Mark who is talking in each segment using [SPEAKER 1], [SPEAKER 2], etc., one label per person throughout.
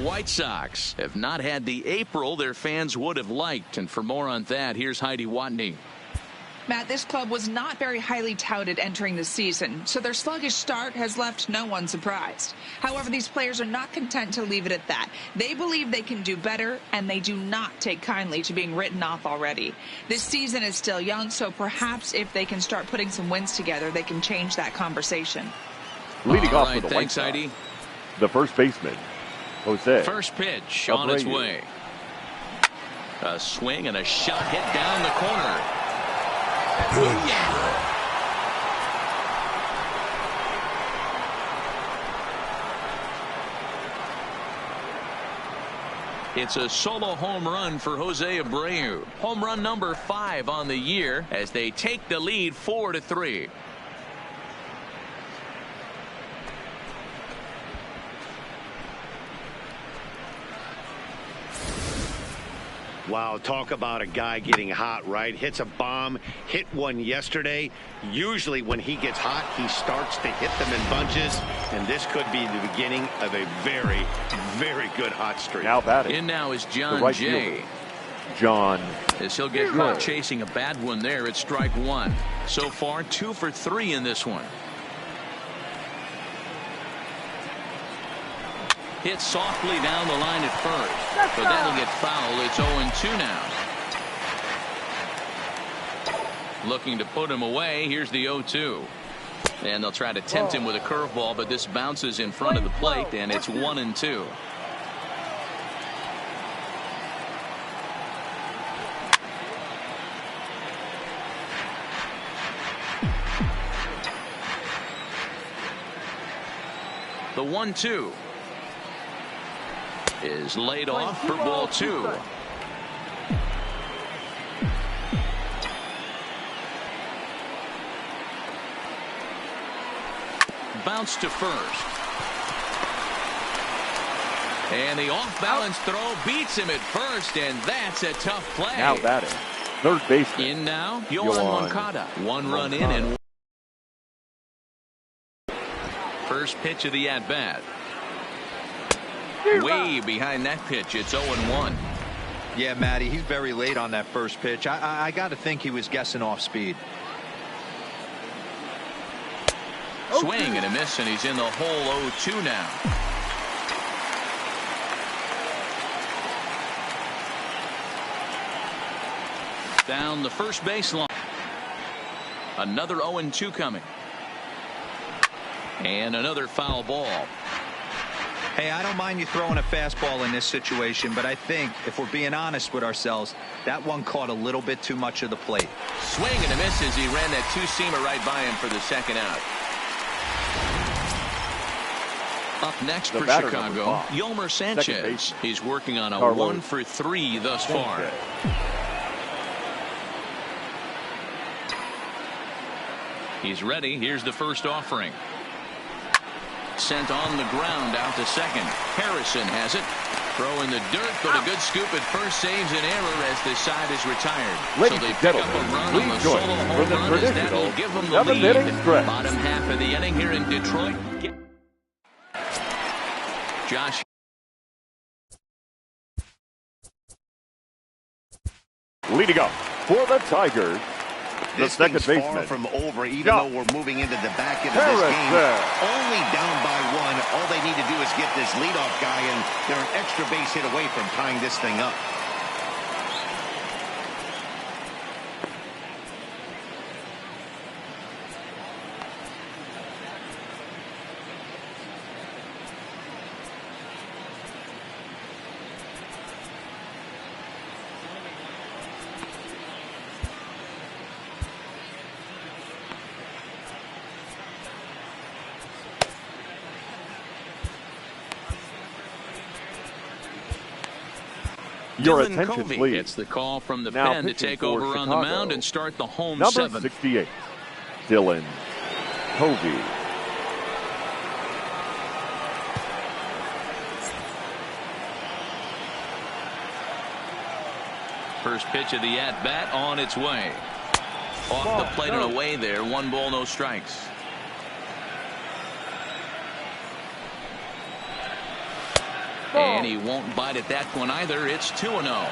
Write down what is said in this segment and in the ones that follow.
[SPEAKER 1] White Sox have not had the April their fans would have liked. And for more on that, here's Heidi Watney.
[SPEAKER 2] Matt, this club was not very highly touted entering the season, so their sluggish start has left no one surprised. However, these players are not content to leave it at that. They believe they can do better, and they do not take kindly to being written off already. This season is still young, so perhaps if they can start putting some wins together, they can change that conversation.
[SPEAKER 3] Leading off
[SPEAKER 1] right,
[SPEAKER 3] for the White
[SPEAKER 1] thanks,
[SPEAKER 3] Sox,
[SPEAKER 1] Heidi.
[SPEAKER 3] the first baseman, Jose.
[SPEAKER 1] First pitch on its way. A swing and a shot hit down the corner. Booyah! It's a solo home run for Jose Abreu. Home run number 5 on the year as they take the lead 4-3.
[SPEAKER 4] Wow, talk about a guy getting hot, right? Hits a bomb, hit one yesterday. Usually when he gets hot, he starts to hit them in bunches, and this could be the beginning of a very, very good hot streak.
[SPEAKER 3] Now batting.
[SPEAKER 1] In now is John
[SPEAKER 3] right
[SPEAKER 1] Jay.
[SPEAKER 3] fielder, John.
[SPEAKER 1] As he'll get caught chasing a bad one there at strike 1. So far 2 for 3 in this one. Hit softly down the line at first, but that'll get foul. It's 0-2 now. Looking to put him away. Here's the 0-2. And they'll try to tempt him with a curveball, but this bounces in front of the plate, and it's 1-2. The 1-2 is laid off for ball 2. Bounce to first. And the off-balance throw beats him at first, and that's a tough play.
[SPEAKER 3] Now batting, third baseman.
[SPEAKER 1] In now, Yohan Moncada. 1 run in and first pitch of the at-bat. Way behind that pitch. It's 0-1.
[SPEAKER 5] Yeah, Matty, he's very late on that first pitch. I got to think he was guessing off speed.
[SPEAKER 1] Swing and a miss, and he's in the hole 0-2 now. Down the first baseline. Another 0-2 coming. And another foul ball.
[SPEAKER 5] Hey, I don't mind you throwing a fastball in this situation, but I think if we're being honest with ourselves, that one caught a little bit too much of the plate.
[SPEAKER 1] Swing and a miss as he ran that two-seamer right by him for the second out. Up next for Chicago, Yolmer Sanchez. He's working on a
[SPEAKER 3] Carlos
[SPEAKER 1] 1 for 3 thus far. He's ready. Here's the first offering. Sent on the ground out to second. Harrison has it. Throw in the dirt, but a good scoop at first saves an error as the side is retired.
[SPEAKER 3] Ladies
[SPEAKER 1] so they
[SPEAKER 3] and
[SPEAKER 1] pick up
[SPEAKER 3] gentlemen,
[SPEAKER 1] a run on
[SPEAKER 3] please
[SPEAKER 1] the
[SPEAKER 3] join
[SPEAKER 1] solo
[SPEAKER 3] me
[SPEAKER 1] home
[SPEAKER 3] for the
[SPEAKER 1] run as that'll
[SPEAKER 3] traditional
[SPEAKER 1] give them the
[SPEAKER 3] seven-inning
[SPEAKER 1] lead.
[SPEAKER 3] stretch.
[SPEAKER 1] Bottom half of the inning here in Detroit. Josh.
[SPEAKER 3] Leading up for the Tigers, the
[SPEAKER 4] This
[SPEAKER 3] second
[SPEAKER 4] thing's
[SPEAKER 3] baseman.
[SPEAKER 4] far from over, even though we're moving into the back end of this
[SPEAKER 3] Harrison.
[SPEAKER 4] game. Only down by 1. All they need to do is get this leadoff guy, and they're an extra base hit away from tying this thing up.
[SPEAKER 3] Your
[SPEAKER 1] Dylan
[SPEAKER 3] attention,
[SPEAKER 1] Covey
[SPEAKER 3] please.
[SPEAKER 1] gets the call from the
[SPEAKER 3] Now
[SPEAKER 1] pen to
[SPEAKER 3] pitching
[SPEAKER 1] take
[SPEAKER 3] for
[SPEAKER 1] over on the
[SPEAKER 3] Chicago,
[SPEAKER 1] mound and start the home
[SPEAKER 3] number
[SPEAKER 1] 7.
[SPEAKER 3] 68, Dylan Covey.
[SPEAKER 1] First pitch of the at-bat on its way. Off the plate and away there. 1 ball, no strikes. And he won't bite at that one either. It's 2-0.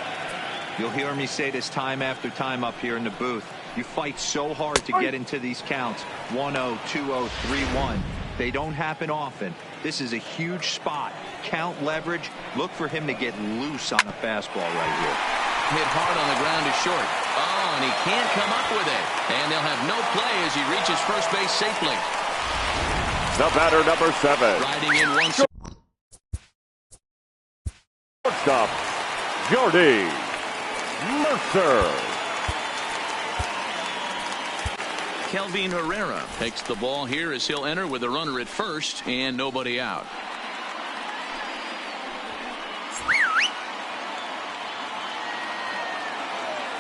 [SPEAKER 5] You'll hear me say this time after time up here in the booth. You fight so hard to get into these counts. 1-0, 2-0, 3-1. They don't happen often. This is a huge spot. Count leverage. Look for him to get loose on a fastball right here.
[SPEAKER 1] Hit hard on the ground to short. Oh, and he can't come up with it. And they'll have no play as he reaches first base safely.
[SPEAKER 3] The batter, number 7.
[SPEAKER 1] Riding in one.
[SPEAKER 3] Shortstop, Jordy Mercer.
[SPEAKER 1] Kelvin Herrera takes the ball here as he'll enter with a runner at first and nobody out.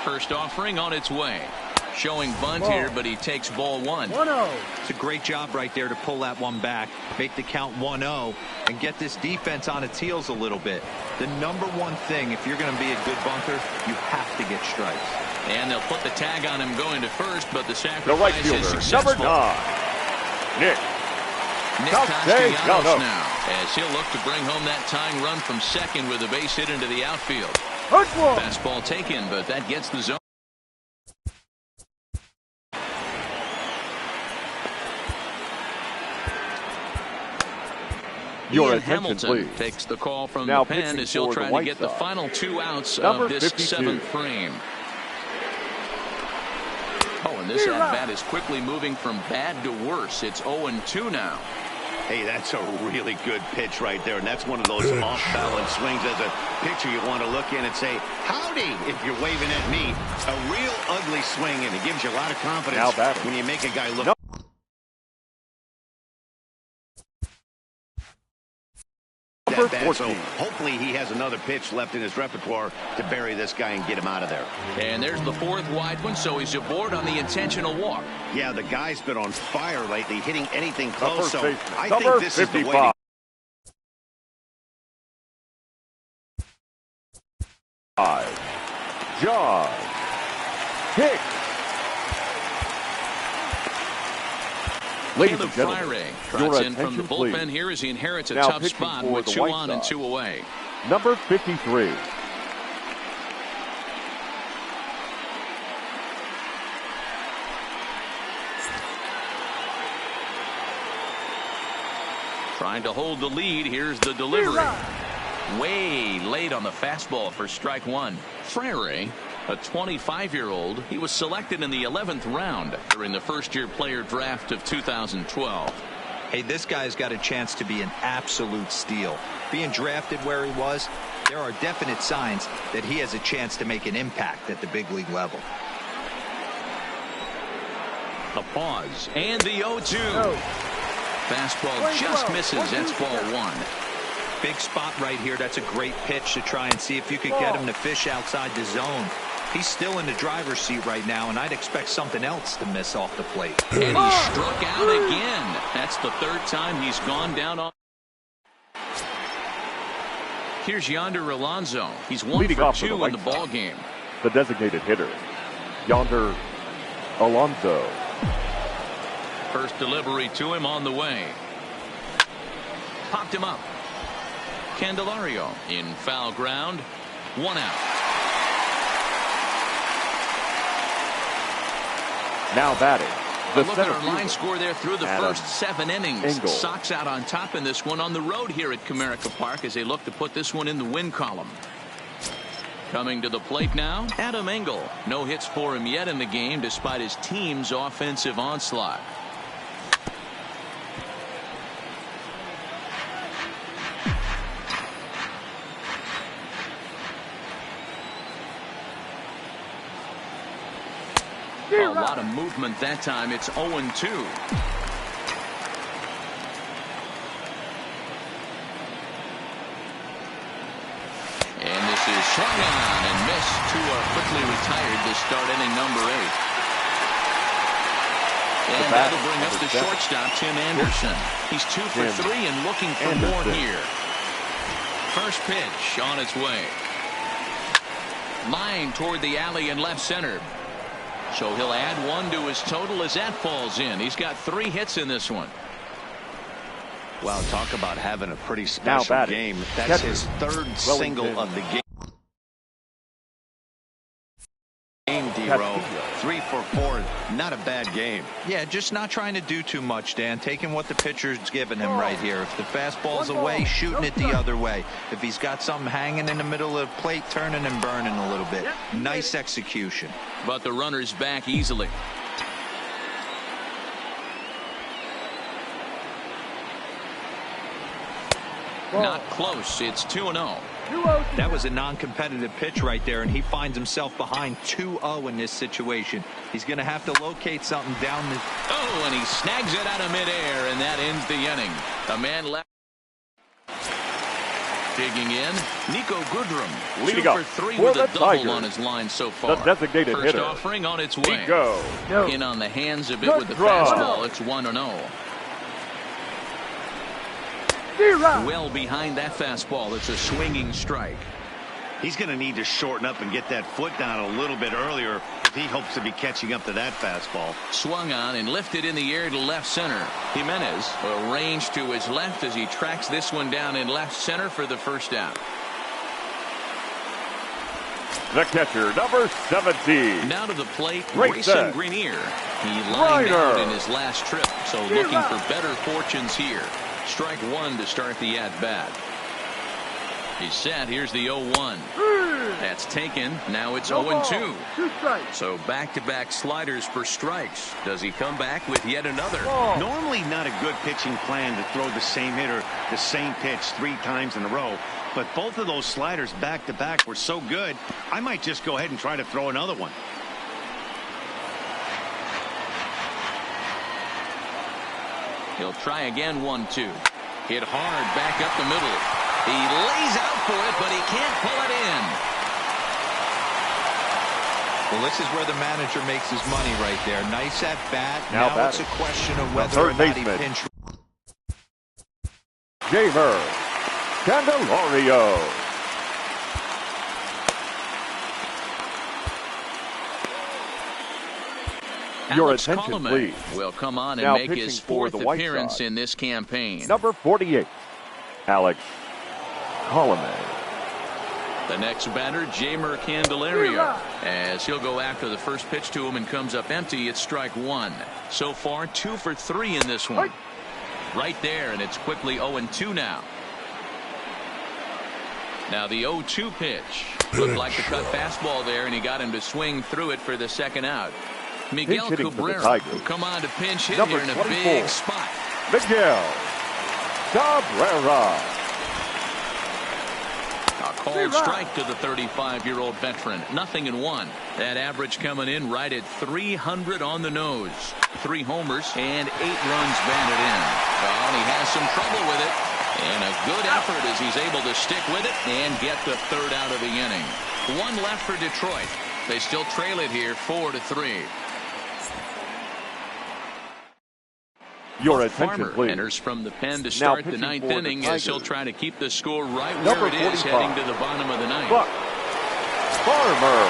[SPEAKER 1] First offering on its way. Showing bunt here, but he takes ball 1.
[SPEAKER 5] 1-0. It's a great job right there to pull that one back, make the count 1-0, and get this defense on its heels a little bit. The number one thing, if you're going to be a good bunter, you have to get strikes.
[SPEAKER 1] And they'll put the tag on him going to first, but the sacrifice
[SPEAKER 3] the right fielder,
[SPEAKER 1] is successful.
[SPEAKER 3] number 9, Nick
[SPEAKER 1] Castellanos now, as he'll look to bring home that tying run from second with a base hit into the outfield. Fastball taken, but that gets the zone.
[SPEAKER 3] Your
[SPEAKER 1] Ian
[SPEAKER 3] attention,
[SPEAKER 1] Hamilton
[SPEAKER 3] please.
[SPEAKER 1] takes the call from
[SPEAKER 3] Now
[SPEAKER 1] the pen as he'll
[SPEAKER 3] pitching for
[SPEAKER 1] try
[SPEAKER 3] the
[SPEAKER 1] to get the
[SPEAKER 3] White Sox,
[SPEAKER 1] final 2 outs
[SPEAKER 3] number
[SPEAKER 1] of this
[SPEAKER 3] 52.
[SPEAKER 1] 7th frame. Oh, and this at-bat is quickly moving from bad to worse. It's 0-2 now.
[SPEAKER 4] Hey, that's a really good pitch right there, and that's one of those off-balance swings. As a pitcher, you want to look in and say, howdy, if you're waving at me. A real ugly swing, and it gives you a lot of confidence when you make a guy look. That bad. So hopefully he has another pitch left in his repertoire to bury this guy and get him out of there.
[SPEAKER 1] And there's the 4th wide one, so he's aboard on the intentional walk.
[SPEAKER 4] Yeah, the guy's been on fire lately, hitting anything close. So I
[SPEAKER 3] number
[SPEAKER 4] think this
[SPEAKER 3] 55.
[SPEAKER 4] is the way
[SPEAKER 3] to John Hicks. Ladies and gentlemen,
[SPEAKER 1] trots in from the bullpen here as he inherits a tough spot with 2 on and 2 away.
[SPEAKER 3] Number 53.
[SPEAKER 1] Trying to hold the lead. Here's the delivery. Way late on the fastball for strike 1. Frere, a 25-year-old, he was selected in the 11th round during the first-year player draft of 2012.
[SPEAKER 5] Hey, this guy's got a chance to be an absolute steal. Being drafted where he was, there are definite signs that he has a chance to make an impact at the big league level.
[SPEAKER 1] A pause, and the 0-2. Fastball just misses. That's ball 1.
[SPEAKER 5] Big spot right here. That's a great pitch to try and see if you could get him to fish outside the zone. He's still in the driver's seat right now, and I'd expect something else to miss off the plate.
[SPEAKER 1] And he struck out again. That's the 3rd time he's gone down on. Here's Yonder Alonso. He's 1 for 2 in the ball game.
[SPEAKER 3] The designated hitter, Yonder Alonso.
[SPEAKER 1] First delivery to him on the way. Popped him up. Candelario in foul ground. 1 out.
[SPEAKER 3] Now batting.
[SPEAKER 1] A look at our line score there through the first 7 innings. Sox out on top in this one on the road here at Comerica Park as they look to put this one in the win column. Coming to the plate now, Adam Engel. No hits for him yet in the game despite his team's offensive onslaught. A lot of movement that time. It's 0-2. And this is swung on and missed. 2 are quickly retired to start inning number 8. And that'll bring up the shortstop, Tim Anderson. He's 2 for 3 and looking for more here. First pitch on its way. Line toward the alley in left center. So he'll add 1 to his total as that falls in. He's got 3 hits in this one.
[SPEAKER 4] Well, talk about having a pretty special game. That's his third single of the game. D-Row, 3 for 4, not a bad game.
[SPEAKER 5] Yeah, just not trying to do too much, Dan. Taking what the pitcher's giving him right here. If the fastball's away, shooting it the other way. If he's got something hanging in the middle of the plate, turning and burning a little bit. Nice execution.
[SPEAKER 1] But the runner's back easily. Not close. It's 2-0.
[SPEAKER 5] That was a non-competitive pitch right there, and he finds himself behind 2-0 in this situation. He's going to have to locate something down the...
[SPEAKER 1] Oh, and he snags it out of midair, and that ends the inning. A man left. Digging in, Nico Goodrum,
[SPEAKER 3] Leading
[SPEAKER 1] 2
[SPEAKER 3] up
[SPEAKER 1] for 3
[SPEAKER 3] for
[SPEAKER 1] with
[SPEAKER 3] the
[SPEAKER 1] a double
[SPEAKER 3] Tigers,
[SPEAKER 1] on his line so far.
[SPEAKER 3] the designated
[SPEAKER 1] First
[SPEAKER 3] hitter,
[SPEAKER 1] offering on its way.
[SPEAKER 3] Nico.
[SPEAKER 1] In on the hands a bit with the
[SPEAKER 3] Goodrum.
[SPEAKER 1] fastball. It's 1-0. Well behind that fastball. It's a swinging strike.
[SPEAKER 4] He's going to need to shorten up and get that foot down a little bit earlier if he hopes to be catching up to that fastball.
[SPEAKER 1] Swung on and lifted in the air to left center. Jimenez arranged to his left as he tracks this one down in left center for the first out.
[SPEAKER 3] The catcher, number 17.
[SPEAKER 1] Now to the plate,
[SPEAKER 3] Great
[SPEAKER 1] Grayson
[SPEAKER 3] set.
[SPEAKER 1] Greenier. He lined
[SPEAKER 3] Reiner.
[SPEAKER 1] out in his last trip, so looking for better fortunes here. Strike one to start the at-bat. He's set. Here's the 0-1. That's taken. Now it's 0-2. So back-to-back sliders for strikes. Does he come back with yet another?
[SPEAKER 4] Normally not a good pitching plan to throw the same hitter the same pitch 3 times in a row. But both of those sliders back-to-back were so good, I might just go ahead and try to throw another one.
[SPEAKER 1] He'll try again, 1-2. Hit hard back up the middle. He lays out for it, but he can't pull it in.
[SPEAKER 5] Well, this is where the manager makes his money right there. Nice at bat.
[SPEAKER 3] Now
[SPEAKER 5] it's a question of whether
[SPEAKER 3] third
[SPEAKER 5] or not he
[SPEAKER 3] baseman.
[SPEAKER 5] pinch.
[SPEAKER 3] Jeimer Candelario. Your
[SPEAKER 1] Alex
[SPEAKER 3] attention,
[SPEAKER 1] Colomé
[SPEAKER 3] please.
[SPEAKER 1] will come on and
[SPEAKER 3] Now
[SPEAKER 1] make his
[SPEAKER 3] pitching for
[SPEAKER 1] fourth
[SPEAKER 3] the White
[SPEAKER 1] appearance
[SPEAKER 3] Sox.
[SPEAKER 1] in this campaign.
[SPEAKER 3] Number 48, Alex Colomé.
[SPEAKER 1] The next batter, Jeimer Candelario, as he'll go after the first pitch to him and comes up empty. It's strike one. So far, 2 for 3 in this one. Right there, and it's quickly 0-2 now. Now the 0-2 pitch. Looked like the cut fastball there, and he got him to swing through it for the second out. Miguel
[SPEAKER 3] Pinch hitting for the
[SPEAKER 1] Cabrera
[SPEAKER 3] Tigers.
[SPEAKER 1] will come on to pinch hit
[SPEAKER 3] Number
[SPEAKER 1] here in a
[SPEAKER 3] 24.
[SPEAKER 1] big spot.
[SPEAKER 3] Miguel Cabrera.
[SPEAKER 1] A called strike to the 35-year-old veteran. 0-1. That average coming in right at 300 on the nose. 3 homers and 8 runs batted in. Well, he has some trouble with it. And a good effort as he's able to stick with it and get the third out of the inning. 1 left for Detroit. They still trail it here 4-3.
[SPEAKER 3] Your attention,
[SPEAKER 1] Farmer
[SPEAKER 3] please.
[SPEAKER 1] enters from the pen to start the
[SPEAKER 3] pitching
[SPEAKER 1] 9th
[SPEAKER 3] for the
[SPEAKER 1] inning as he'll
[SPEAKER 3] Tigers.
[SPEAKER 1] try to keep the score right
[SPEAKER 3] Number
[SPEAKER 1] where it is
[SPEAKER 3] 45.
[SPEAKER 1] heading to the bottom of the 9th.
[SPEAKER 3] Buck Farmer.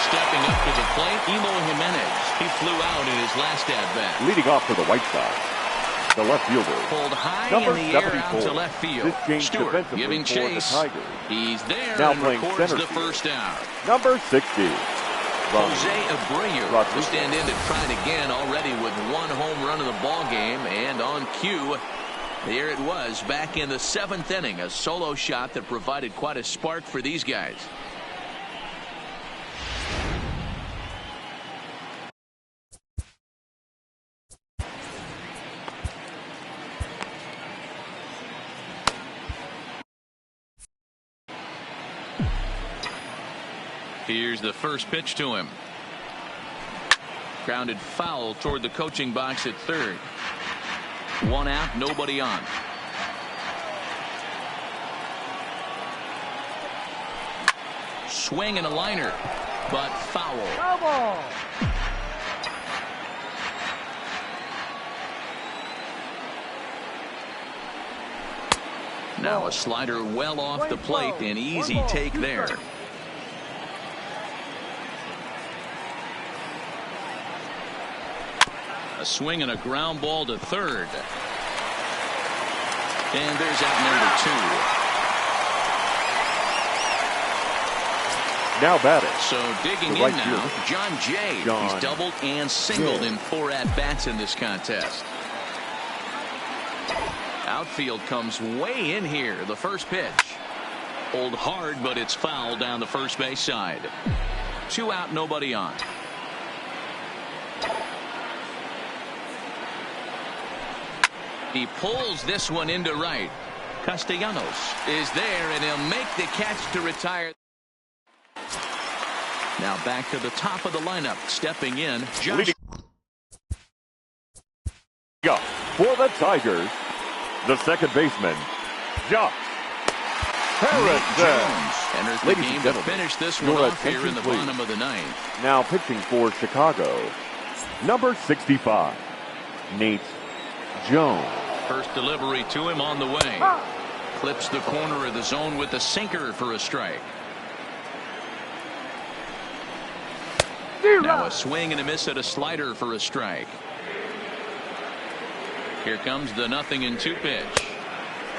[SPEAKER 1] Stepping up to the plate, Emo Jimenez. He flew out in his last at-bat.
[SPEAKER 3] Leading off for the White Sox, the left fielder.
[SPEAKER 1] Pulled high
[SPEAKER 3] Number
[SPEAKER 1] in the air out
[SPEAKER 3] 74.
[SPEAKER 1] to left field.
[SPEAKER 3] This change
[SPEAKER 1] Stewart
[SPEAKER 3] defensively
[SPEAKER 1] giving
[SPEAKER 3] for the
[SPEAKER 1] chase.
[SPEAKER 3] Tigers.
[SPEAKER 1] He's there
[SPEAKER 3] Now
[SPEAKER 1] and
[SPEAKER 3] playing
[SPEAKER 1] records
[SPEAKER 3] center
[SPEAKER 1] the
[SPEAKER 3] field.
[SPEAKER 1] first out.
[SPEAKER 3] Number 60.
[SPEAKER 1] Jose Abreu will
[SPEAKER 3] Rodriguez.
[SPEAKER 1] stand in to try it again, already with 1 home run in the ball game, and on cue, there it was back in the 7th inning, a solo shot that provided quite a spark for these guys. Here's the first pitch to him. Grounded foul toward the coaching box at third. 1 out, nobody on. Swing and a liner, but foul. Now a slider well off the plate, an easy take there. A swing and a ground ball to third. And there's out number 2.
[SPEAKER 3] Now batting.
[SPEAKER 1] So digging in now, John Jay. He's doubled and singled in 4 at-bats in this contest. Outfield comes way in here. The first pitch. Pulled hard, but it's foul down the first base side. 2 out, nobody on. He pulls this one into right. Castellanos is there, and he'll make the catch to retire. Now back to the top of the lineup. Stepping in, Josh.
[SPEAKER 3] For the Tigers, the second baseman, Josh Harrison.
[SPEAKER 1] Enters the game to finish this one off here in the bottom of the ninth.
[SPEAKER 3] Now pitching for Chicago, number 65, Nate Jones.
[SPEAKER 1] First delivery to him on the way. Clips the corner of the zone with the sinker for a strike. Now a swing and a miss at a slider for a strike. Here comes the 0-2 pitch.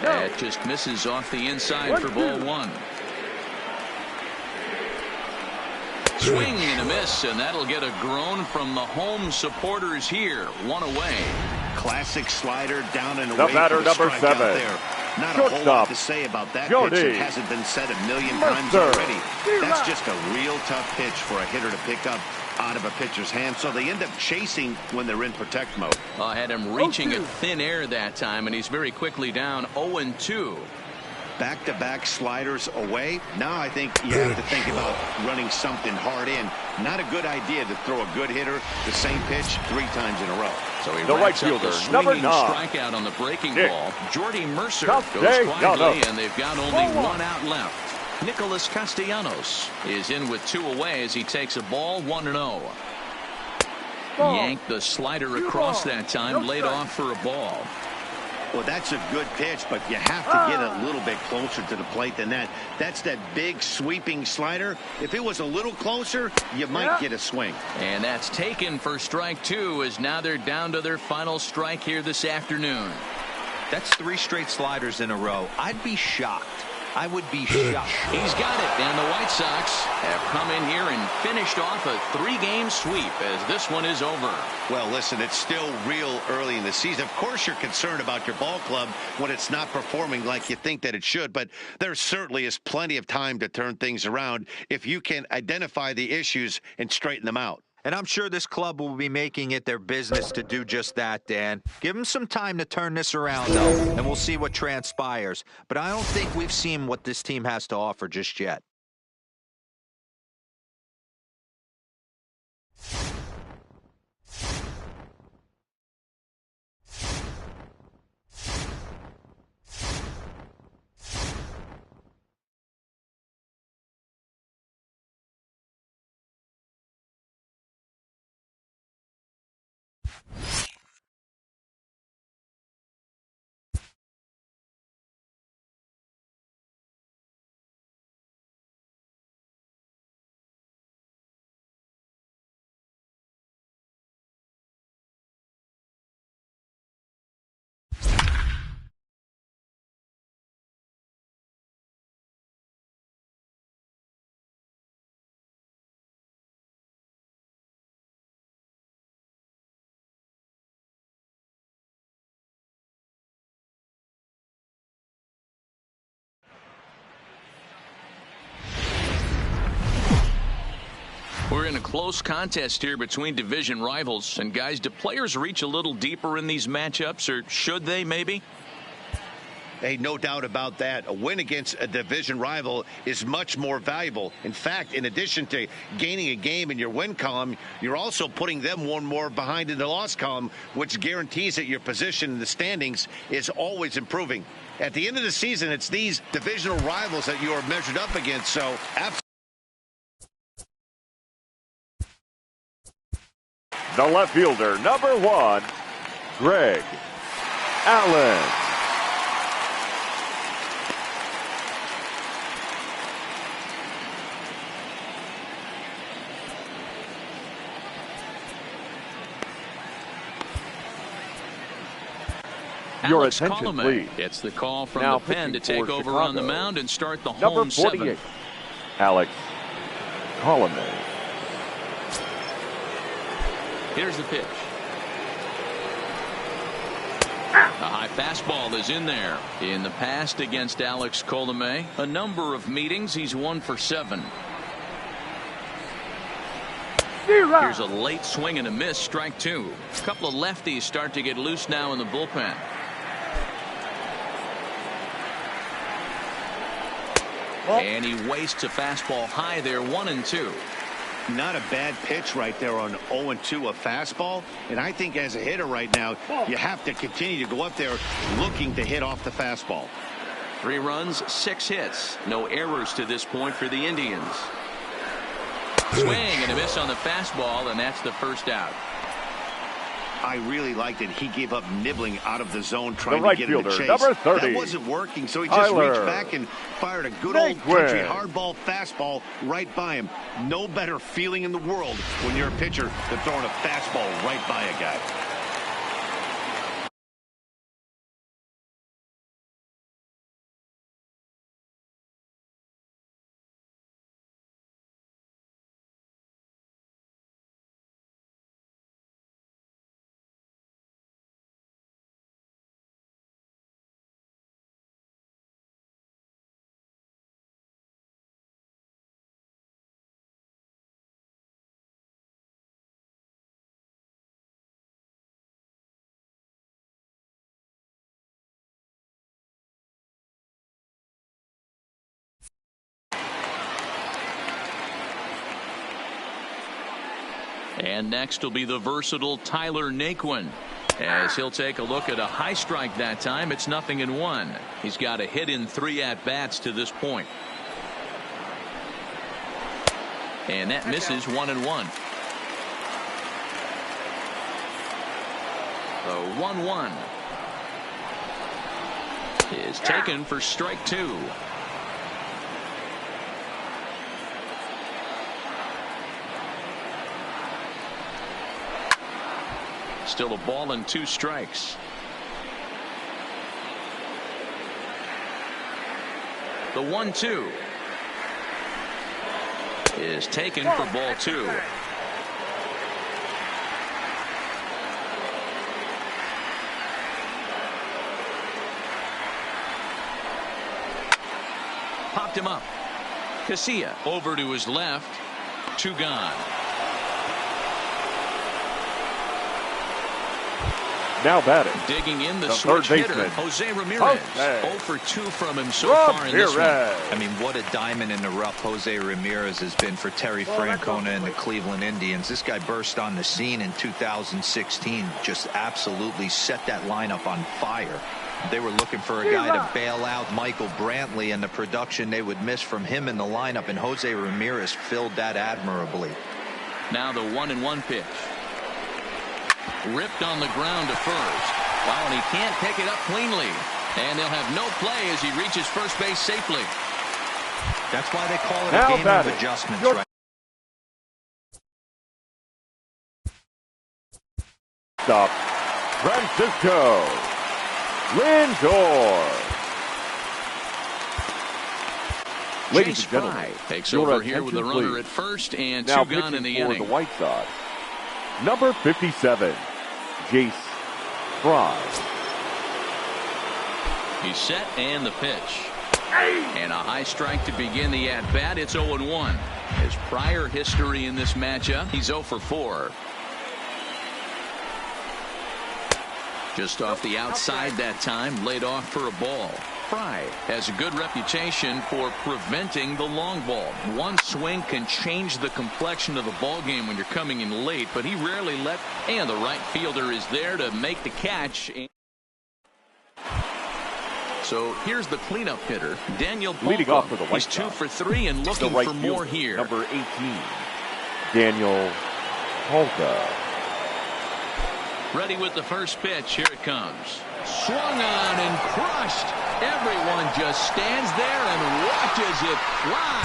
[SPEAKER 1] That just misses off the inside for ball 1. Swing and a miss, and that'll get a groan from the home supporters here. 1 away.
[SPEAKER 4] Classic slider down and away.
[SPEAKER 3] The batter, number 7.
[SPEAKER 4] There. Not a whole lot to say about that pitch. It hasn't been said a million times already. That's just a real tough pitch for a hitter to pick up out of a pitcher's hand, so they end up chasing when they're in protect mode.
[SPEAKER 1] Had him reaching at thin air that time, and he's very quickly down 0-2.
[SPEAKER 4] Back-to-back sliders away. Now I think you have to think about running something hard in. Not a good idea to throw a good hitter the same pitch 3 times in a row.
[SPEAKER 1] So he
[SPEAKER 3] the right
[SPEAKER 1] racks up
[SPEAKER 3] fielder,
[SPEAKER 1] the swinging
[SPEAKER 3] number 9.
[SPEAKER 1] strikeout on the breaking ball. Jordy Mercer goes quietly, and they've got only 1 out left. Nicholas Castellanos is in with 2 away as he takes a ball 1-0. Yanked the slider across that time, laid off for a ball.
[SPEAKER 4] Well, that's a good pitch, but you have to get a little bit closer to the plate than that. That's that big sweeping slider. If it was a little closer, you might get a swing.
[SPEAKER 1] And that's taken for strike 2, as now they're down to their final strike here this afternoon.
[SPEAKER 5] That's 3 straight sliders in a row. I'd be shocked. I would be shocked.
[SPEAKER 1] He's got it, and the White Sox have come in here and finished off a 3-game sweep as this one is over.
[SPEAKER 4] Well, listen, it's still real early in the season. Of course, you're concerned about your ball club when it's not performing like you think that it should, but there certainly is plenty of time to turn things around if you can identify the issues and straighten them out.
[SPEAKER 5] And I'm sure this club will be making it their business to do just that, Dan. Give them some time to turn this around, though, and we'll see what transpires. But I don't think we've seen what this team has to offer just yet.
[SPEAKER 1] We're in a close contest here between division rivals. And, guys, do players reach a little deeper in these matchups, or should they maybe?
[SPEAKER 4] Hey, no doubt about that. A win against a division rival is much more valuable. In fact, in addition to gaining a game in your win column, you're also putting them 1 more behind in the loss column, which guarantees that your position in the standings is always improving. At the end of the season, it's these divisional rivals that you are measured up against. So,
[SPEAKER 3] The left fielder, number 1, Greg Allen. Your
[SPEAKER 1] Alex
[SPEAKER 3] attention,
[SPEAKER 1] Colomé
[SPEAKER 3] please.
[SPEAKER 1] gets the call from
[SPEAKER 3] Now
[SPEAKER 1] the pen to
[SPEAKER 3] pitching
[SPEAKER 1] take
[SPEAKER 3] for
[SPEAKER 1] over
[SPEAKER 3] Chicago,
[SPEAKER 1] on the mound and start the
[SPEAKER 3] number
[SPEAKER 1] home
[SPEAKER 3] 48,
[SPEAKER 1] seventh.
[SPEAKER 3] Alex Colomé.
[SPEAKER 1] Here's the pitch. A high fastball is in there. In the past against Alex Colomé, a number of meetings, he's 1 for 7. Here's a late swing and a miss, strike 2. A couple of lefties start to get loose now in the bullpen. And he wastes a fastball high there, 1-2.
[SPEAKER 4] Not a bad pitch right there on 0-2, a fastball. And I think as a hitter right now, you have to continue to go up there looking to hit off the fastball.
[SPEAKER 1] 3 runs, 6 hits. No errors to this point for the Indians. Swing and a miss on the fastball, and that's the first out.
[SPEAKER 4] I really liked it. He gave up nibbling out of the zone trying
[SPEAKER 3] right
[SPEAKER 4] to get in the
[SPEAKER 3] fielder,
[SPEAKER 4] chase.
[SPEAKER 3] number 30.
[SPEAKER 4] That wasn't working, so he just
[SPEAKER 3] Tyler
[SPEAKER 4] reached back and fired a good old
[SPEAKER 3] Naquin.
[SPEAKER 4] country hardball fastball right by him. No better feeling in the world when you're a pitcher than throwing a fastball right by a guy.
[SPEAKER 1] And next will be the versatile Tyler Naquin, as he'll take a look at a high strike that time. It's 0-1. He's got a hit in 3 at-bats to this point. And that misses, 1-1. The 1-1 is taken for strike 2. Still a ball and 2 strikes. The 1-2 is taken for ball 2. Popped him up. Casilla over to his left. 2 gone.
[SPEAKER 3] Now batting.
[SPEAKER 1] Digging in the
[SPEAKER 3] third
[SPEAKER 1] switch hitter,
[SPEAKER 3] baseman,
[SPEAKER 1] Jose Ramirez.
[SPEAKER 3] Jose
[SPEAKER 1] 0 for 2 from him so far in this one.
[SPEAKER 5] I mean, what a diamond in the rough Jose Ramirez has been for Terry Francona and the Cleveland Indians. This guy burst on the scene in 2016, just absolutely set that lineup on fire. They were looking for a guy to bail out Michael Brantley, and the production they would miss from him in the lineup, and Jose Ramirez filled that admirably.
[SPEAKER 1] Now the 1-1 pitch. Ripped on the ground to first. Wow, and he can't pick it up cleanly. And they'll have no play as he reaches first base safely.
[SPEAKER 5] That's why they call it
[SPEAKER 3] Now
[SPEAKER 5] a game
[SPEAKER 3] batting.
[SPEAKER 5] of adjustments,
[SPEAKER 3] Your
[SPEAKER 5] right?
[SPEAKER 3] Stop. Francisco Lindor. Ladies
[SPEAKER 1] Jace
[SPEAKER 3] and gentlemen,
[SPEAKER 1] Fry takes
[SPEAKER 3] your
[SPEAKER 1] over here with a
[SPEAKER 3] attention,
[SPEAKER 1] runner
[SPEAKER 3] please.
[SPEAKER 1] at first and
[SPEAKER 3] Now
[SPEAKER 1] 2 gone in
[SPEAKER 3] pitching
[SPEAKER 1] the
[SPEAKER 3] for
[SPEAKER 1] inning.
[SPEAKER 3] the White Sox, number 57, Jace Fry.
[SPEAKER 1] He's set and the pitch. And a high strike to begin the at-bat. It's 0-1. His prior history in this matchup, he's 0 for 4. Just off the outside that time, laid off for a ball. Fry has a good reputation for preventing the long ball. One swing can change the complexion of the ball game when you're coming in late, but he rarely let, and the right fielder is there to make the catch. So here's the cleanup hitter, Daniel Polka.
[SPEAKER 3] Leading off for the White
[SPEAKER 1] He's 2
[SPEAKER 3] Sox,
[SPEAKER 1] for 3 and
[SPEAKER 3] the
[SPEAKER 1] looking
[SPEAKER 3] right
[SPEAKER 1] for more
[SPEAKER 3] fielder,
[SPEAKER 1] here.
[SPEAKER 3] number 18, Daniel Polka.
[SPEAKER 1] Ready with the first pitch. Here it comes. Swung on and crushed. Everyone just stands there and watches it fly.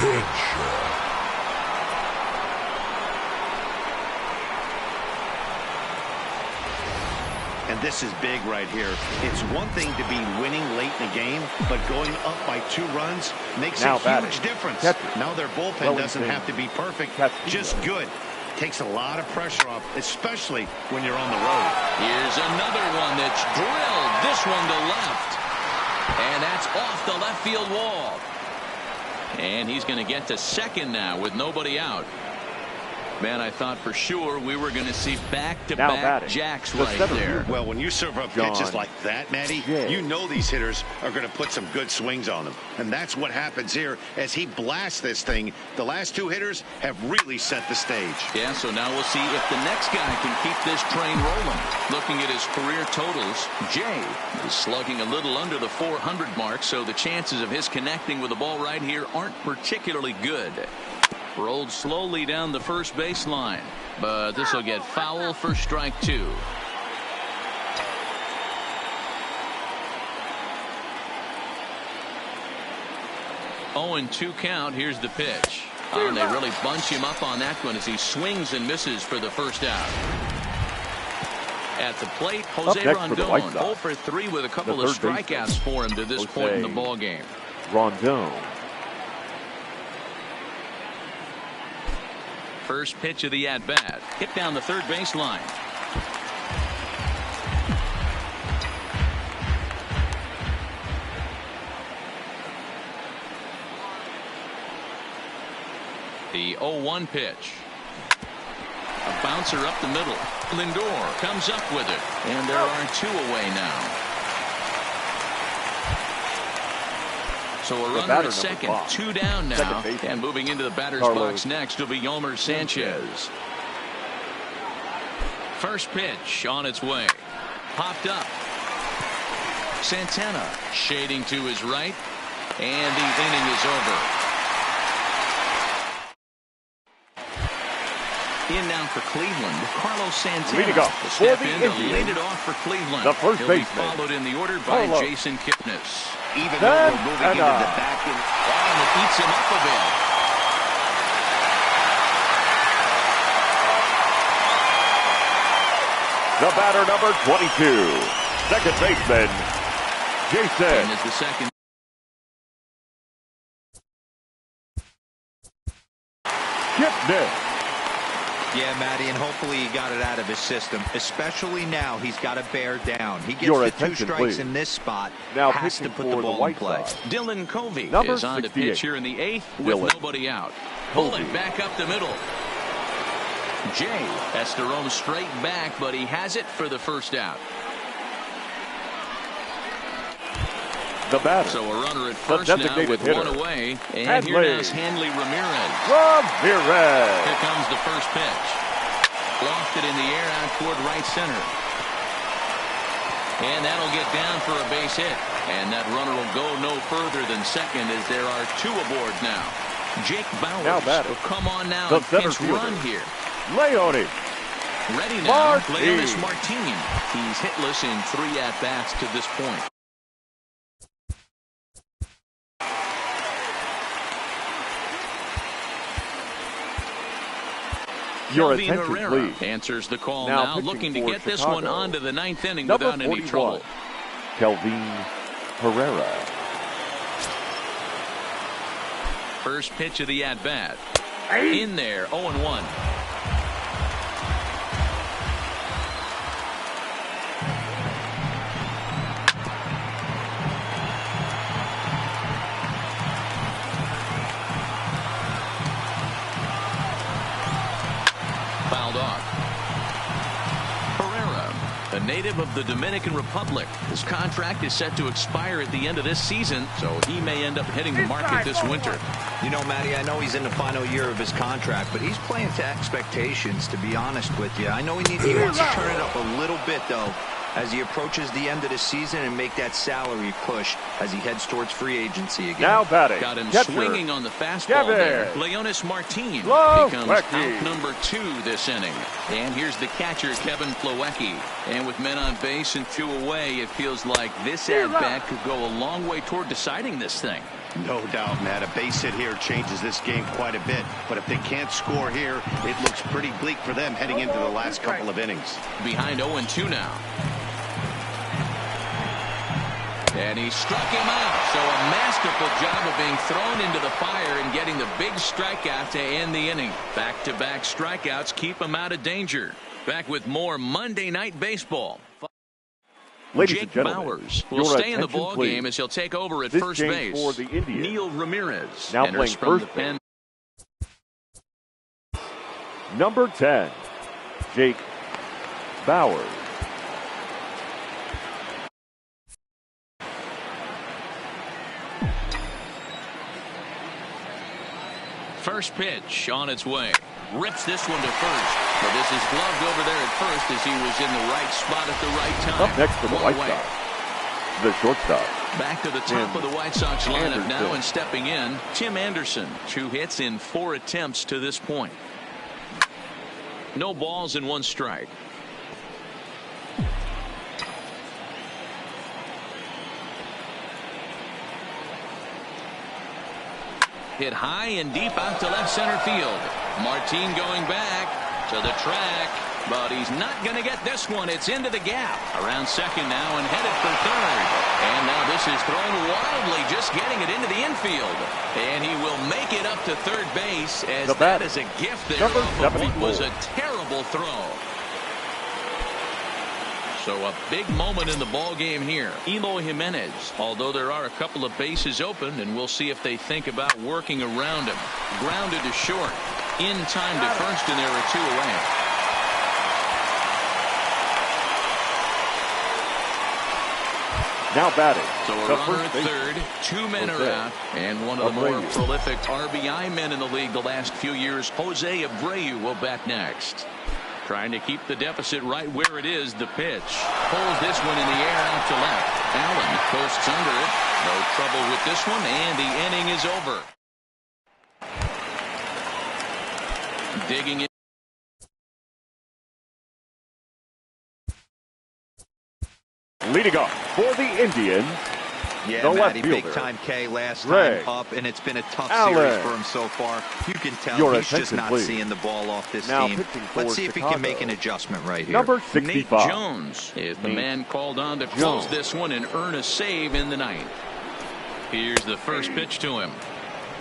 [SPEAKER 4] And this is big right here. It's one thing to be winning late in the game, but going up by 2 runs makes a huge difference. Now their bullpen doesn't have to be perfect, just good. Takes a lot of pressure off, especially when you're on the road.
[SPEAKER 1] Here's another one that's drilled. This one to left. And that's off the left field wall. And he's going to get to second now with nobody out. Man, I thought for sure we were going to see back-to-back jacks right there.
[SPEAKER 4] Well, when you serve up pitches like that, Matty, you know these hitters are going to put some good swings on them. And that's what happens here as he blasts this thing. The last 2 hitters have really set the stage.
[SPEAKER 1] Yeah, so now we'll see if the next guy can keep this train rolling. Looking at his career totals, Jay is slugging a little under the 400 mark, so the chances of his connecting with the ball right here aren't particularly good. Rolled slowly down the first baseline, but this will get foul for strike 2. Oh, and 2 count. Here's the pitch. And they really bunch him up on that one as he swings and misses for the first out. At the plate, Jose Rondon, 0 for 3 with a couple of strikeouts for him to this point in the ball game.
[SPEAKER 3] Rondon.
[SPEAKER 1] First pitch of the at-bat. Hit down the third baseline. The 0-1 pitch. A bouncer up the middle. Lindor comes up with it. And there are 2 away now. So a runner at second, 2 down now, and moving into the batter's box next will be Yolmer Sanchez. First pitch on its way. Popped up. Santana shading to his right, and the inning is over. In now for Cleveland, Carlos Santana will step in to lead it off for Cleveland.
[SPEAKER 3] The first
[SPEAKER 1] He'll be followed in the order by Jason Kipnis. Even though we're moving into the back end, and it eats him up a bit.
[SPEAKER 3] The batter, number 22, second baseman, Jason.
[SPEAKER 1] And as the second.
[SPEAKER 3] Kipnis.
[SPEAKER 5] Yeah, Matty, and hopefully he got it out of his system. Especially now, he's got to bear down. He gets the 2 strikes in this spot.
[SPEAKER 3] Now
[SPEAKER 5] has to put the ball in play.
[SPEAKER 1] Dylan Covey is on to pitch here in the 8th with nobody out. Pulling back up the middle. Jay has to roam straight back, but he has it for the first out.
[SPEAKER 3] The batter.
[SPEAKER 1] So a runner at first now with hitter. 1 away. And here now is Hanley Ramirez. Here comes the first pitch. Lofted in the air out toward right center. And that'll get down for a base hit. And that runner will go no further than second as there are 2 aboard now. Jake Bauers will come on now and pinch run here.
[SPEAKER 3] Leone.
[SPEAKER 1] Ready now, Leonis Martin. He's hitless in 3 at-bats to this point.
[SPEAKER 3] Your
[SPEAKER 1] Kelvin Herrera answers the call now looking to get this one on to the 9th inning without any trouble.
[SPEAKER 3] Kelvin Herrera.
[SPEAKER 1] First pitch of the at-bat. In there, 0-1. Fouled off. Herrera, a native of the Dominican Republic. His contract is set to expire at the end of this season, so he may end up hitting the market this winter.
[SPEAKER 5] You know, Matty, I know he's in the final year of his contract, but he's playing to expectations, to be honest with you. I know he wants to turn it up a little bit, though, as he approaches the end of the season and make that salary push as he heads towards free agency again.
[SPEAKER 3] Now batting.
[SPEAKER 1] Got him swinging on the fastball there. Leonis Martin becomes out number 2 this inning. And here's the catcher, Kevin Plawecki. And with men on base and 2 away, it feels like this at-bat could go a long way toward deciding this thing.
[SPEAKER 4] No doubt, Matt. A base hit here changes this game quite a bit. But if they can't score here, it looks pretty bleak for them heading into the last couple of innings.
[SPEAKER 1] Behind 0-2 now. And he struck him out. So a masterful job of being thrown into the fire and getting the big strikeout to end the inning. Back-to-back strikeouts keep him out of danger. Back with more Monday Night Baseball.
[SPEAKER 3] Ladies
[SPEAKER 1] Jake
[SPEAKER 3] and gentlemen,
[SPEAKER 1] Bowers will
[SPEAKER 3] your
[SPEAKER 1] stay in the
[SPEAKER 3] attention,
[SPEAKER 1] ball
[SPEAKER 3] please.
[SPEAKER 1] game as he'll take over at
[SPEAKER 3] This
[SPEAKER 1] first
[SPEAKER 3] game
[SPEAKER 1] base.
[SPEAKER 3] for the Indians.
[SPEAKER 1] Neil Ramirez
[SPEAKER 3] Now
[SPEAKER 1] enters
[SPEAKER 3] playing
[SPEAKER 1] from the
[SPEAKER 3] first
[SPEAKER 1] pen.
[SPEAKER 3] Number 10, Jake Bowers.
[SPEAKER 1] First pitch on its way. Rips this one to first. But this is gloved over there at first as he was in the right spot at the right time.
[SPEAKER 3] Up next for the
[SPEAKER 1] One
[SPEAKER 3] White
[SPEAKER 1] away.
[SPEAKER 3] Sox, the shortstop.
[SPEAKER 1] Back to the top of the White Sox lineup now,
[SPEAKER 3] Anderson.
[SPEAKER 1] and stepping in, Tim Anderson. 2 hits in 4 attempts to this point. No balls and 1 strike. Hit high and deep out to left center field. Martin going back to the track, but he's not going to get this one. It's into the gap. Around second now and headed for third. And now this is thrown wildly, just getting it into the infield. And he will make it up to third base as that is a gift there
[SPEAKER 3] Number
[SPEAKER 1] off of what
[SPEAKER 3] 74.
[SPEAKER 1] was a terrible throw. So a big moment in the ball game here. Eloy Jimenez, although there are a couple of bases open, and we'll see if they think about working around him. Grounded to short. In time to first, and there are 2 away.
[SPEAKER 3] Now batting.
[SPEAKER 1] So a
[SPEAKER 3] the
[SPEAKER 1] runner at
[SPEAKER 3] first
[SPEAKER 1] third, 2 men are
[SPEAKER 3] Jose
[SPEAKER 1] out, and one of the more
[SPEAKER 3] Abreu.
[SPEAKER 1] prolific RBI men in the league the last few years, Jose Abreu, will bat next. Trying to keep the deficit right where it is. The pitch. Pulls this one in the air out to left. Allen posts under it. No trouble with this one, and the inning is over. Digging in.
[SPEAKER 3] Leading off for the Indians,
[SPEAKER 5] Yeah,
[SPEAKER 3] the left
[SPEAKER 5] Matty,
[SPEAKER 3] fielder,
[SPEAKER 5] big time K last
[SPEAKER 3] Greg
[SPEAKER 5] time up, and it's been a tough
[SPEAKER 3] Allen.
[SPEAKER 5] series for him so far. You can tell
[SPEAKER 3] Your
[SPEAKER 5] he's just
[SPEAKER 3] attention,
[SPEAKER 5] not
[SPEAKER 3] please.
[SPEAKER 5] seeing the ball off this
[SPEAKER 3] Now
[SPEAKER 5] team.
[SPEAKER 3] pitching for
[SPEAKER 5] Let's see if he
[SPEAKER 3] Chicago.
[SPEAKER 5] can make an adjustment right here.
[SPEAKER 3] number
[SPEAKER 1] Nate
[SPEAKER 3] 65.
[SPEAKER 1] Jones is the
[SPEAKER 3] Nate
[SPEAKER 1] man called on to close
[SPEAKER 3] Jones.
[SPEAKER 1] this one and earn a save in the ninth. Here's the first pitch to him.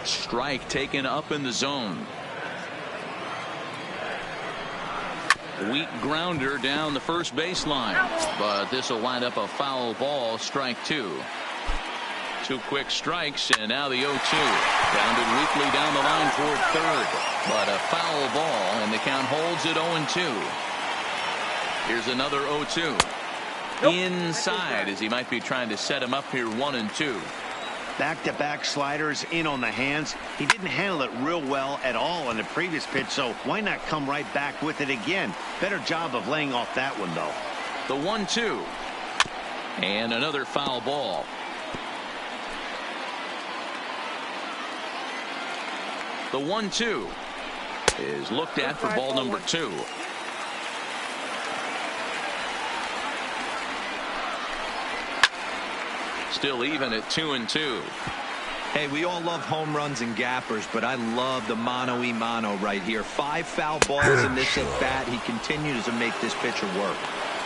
[SPEAKER 1] Strike taken up in the zone. Weak grounder down the first baseline, but this will wind up a foul ball. Strike 2. 2 quick strikes, and now the 0-2. Grounded weakly down the line toward third, but a foul ball, and the count holds at 0-2. Here's another 0-2. Inside, as he might be trying to set him up here 1-2.
[SPEAKER 4] Back-to-back sliders in on the hands. He didn't handle it real well at all on the previous pitch, so why not come right back with it again? Better job of laying off that one, though.
[SPEAKER 1] The 1-2. And another foul ball. The 1-2 is looked at for ball number 2. Still even at 2-2.
[SPEAKER 5] Hey, we all love home runs and gappers, but I love the mano-a-mano right here. 5 foul balls in this at bat. He continues to make this pitcher work.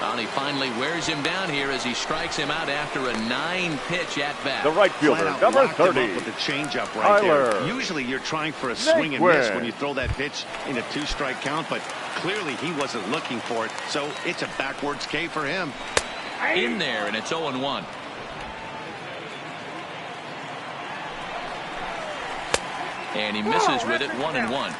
[SPEAKER 1] And he finally wears him down here as he strikes him out after a 9-pitch at bat.
[SPEAKER 3] The right fielder,
[SPEAKER 4] Flat out
[SPEAKER 3] number
[SPEAKER 4] locked him up
[SPEAKER 3] 30.
[SPEAKER 4] with the changeup right
[SPEAKER 3] Tyler
[SPEAKER 4] there. Usually you're trying for a swing and miss
[SPEAKER 3] Naquin.
[SPEAKER 4] when you throw that pitch in a 2-strike count, but clearly he wasn't looking for it, so it's a backwards K for him.
[SPEAKER 1] In there, and it's 0-1. And he misses with it 1-1.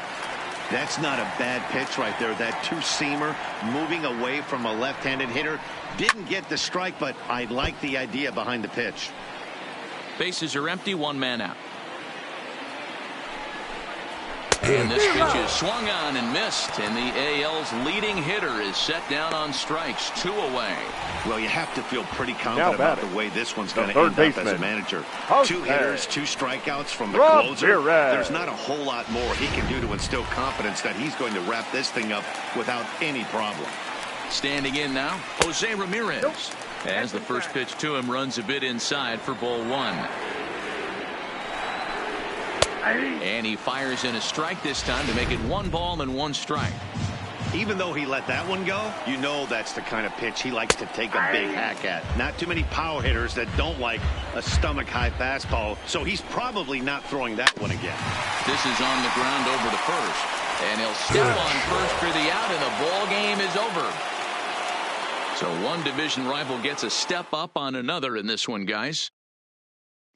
[SPEAKER 4] That's not a bad pitch right there. That 2-seamer moving away from a left-handed hitter. Didn't get the strike, but I like the idea behind the pitch.
[SPEAKER 1] Bases are empty, 1 man out. And this pitch is swung on and missed, and the AL's leading hitter is set down on strikes. 2 away.
[SPEAKER 4] Well, you have to feel pretty confident about the way this one's going to
[SPEAKER 3] third
[SPEAKER 4] end up as a
[SPEAKER 3] baseman,
[SPEAKER 4] manager.
[SPEAKER 3] Jose
[SPEAKER 4] 2 hitters, 2 strikeouts from the
[SPEAKER 3] Ramirez.
[SPEAKER 4] closer. There's not a whole lot more he can do to instill confidence that he's going to wrap this thing up without any problem.
[SPEAKER 1] Standing in now, Jose Ramirez. As the first pitch to him runs a bit inside for ball 1. And he fires in a strike this time to make it 1 ball and 1 strike.
[SPEAKER 4] Even though he let that one go, you know that's the kind of pitch he likes to take a big hack at. Not too many power hitters that don't like a stomach-high fastball, so he's probably not throwing that one again.
[SPEAKER 1] This is on the ground over to first, and he'll step on first for the out, and the ball game is over. So one division rival gets a step up on another in this one, guys.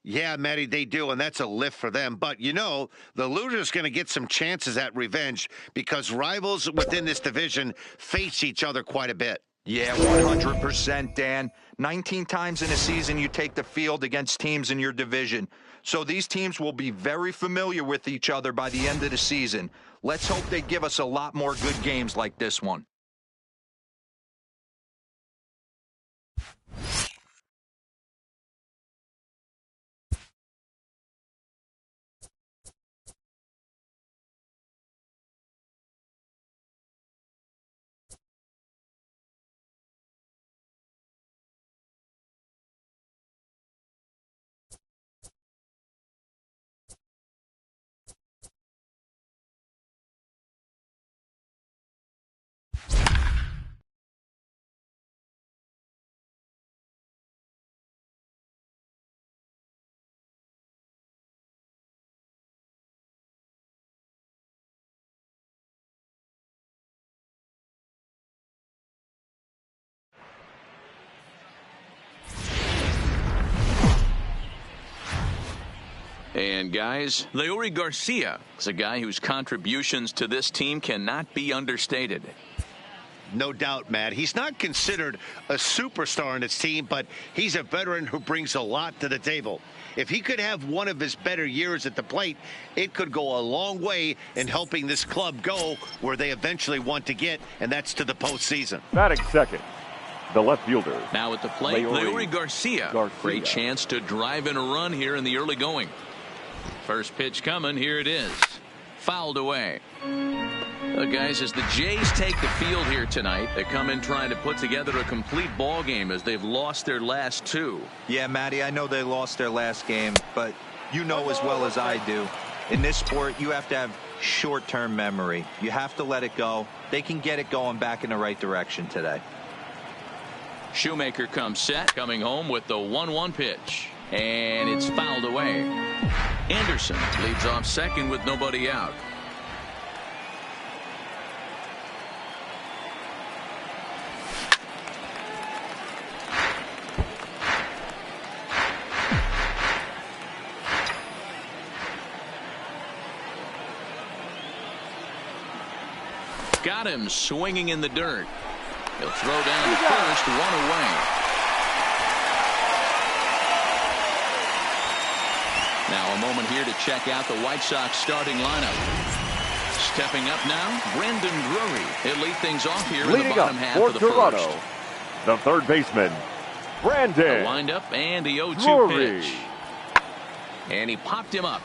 [SPEAKER 4] Yeah, Matty, they do, and that's a lift for them. But, you know, the loser's going to get some chances at revenge because rivals within this division face each other quite a bit.
[SPEAKER 5] Yeah, 100%, Dan. 19 times in a season you take the field against teams in your division. So these teams will be very familiar with each other by the end of the season. Let's hope they give us a lot more good games like this one.
[SPEAKER 1] And guys, Leury Garcia is a guy whose contributions to this team cannot be understated.
[SPEAKER 4] No doubt, Matt. He's not considered a superstar on his team, but he's a veteran who brings a lot to the table. If he could have one of his better years at the plate, it could go a long way in helping this club go where they eventually want to get, and that's to the postseason.
[SPEAKER 3] Batting second, the left fielder.
[SPEAKER 1] Now at the plate, Leury Garcia. Great chance to drive in a run here in the early going. First pitch coming. Here it is. Fouled away. Look, guys, as the Jays take the field here tonight, they come in trying to put together a complete ball game as they've lost their last two.
[SPEAKER 5] Yeah, Matty, I know they lost their last game, but you know as well as I do, in this sport, you have to have short-term memory. You have to let it go. They can get it going back in the right direction today.
[SPEAKER 1] Shoemaker comes set, coming home with the 1-1 pitch. And it's fouled away. Anderson leads off second with nobody out. Got him swinging in the dirt. He'll throw down to first, one away. Now a moment here to check out the White Sox starting lineup. Stepping up now, Brandon Drury. He'll lead things off here in the bottom half of the first.
[SPEAKER 3] The third baseman, Brandon.
[SPEAKER 1] The windup and the 0-2 pitch. And he popped him up.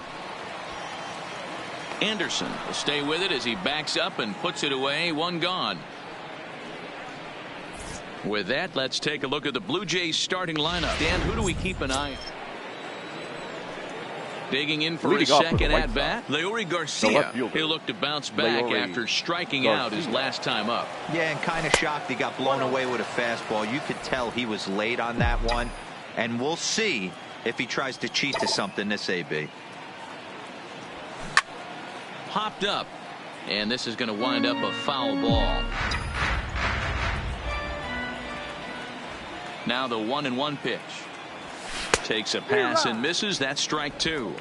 [SPEAKER 1] Anderson will stay with it as he backs up and puts it away. One gone. With that, let's take a look at the Blue Jays starting lineup. Dan, who do we keep an eye on? Digging in for a second at bat, Leury Garcia. He'll look to bounce back after striking out his last time up.
[SPEAKER 5] Yeah, and kind of shocked he got blown away with a fastball. You could tell he was late on that one, and we'll see if he tries to cheat to something this AB.
[SPEAKER 1] Popped up, and this is going to wind up a foul ball. Now the 1-1 pitch. Takes a pass and misses. That's strike two.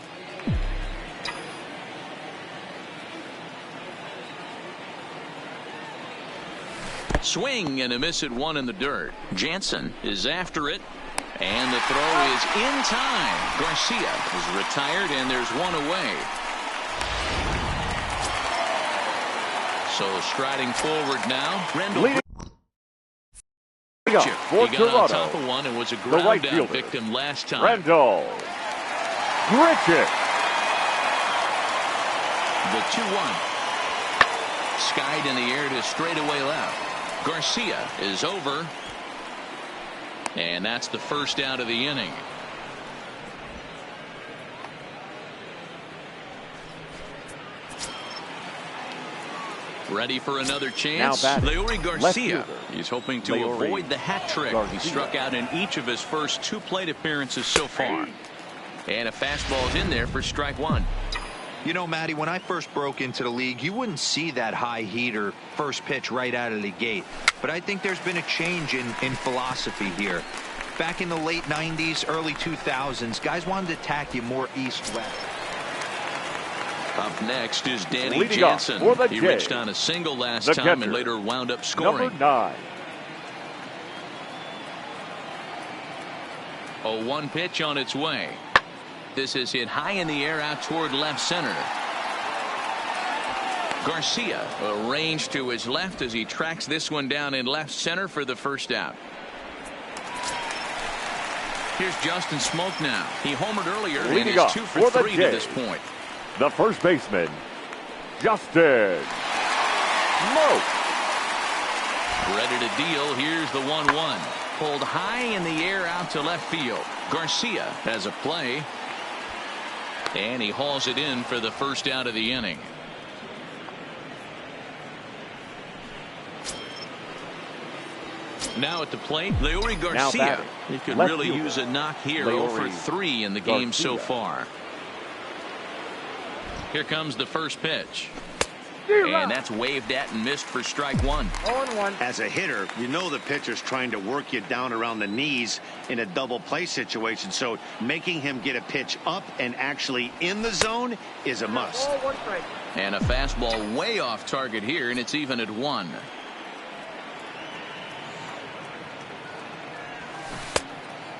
[SPEAKER 1] Swing and a miss at one in the dirt. Jansen is after it, and the throw is in time. Garcia is retired, and there's one away. So striding forward now, Rendell. He got on top of one and was a ground down victim last time.
[SPEAKER 3] Rendell Grichuk.
[SPEAKER 1] The 2-1. Skied in the air to straightaway left. Garcia is over. And that's the first out of the inning. Ready for another chance. Leury Garcia. He's hoping to avoid the hat trick. He struck out in each of his first 2 plate appearances so far. And a fastball's in there for strike 1.
[SPEAKER 5] You know, Matty, when I first broke into the league, you wouldn't see that high heater first pitch right out of the gate. But I think there's been a change in philosophy here. Back in the late 90s, early 2000s, guys wanted to attack you more east-west.
[SPEAKER 1] Up next is Danny
[SPEAKER 3] Leading
[SPEAKER 1] Jansen.
[SPEAKER 3] off
[SPEAKER 1] He reached on a single last time and later wound up scoring.
[SPEAKER 3] Number 9.
[SPEAKER 1] 0-1 pitch on its way. This is hit high in the air out toward left center. Garcia arranged to his left as he tracks this one down in left center for the first out. Here's Justin Smoak now. He homered earlier and is 2 for 3 to this point.
[SPEAKER 3] The first baseman, Justin Smoak.
[SPEAKER 1] Ready to deal. Here's the 1-1. Pulled high in the air out to left field. Garcia has a play. And he hauls it in for the first out of the inning. Now at the plate, Leury Garcia. He could really use a knock here. 0 for 3 in the game so far. Here comes the first pitch. And that's waved at and missed for strike 1.
[SPEAKER 4] 0-1. As a hitter, you know the pitcher's trying to work you down around the knees in a double play situation. So making him get a pitch up and actually in the zone is a must.
[SPEAKER 1] And a fastball way off target here, and it's even at 1.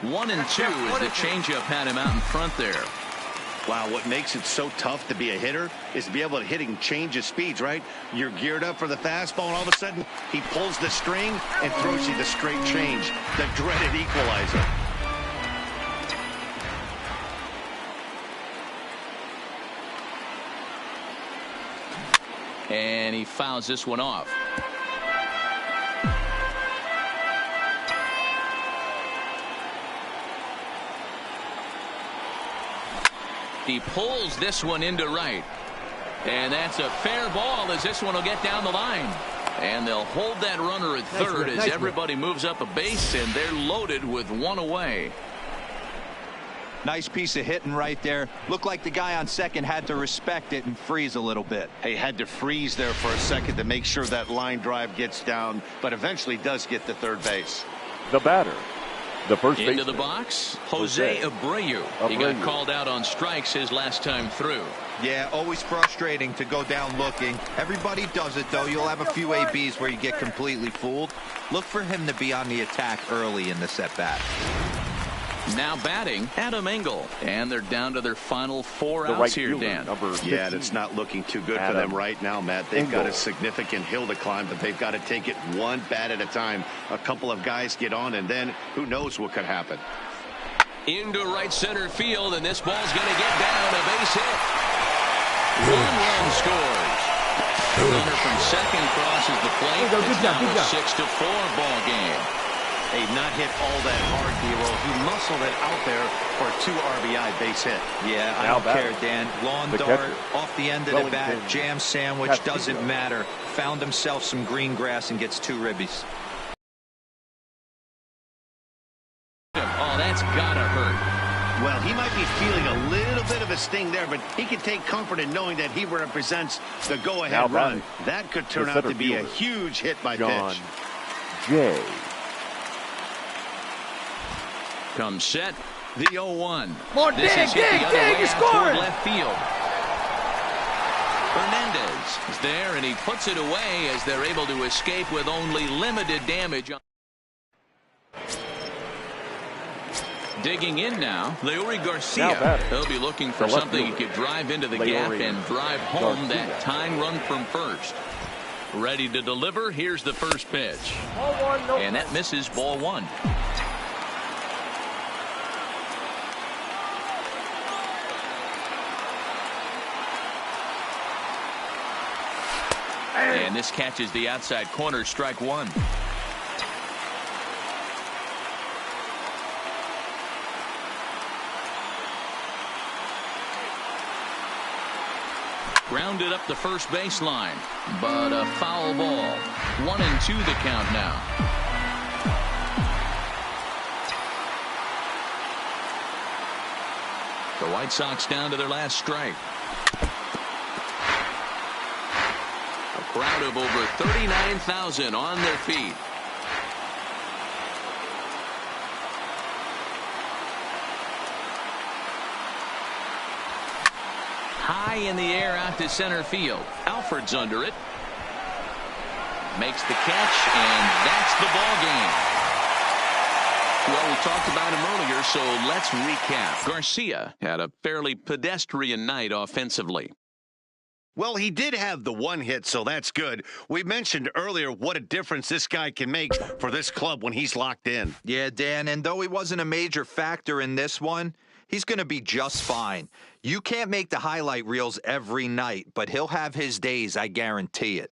[SPEAKER 1] One and 2 as the changeup had him out in front there.
[SPEAKER 4] Wow, what makes it so tough to be a hitter is to be able to hit and change his speeds, right? You're geared up for the fastball, and all of a sudden, he pulls the string and throws you the straight change, the dreaded equalizer.
[SPEAKER 1] And he fouls this one off. He pulls this one into right. And that's a fair ball as this one will get down the line. And they'll hold that runner at third as everybody moves up a base, and they're loaded with 1 away.
[SPEAKER 5] Nice piece of hitting right there. Looked like the guy on second had to respect it and freeze a little bit.
[SPEAKER 4] He had to freeze there for a second to make sure that line drive gets down, but eventually does get to third base.
[SPEAKER 3] The batter, the first
[SPEAKER 1] Into
[SPEAKER 3] baseman,
[SPEAKER 1] the box, Jose Abreu. He got called out on strikes his last time through.
[SPEAKER 5] Yeah, always frustrating to go down looking. Everybody does it, though. You'll have a few ABs where you get completely fooled. Look for him to be on the attack early in this at-bat.
[SPEAKER 1] Now batting, Adam Engel. And they're down to their final 4 outs here, Dan.
[SPEAKER 4] Yeah, it's not looking too good for them right now, Matt. They've got a significant hill to climb, but they've got to take it one bat at a time. A couple of guys get on, and then who knows what could happen.
[SPEAKER 1] Into right center field, and this ball's going to get down, a base hit. 1 run scores. The runner from second crosses the plate. It's now a 6-4 ball game.
[SPEAKER 4] Hey, not hit all that hard, Hero. He muscled it out there for a 2 RBI base hit.
[SPEAKER 5] Yeah, I don't care, Dan. Lawn dart, off the end of the bat, jam sandwich, doesn't matter. Found himself some green grass and gets 2 ribbies.
[SPEAKER 1] Oh, that's gotta hurt.
[SPEAKER 4] Well, he might be feeling a little bit of a sting there, but he can take comfort in knowing that he represents the go-ahead run. That could turn out to be a huge hit by pitch.
[SPEAKER 3] Jay.
[SPEAKER 1] Comes set, the 0-1. This is hit the other way out toward left field. Hernandez is there, and he puts it away as they're able to escape with only limited damage. Digging in now, Leury Garcia. He'll be looking for something he could drive into the gap and drive home that tying run from first. Ready to deliver. Here's the first pitch. And that misses, ball 1. And this catches the outside corner, strike 1. Grounded up the first baseline, but a foul ball. 1-2 the count now. The White Sox down to their last strike. A crowd of over 39,000 on their feet. High in the air out to center field. Alford's under it. Makes the catch, and that's the ball game. Well, we talked about him earlier, so let's recap. Garcia had a fairly pedestrian night offensively.
[SPEAKER 4] Well, he did have the one hit, so that's good. We mentioned earlier what a difference this guy can make for this club when he's locked in.
[SPEAKER 5] Yeah, Dan, and though he wasn't a major factor in this one, he's going to be just fine. You can't make the highlight reels every night, but he'll have his days, I guarantee it.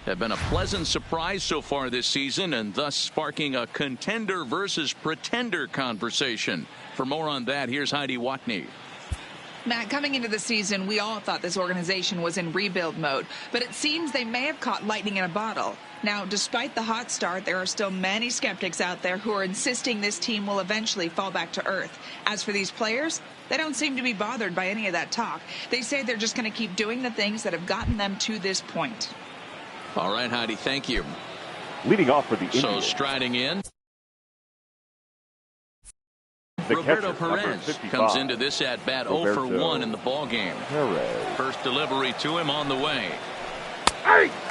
[SPEAKER 1] Have been a pleasant surprise so far this season, and thus sparking a contender versus pretender conversation. For more on that, here's Heidi Watney.
[SPEAKER 2] Matt, coming into the season, we all thought this organization was in rebuild mode, but it seems they may have caught lightning in a bottle. Now, despite the hot start, there are still many skeptics out there who are insisting this team will eventually fall back to earth. As for these players, they don't seem to be bothered by any of that talk. They say they're just going to keep doing the things that have gotten them to this point.
[SPEAKER 1] All right, Heidi, thank you.
[SPEAKER 3] Leading off for the Indians.
[SPEAKER 1] So striding in,
[SPEAKER 3] the
[SPEAKER 1] Roberto
[SPEAKER 3] catcher,
[SPEAKER 1] Perez comes into this at-bat 0 for 1 in the ballgame.
[SPEAKER 3] Perez.
[SPEAKER 1] First delivery to him on the way.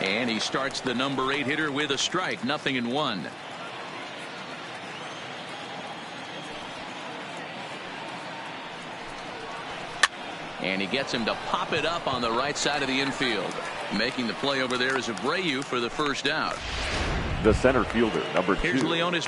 [SPEAKER 1] And he starts the number 8 hitter with a strike, 0-1. And he gets him to pop it up on the right side of the infield. Making the play over there is Abreu for the first out.
[SPEAKER 3] The center fielder, number 2.
[SPEAKER 1] Here's Leonis.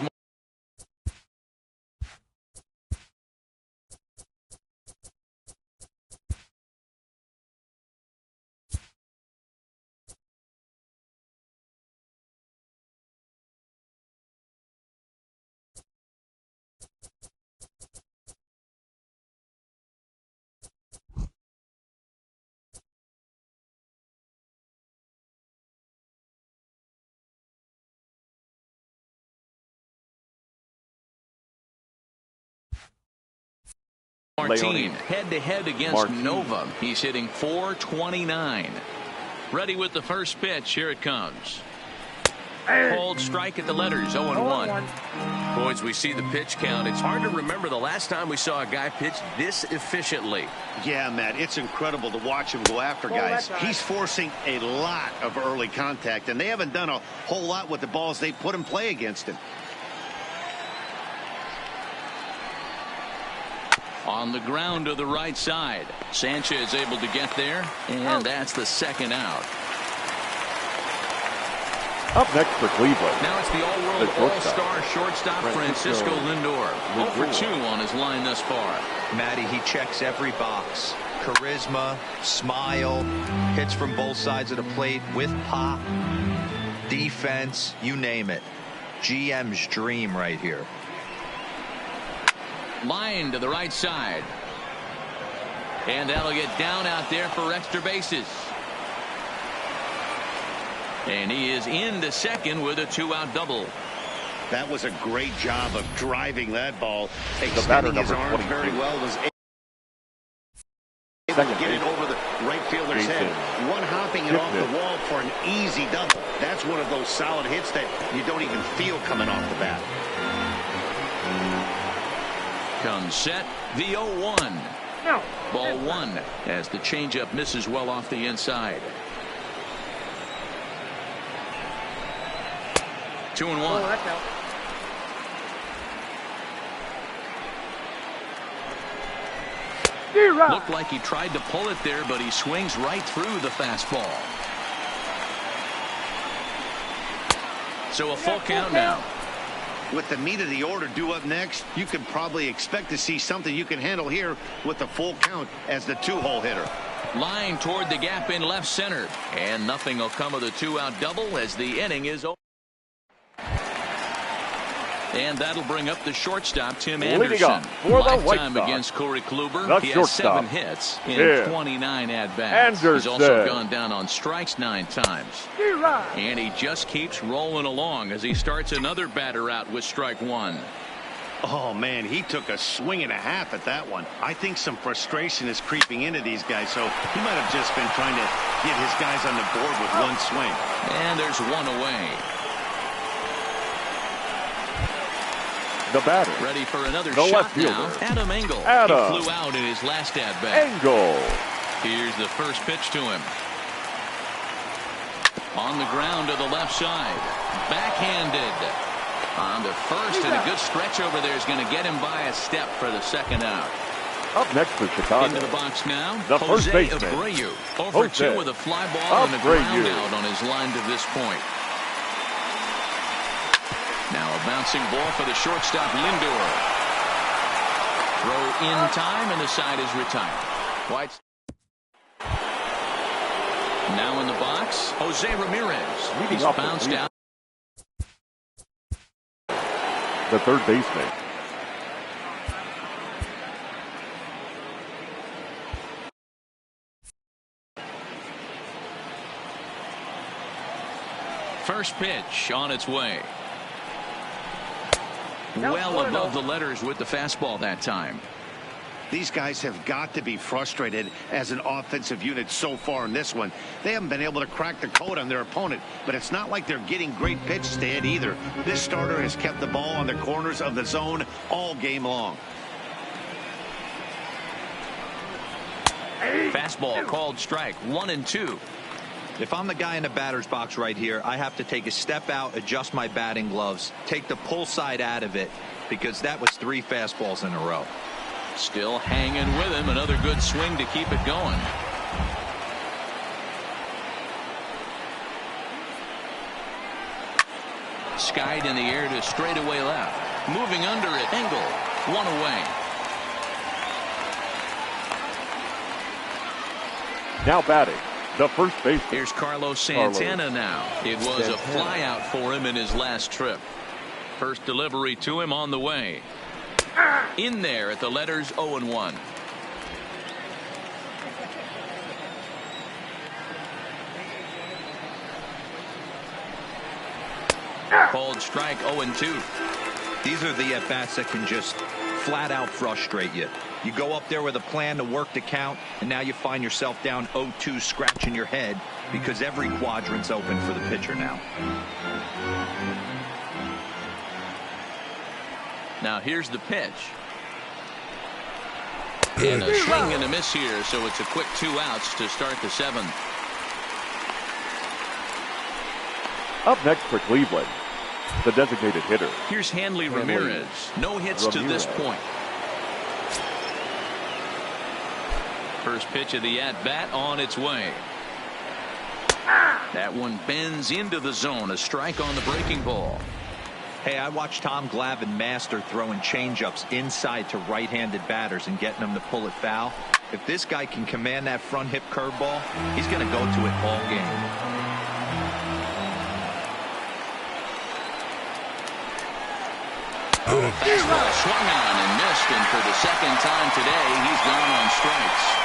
[SPEAKER 1] Martin head-to-head against Nova. He's hitting .429. Ready with the first pitch. Here it comes. Hold strike at the letters. 0-1.
[SPEAKER 6] Boys, we see the pitch count. It's hard to remember the last time we saw a guy pitch this efficiently.
[SPEAKER 4] Yeah, Matt, it's incredible to watch him go after guys. He's forcing a lot of early contact, and they haven't done a whole lot with the balls they put in play against him.
[SPEAKER 1] On the ground to the right side. Sanchez able to get there, and that's the second out.
[SPEAKER 3] Up next for Cleveland.
[SPEAKER 1] Now it's the all-world all-star shortstop Francisco Lindor. 0 for 2 on his line thus far.
[SPEAKER 5] Matty, he checks every box. Charisma, smile, hits from both sides of the plate with pop, defense, you name it. GM's dream right here.
[SPEAKER 1] Line to the right side. And that'll get down out there for extra bases. And he is into second with a 2-out double.
[SPEAKER 4] That was a great job of driving that ball.
[SPEAKER 3] The batter,
[SPEAKER 4] his
[SPEAKER 3] number
[SPEAKER 4] arms
[SPEAKER 3] 22.
[SPEAKER 4] very well. Was able to get it over the right fielder's head. One hopping it off the wall for an easy double. That's one of those solid hits that you don't even feel coming off the bat.
[SPEAKER 1] Comes set, the 0-1. Ball one as the changeup misses well off the inside. 2-1. Looked like he tried to pull it there, but he swings right through the fastball. So a full count now.
[SPEAKER 4] With the meat of the order due up next, you can probably expect to see something you can handle here with the full count as the 2-hole hitter.
[SPEAKER 1] Line toward the gap in left center. And nothing will come of the 2-out double as the inning is over. And that'll bring up the shortstop, Tim Anderson. Lifetime against Corey Kluber. He has 7 hits in 29 at-bats. He's also gone down on strikes 9 times. And he just keeps rolling along as he starts another batter out with strike 1.
[SPEAKER 4] Oh, man, he took a swing and a half at that one. I think some frustration is creeping into these guys, so he might have just been trying to get his guys on the board with one swing.
[SPEAKER 1] And there's one away.
[SPEAKER 3] The batter.
[SPEAKER 1] Ready for another shot now. Adam Engel. He flew out in his last at-bat.
[SPEAKER 3] Engel.
[SPEAKER 1] Here's the first pitch to him. On the ground to the left side. Backhanded. On to first, and a good stretch over there is going to get him by a step for the second out.
[SPEAKER 3] Up next for Chicago.
[SPEAKER 1] Into the box now.
[SPEAKER 3] The first
[SPEAKER 1] Jose
[SPEAKER 3] baseman.
[SPEAKER 1] Abreu. Over 2 with a fly ball and a ground out on his line to this point. Now a bouncing ball for the shortstop, Lindor. Throw in time, and the side is retired. White. Now in the box, Jose Ramirez. He's bounced out.
[SPEAKER 3] The third baseman.
[SPEAKER 1] First pitch on its way. Well above the letters with the fastball that time.
[SPEAKER 4] These guys have got to be frustrated as an offensive unit so far in this one. They haven't been able to crack the code on their opponent, but it's not like they're getting great pitches to hit either. This starter has kept the ball on the corners of the zone all game long.
[SPEAKER 1] Fastball called strike. 1-2.
[SPEAKER 5] If I'm the guy in the batter's box right here, I have to take a step out, adjust my batting gloves, take the pull side out of it, because that was 3 fastballs in a row.
[SPEAKER 1] Still hanging with him. Another good swing to keep it going. Skied in the air to straightaway left. Moving under it. Engel. 1 away.
[SPEAKER 3] Now batting. The first baseman.
[SPEAKER 1] Here's Carlos Santana now. It was a fly out for him in his last trip. First delivery to him on the way. In there at the letters 0-1. Called strike. 0-2.
[SPEAKER 5] These are the at-bats that can just flat out frustrate you. You go up there with a plan to work the count, and now you find yourself down 0-2 scratching your head because every quadrant's open for the pitcher now.
[SPEAKER 1] Now here's the pitch. And a swing and a miss here, so it's a quick 2 outs to start the 7th.
[SPEAKER 3] Up next for Cleveland, the designated hitter.
[SPEAKER 1] Here's Hanley Ramirez. No hits to this point. First pitch of the at-bat on its way. That one bends into the zone. A strike on the breaking ball.
[SPEAKER 5] Hey, I watched Tom Glavine master throwing changeups inside to right-handed batters and getting them to pull it foul. If this guy can command that front hip curveball, he's going to go to it all game.
[SPEAKER 1] Fastball swung on and missed, and for the second time today, he's gone on strikes.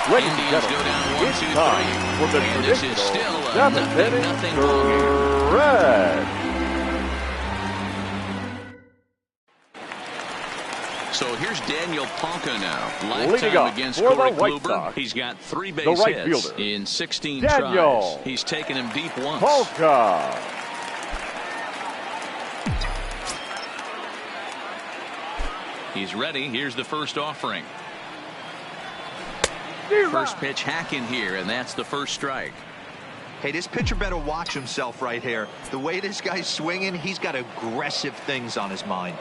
[SPEAKER 1] Indians go down 1-2-3, and this is still a 0-0 ball game.
[SPEAKER 3] Red.
[SPEAKER 1] So here's Daniel Palka now. Lifetime against Corey Kluber. He's got 3 base hits in 16 tries. He's taken him deep once.
[SPEAKER 3] Palka.
[SPEAKER 1] He's ready. Here's the first offering. First pitch hacking here, and that's the first strike.
[SPEAKER 5] Hey, this pitcher better watch himself right here. The way this guy's swinging, he's got aggressive things on his mind.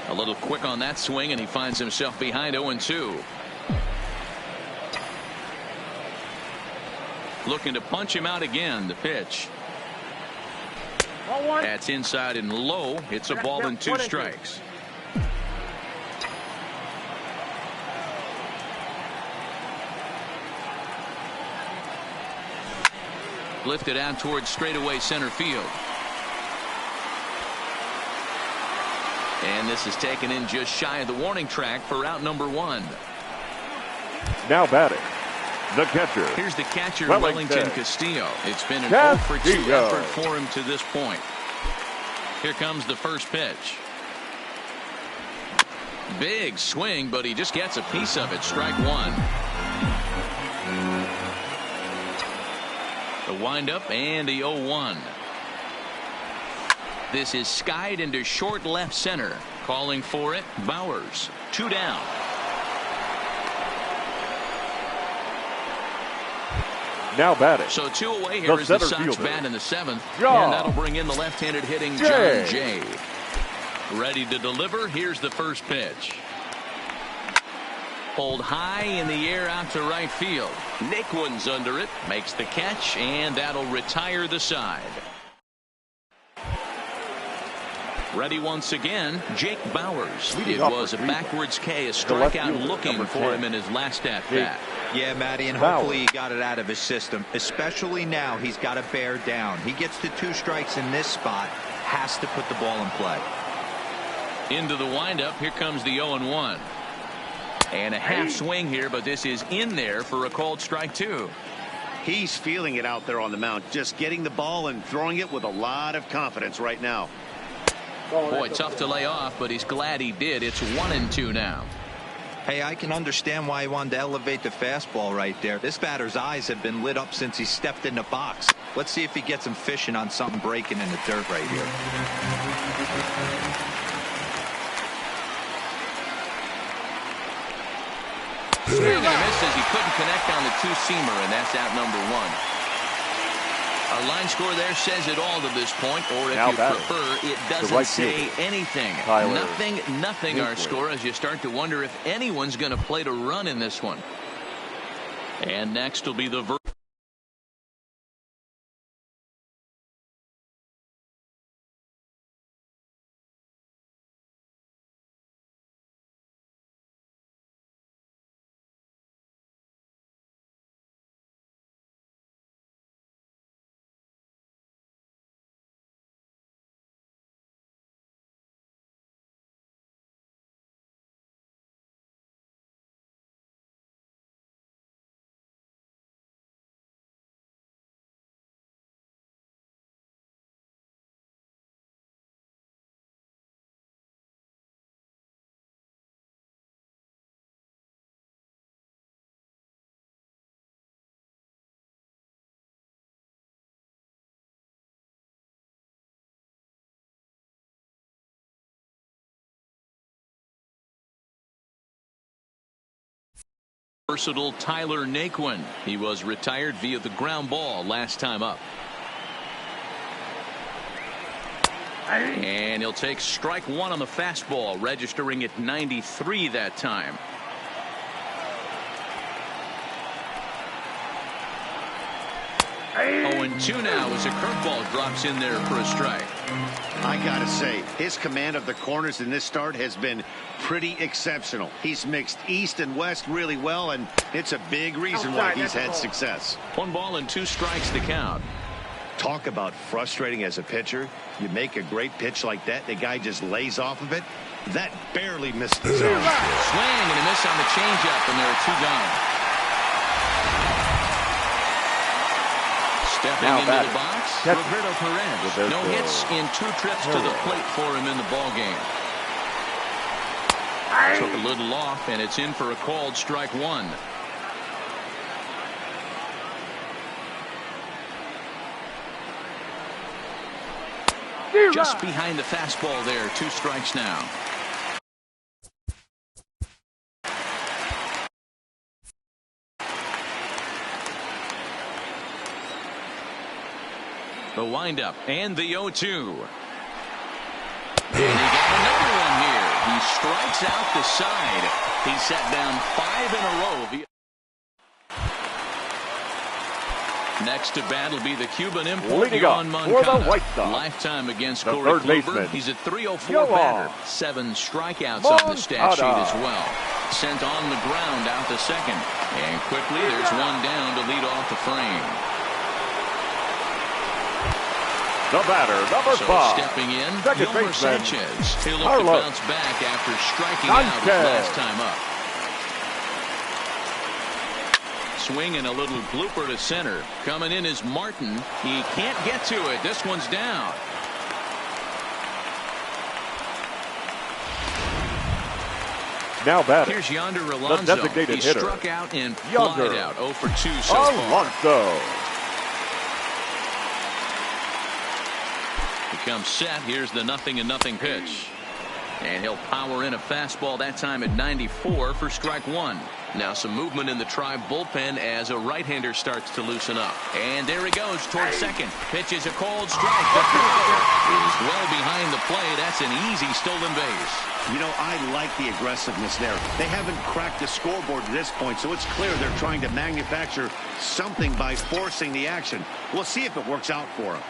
[SPEAKER 1] A little quick on that swing, and he finds himself behind 0-2. Looking to punch him out again. The pitch. That's inside and low. It's a ball and 2 strikes. Lifted out towards straightaway center field. And this is taken in just shy of the warning track for out number 1.
[SPEAKER 3] Now batting, the catcher.
[SPEAKER 1] Here's the catcher,
[SPEAKER 3] Wellington
[SPEAKER 1] Wellington Castillo. It's been an 0-for-2 effort for him to this point. Here comes the first pitch. Big swing, but he just gets a piece of it. Strike 1. The windup and the 0-1. This is skied into short left center. Calling for it, Bowers. 2 down.
[SPEAKER 3] Now batting.
[SPEAKER 1] So 2 away here as the Sox bat in the 7th.
[SPEAKER 3] John
[SPEAKER 1] And that'll bring in the left-handed hitting John Jay. Ready to deliver. Here's the first pitch. Pulled high in the air out to right field. Naquin's under it. Makes the catch, and that'll retire the side. Ready once again, Jake Bowers. It was a backwards K, a strikeout looking for him in his last at-bat.
[SPEAKER 5] Yeah, Matty, and hopefully he got it out of his system. Especially now, he's got to bear down. He gets to 2 strikes in this spot, has to put the ball in play.
[SPEAKER 1] Into the windup, here comes the 0-1. And a half swing here, but this is in there for a called strike 2.
[SPEAKER 4] He's feeling it out there on the mound, just getting the ball and throwing it with a lot of confidence right now.
[SPEAKER 1] Boy, tough to lay off, but he's glad he did. It's 1-2 now.
[SPEAKER 5] Hey, I can understand why he wanted to elevate the fastball right there. This batter's eyes have been lit up since he stepped in the box. Let's see if he gets him fishing on something breaking in the dirt right here.
[SPEAKER 1] Swing and a miss as he couldn't connect on the 2-seamer, and that's out number 1. Our line score there says it all to this point, or if you prefer, it doesn't say anything. Nothing our score, as you start to wonder if anyone's going to play to run in this one. And next will be the versatile Tyler Naquin. He was retired via the ground ball last time up. And he'll take strike 1 on the fastball, registering at 93 that time. Oh, and 2 now as a curveball drops in there for a strike.
[SPEAKER 4] I gotta say, his command of the corners in this start has been pretty exceptional. He's mixed east and west really well, and it's a big reason why he's had success.
[SPEAKER 1] 1 ball and 2 strikes to count.
[SPEAKER 4] Talk about frustrating as a pitcher. You make a great pitch like that, the guy just lays off of it. That barely missed the zone.
[SPEAKER 1] Swing and a miss on the changeup, and there are 2 gone. Stepping into the box, Roberto Perez. No hits in 2 trips to the plate for him in the ball game. Took a little off, and it's in for a called strike 1. Just behind the fastball there. 2 strikes now. The windup and the 0-2. And he got another one here. He strikes out the side. He set down 5 in a row. Next to bat will be the Cuban import, Yoan Moncada. Lifetime against Corey Kluber. He's a .304 batter. 7 strikeouts on the stat sheet as well. Sent on the ground out to second. And quickly there's one down to lead off the frame.
[SPEAKER 3] The batter, number 5.
[SPEAKER 1] Stepping in,
[SPEAKER 3] second
[SPEAKER 1] Yolmer
[SPEAKER 3] baseman,
[SPEAKER 1] Sanchez. He'll look to bounce back after striking out his last time up. Swing and a little blooper to center. Coming in is Martin. He can't get to it. This one's down.
[SPEAKER 3] Now batting.
[SPEAKER 1] Here's Yonder Alonso.
[SPEAKER 3] The designated
[SPEAKER 1] he
[SPEAKER 3] hitter.
[SPEAKER 1] Struck out and flied out. 0 for 2 so
[SPEAKER 3] Alonso.
[SPEAKER 1] far. Becomes set. Here's the 0-0 pitch. And he'll power in a fastball that time at 94 for strike 1. Now some movement in the Tribe bullpen as a right-hander starts to loosen up. And there he goes towards second. Pitches a cold strike. The throw is well behind the play. That's an easy stolen base.
[SPEAKER 4] You know, I like the aggressiveness there. They haven't cracked the scoreboard at this point, so it's clear they're trying to manufacture something by forcing the action. We'll see if it works out for them.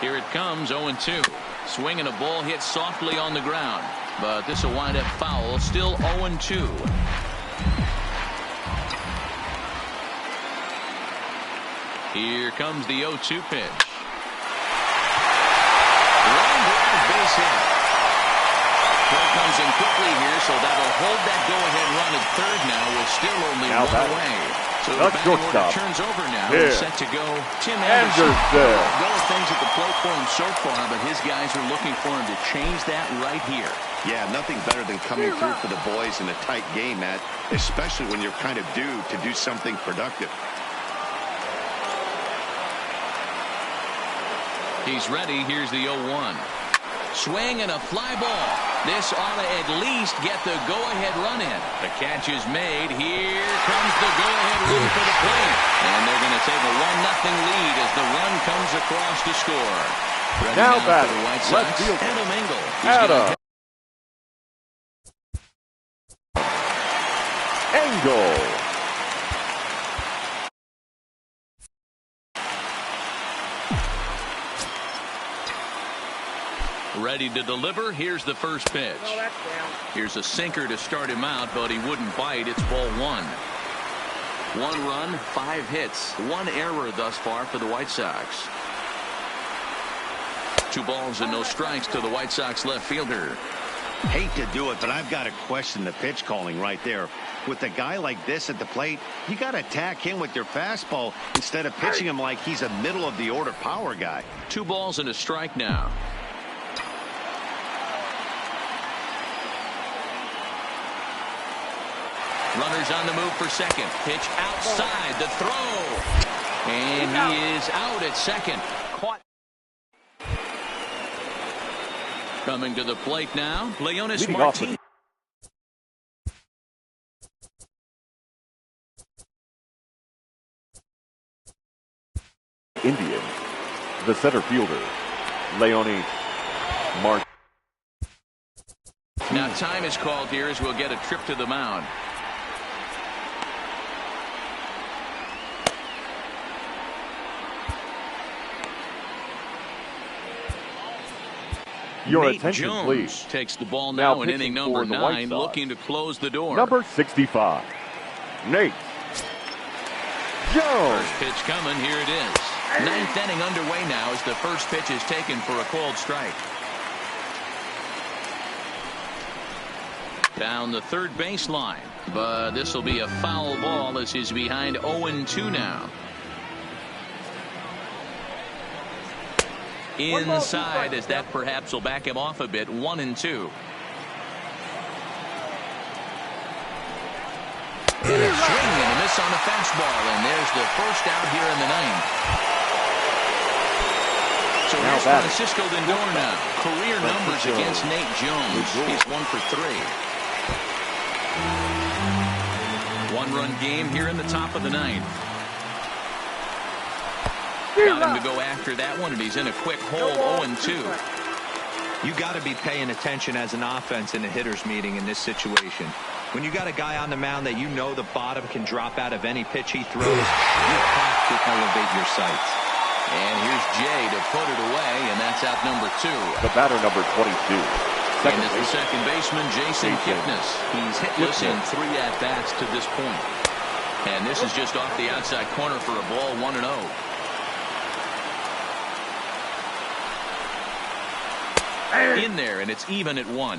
[SPEAKER 1] Here it comes, 0-2. Swinging a ball hit softly on the ground. But this will wind up foul. Still 0-2. Here comes the 0-2 pitch. Line drive base hit. Ball comes in quickly here, so that'll hold that go-ahead run at third now with still only
[SPEAKER 3] now
[SPEAKER 1] one away. So the batting order turns over now.
[SPEAKER 3] Here.
[SPEAKER 1] Set to go Tim Anderson. There are things at the plate for him so far, but his guys are looking for him to change that right here.
[SPEAKER 4] Yeah, nothing better than coming through for the boys in a tight game, Matt, especially when you're kind of due to do something productive.
[SPEAKER 1] He's ready. Here's the 0-1. Swing and a fly ball. This ought to at least get the go-ahead run in. The catch is made. Here comes the go-ahead run for the plate. And they're going to take a 1-0 lead as the run comes across to score. Ready now for the White Sox, Adam Engel.
[SPEAKER 3] Engel.
[SPEAKER 1] Ready to deliver. Here's the first pitch. Here's a sinker to start him out, but he wouldn't bite. It's ball 1. 1 run, 5 hits, 1 error thus far for the White Sox. 2 balls and no strikes to the White Sox left fielder.
[SPEAKER 4] Hate to do it, but I've got to question the pitch calling right there. With a guy like this at the plate, you got to attack him with your fastball instead of pitching him like he's a middle of the order power guy.
[SPEAKER 1] 2 balls and a strike now. Runners on the move for second. Pitch outside. The throw. And he is out at second. Caught. Coming to the plate now, Leonys Martinez.
[SPEAKER 3] Indians, the center fielder, Leonys Martinez.
[SPEAKER 1] Now time is called here as we'll get a trip to the mound.
[SPEAKER 3] Your
[SPEAKER 1] Nate
[SPEAKER 3] attention,
[SPEAKER 1] Jones
[SPEAKER 3] please.
[SPEAKER 1] Takes the ball now in inning number 9, looking to close the door.
[SPEAKER 3] Number 65, Nate Jones.
[SPEAKER 1] First pitch coming. Here it is. 9th inning underway now as the first pitch is taken for a called strike. Down the third baseline, but this will be a foul ball as he's behind 0-2 now. Inside as that perhaps will back him off a bit. 1-2. And a swing and a miss on the fastball, and there's the first out here in the 9th. So here's Francisco Lindor now. Career numbers against Nate Jones. He's 1 for 3. 1-run game here in the top of the 9th. Got him to go after that one, and he's in a quick hole, 0-2.
[SPEAKER 5] You got to be paying attention as an offense in a hitter's meeting in this situation. When you got a guy on the mound that you know the bottom can drop out of any pitch he throws, you have to elevate your sights.
[SPEAKER 1] And here's Jay to put it away, and that's out number 2.
[SPEAKER 3] The batter, number 22.
[SPEAKER 1] And is the second baseman, Jason Kipnis. He's hitless in 3 at-bats to this point. And this is just off the outside corner for a ball, 1-0. In there, and it's even at 1.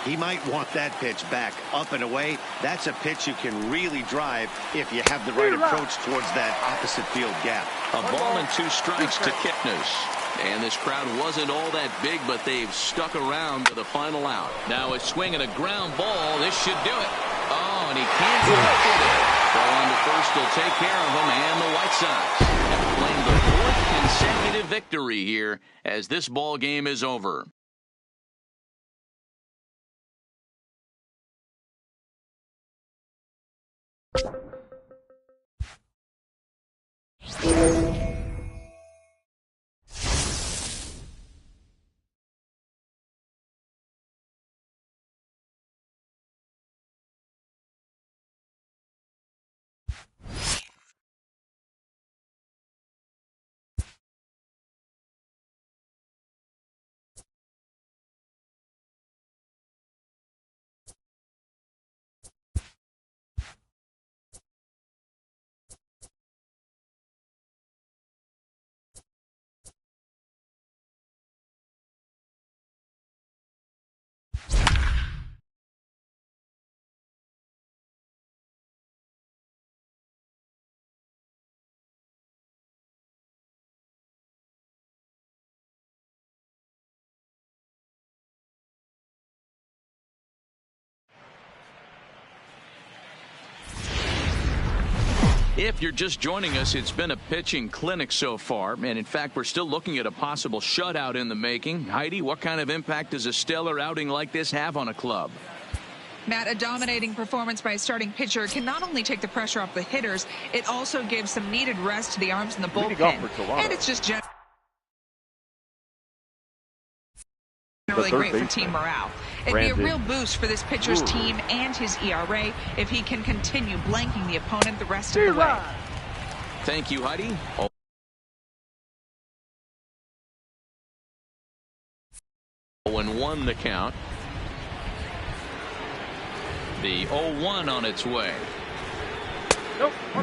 [SPEAKER 4] He might want that pitch back, up and away. That's a pitch you can really drive if you have the right approach towards that opposite field gap.
[SPEAKER 1] A ball and 2 strikes to Kipnis. And this crowd wasn't all that big, but they've stuck around to the final out. Now a swing and a ground ball. This should do it. Oh, and he can't get it. Throw on to first will take care of him, and the White Sox have claimed the 4th consecutive victory here as this ball game is over. If you're just joining us, it's been a pitching clinic so far, and in fact we're still looking at a possible shutout in the making. Heidi, what kind of impact does a stellar outing like this have on a club?
[SPEAKER 2] Matt, a dominating performance by a starting pitcher can not only take the pressure off the hitters, it also gives some needed rest to the arms in the bullpen. And it's just generally great for team morale. It'd be a real boost for this pitcher's team and his ERA if he can continue blanking the opponent the rest of the way.
[SPEAKER 1] Thank you, Heidi. And 1 the count. The 0-1 on its way.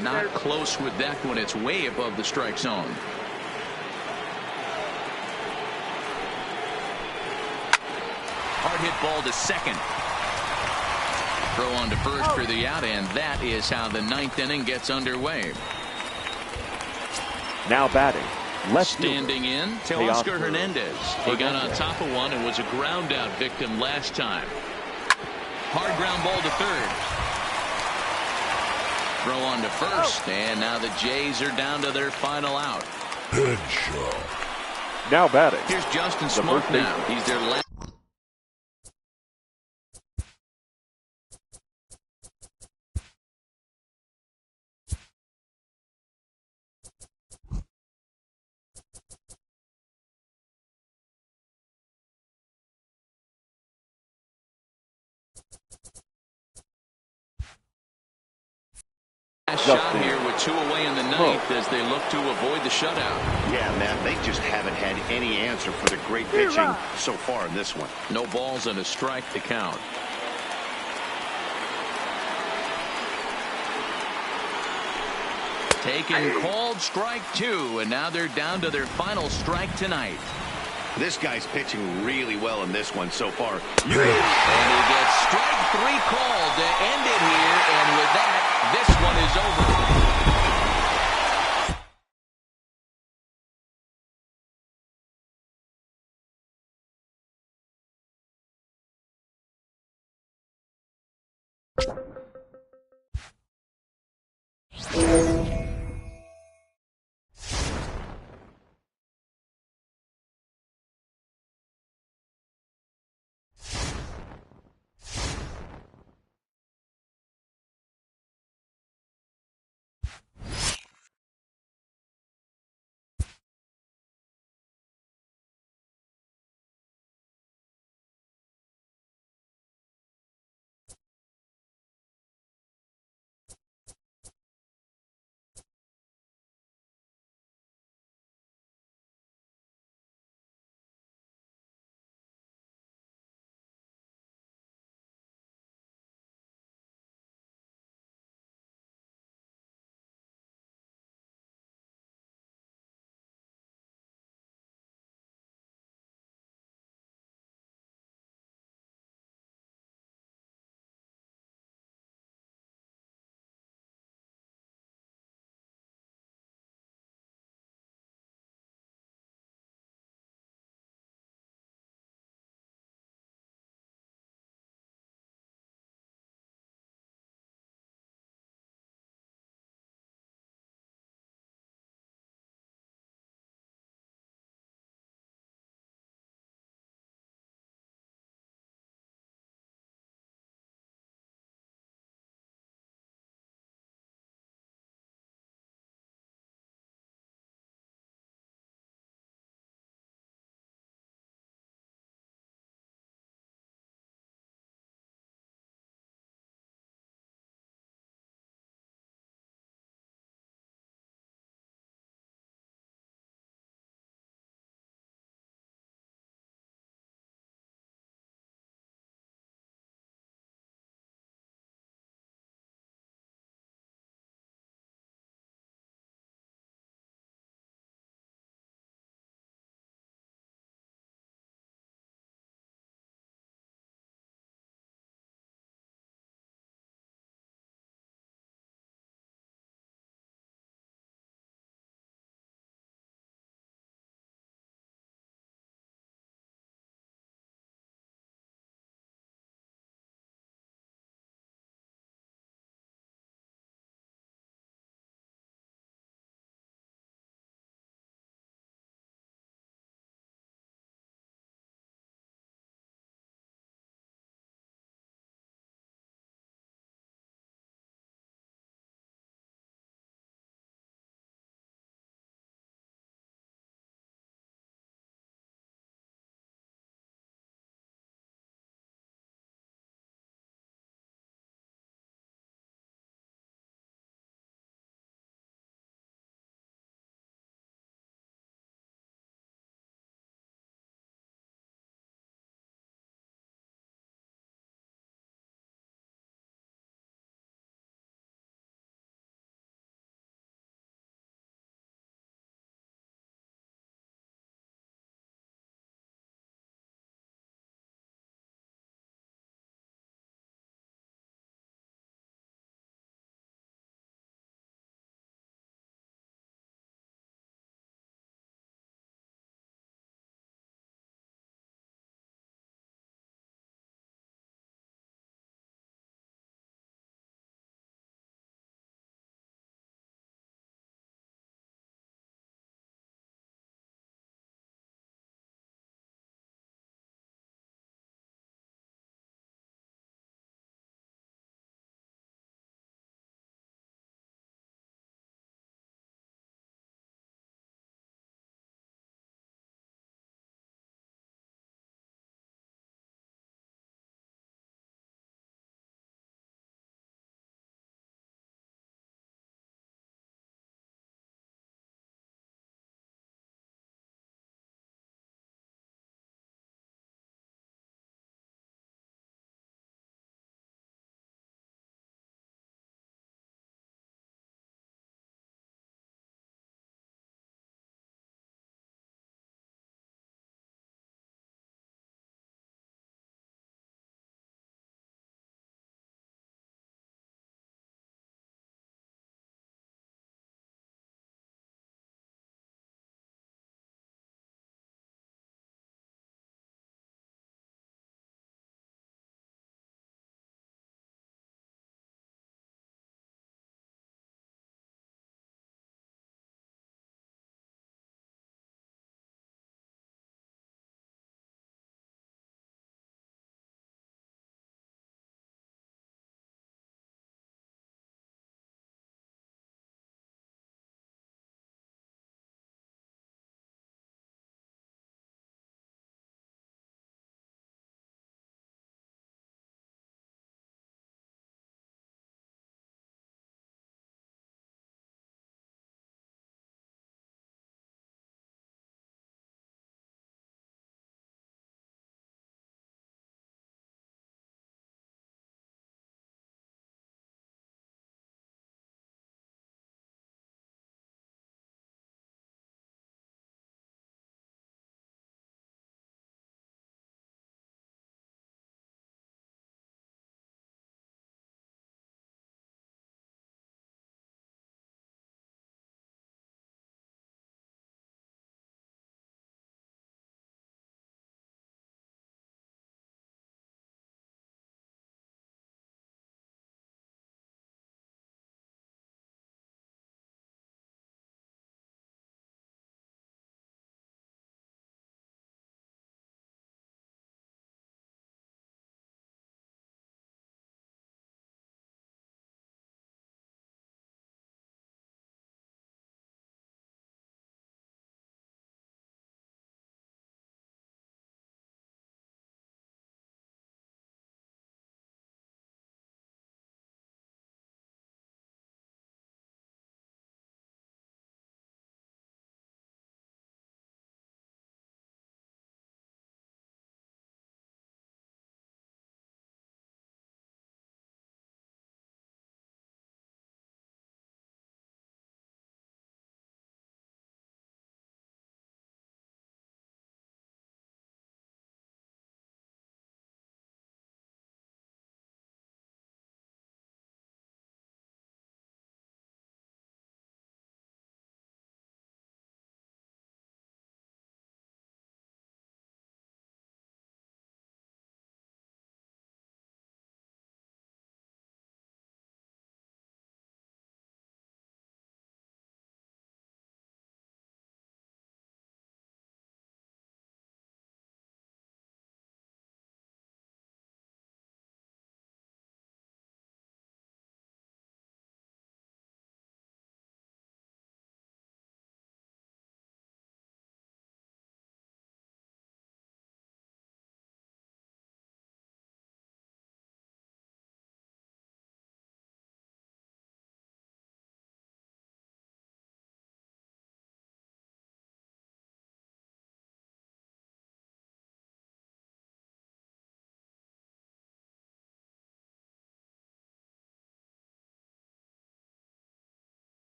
[SPEAKER 1] Not close with that one. It's way above the strike zone. Hard hit ball to second. Throw on to first for the out, and that is how the 9th inning gets underway.
[SPEAKER 3] Now batting. Left
[SPEAKER 1] standing in, Teoscar Hernandez. He got on top of one and was a ground out victim last time. Hard ground ball to third. Throw on to first, and now the Jays are down to their final out.
[SPEAKER 3] Headshot. Now batting.
[SPEAKER 1] Here's Justin Smoke now. He's their last. Shot here with 2 away in the 9th as they look to avoid the shutout.
[SPEAKER 4] Yeah, man, they just haven't had any answer for the great pitching so far in this one.
[SPEAKER 1] No balls and a strike to count. Taken called strike 2, and now they're down to their final strike tonight.
[SPEAKER 4] This guy's pitching really well in this one so far.
[SPEAKER 1] And he gets strike 3 called to end it here, and with that, this one is over.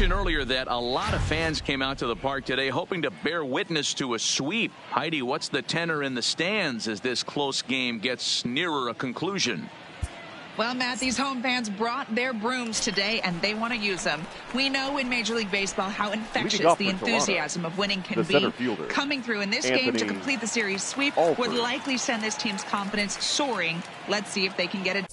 [SPEAKER 1] mentioned earlier that a lot of fans came out to the park today hoping to bear witness to a sweep. Heidi, what's the tenor in the stands as this close game gets nearer a conclusion?
[SPEAKER 2] Well, Matt, these home fans brought their brooms today, and they want to use them. We know in Major League Baseball how infectious the enthusiasm of winning can be. Coming through in this game to complete the series sweep would likely send this team's confidence soaring. Let's see if they can get it.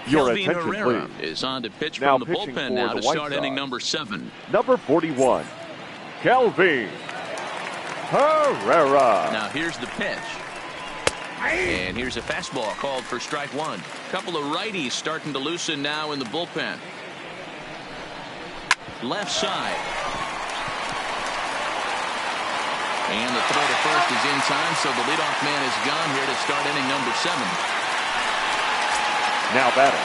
[SPEAKER 3] Your
[SPEAKER 1] Kelvin
[SPEAKER 3] attention,
[SPEAKER 1] Herrera
[SPEAKER 3] please.
[SPEAKER 1] is on to pitch
[SPEAKER 3] Now
[SPEAKER 1] from the
[SPEAKER 3] pitching
[SPEAKER 1] bullpen
[SPEAKER 3] for
[SPEAKER 1] now
[SPEAKER 3] the
[SPEAKER 1] to
[SPEAKER 3] White
[SPEAKER 1] start inning
[SPEAKER 3] Sox.
[SPEAKER 1] number 7.
[SPEAKER 3] Number 41, Kelvin Herrera.
[SPEAKER 1] Now here's the pitch. And here's a fastball called for strike 1. Couple of righties starting to loosen now in the bullpen. Left side. And the throw to first is in time, so the leadoff man is gone here to start inning number 7.
[SPEAKER 3] Now batting,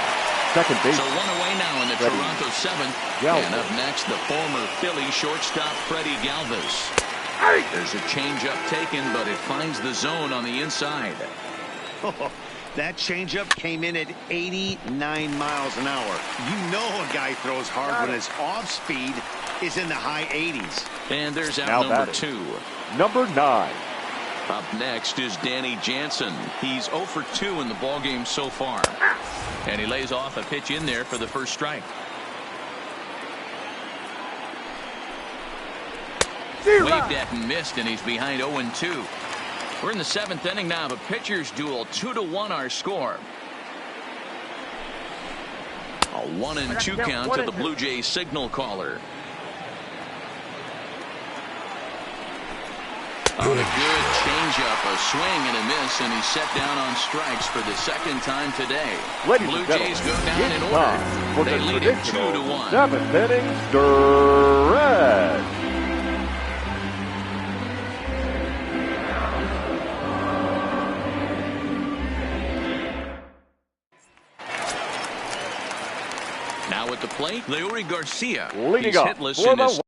[SPEAKER 3] second base.
[SPEAKER 1] So one away now in the
[SPEAKER 3] Freddie
[SPEAKER 1] Toronto 7th.
[SPEAKER 3] Galvis.
[SPEAKER 1] And up next, the former Philly shortstop Freddie Galvis. There's a changeup taken, but it finds the zone on the inside.
[SPEAKER 4] That changeup came in at 89 miles an hour. You know a guy throws hard when his off speed is in the high 80s.
[SPEAKER 1] And there's out
[SPEAKER 3] Now
[SPEAKER 1] number
[SPEAKER 3] batting.
[SPEAKER 1] 2.
[SPEAKER 3] Number 9,
[SPEAKER 1] Up next is Danny Jansen. He's 0 for 2 in the ballgame so far. And he lays off a pitch in there for the first strike. Waved at and missed, and he's behind 0-2. We're in the 7th inning now of a pitcher's duel. 2-1 our score. A 1-2 count to the Blue Jays signal caller. On a good changeup, a swing and a miss, and he's set down on strikes for the second time today.
[SPEAKER 3] Ladies
[SPEAKER 1] Blue
[SPEAKER 3] and
[SPEAKER 1] Jays go
[SPEAKER 3] gentlemen,
[SPEAKER 1] down in
[SPEAKER 3] it's
[SPEAKER 1] order.
[SPEAKER 3] time for
[SPEAKER 1] They
[SPEAKER 3] the
[SPEAKER 1] lead it
[SPEAKER 3] traditional
[SPEAKER 1] 2-1.
[SPEAKER 3] 7th inning stretch.
[SPEAKER 1] Now at the plate, Leury Garcia.
[SPEAKER 3] Leading
[SPEAKER 1] He's
[SPEAKER 3] up
[SPEAKER 1] hitless
[SPEAKER 3] for
[SPEAKER 1] in his
[SPEAKER 3] the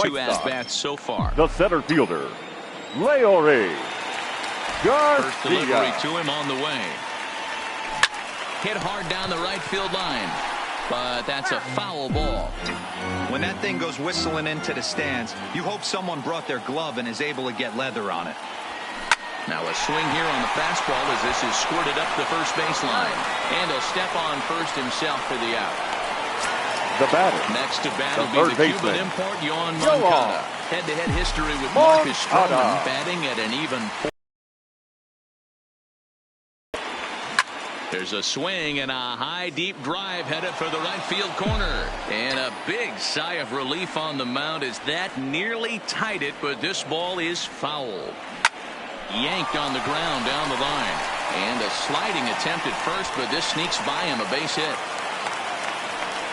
[SPEAKER 1] two at-bats so far.
[SPEAKER 3] The center fielder, Leury
[SPEAKER 1] First delivery
[SPEAKER 3] Garcia.
[SPEAKER 1] to him on the way. Hit hard down the right field line. But that's a foul ball.
[SPEAKER 5] When that thing goes whistling into the stands, you hope someone brought their glove and is able to get leather on it.
[SPEAKER 1] Now a swing here on the fastball as this is squirted up the first baseline. And he'll step on first himself for the out.
[SPEAKER 3] The batter,
[SPEAKER 1] Next to bat
[SPEAKER 3] the
[SPEAKER 1] will be
[SPEAKER 3] third
[SPEAKER 1] the Cuban
[SPEAKER 3] baseman,
[SPEAKER 1] import, Yohan
[SPEAKER 3] Yohan
[SPEAKER 1] Moncada. Head-to-head history with Marcus Stroman,
[SPEAKER 3] Moncada.
[SPEAKER 1] batting at an even 4. There's a swing and a high deep drive headed for the right field corner. And a big sigh of relief on the mound as that nearly tied it, but this ball is foul. Yanked on the ground down the line. And a sliding attempt at first, but this sneaks by him, a base hit.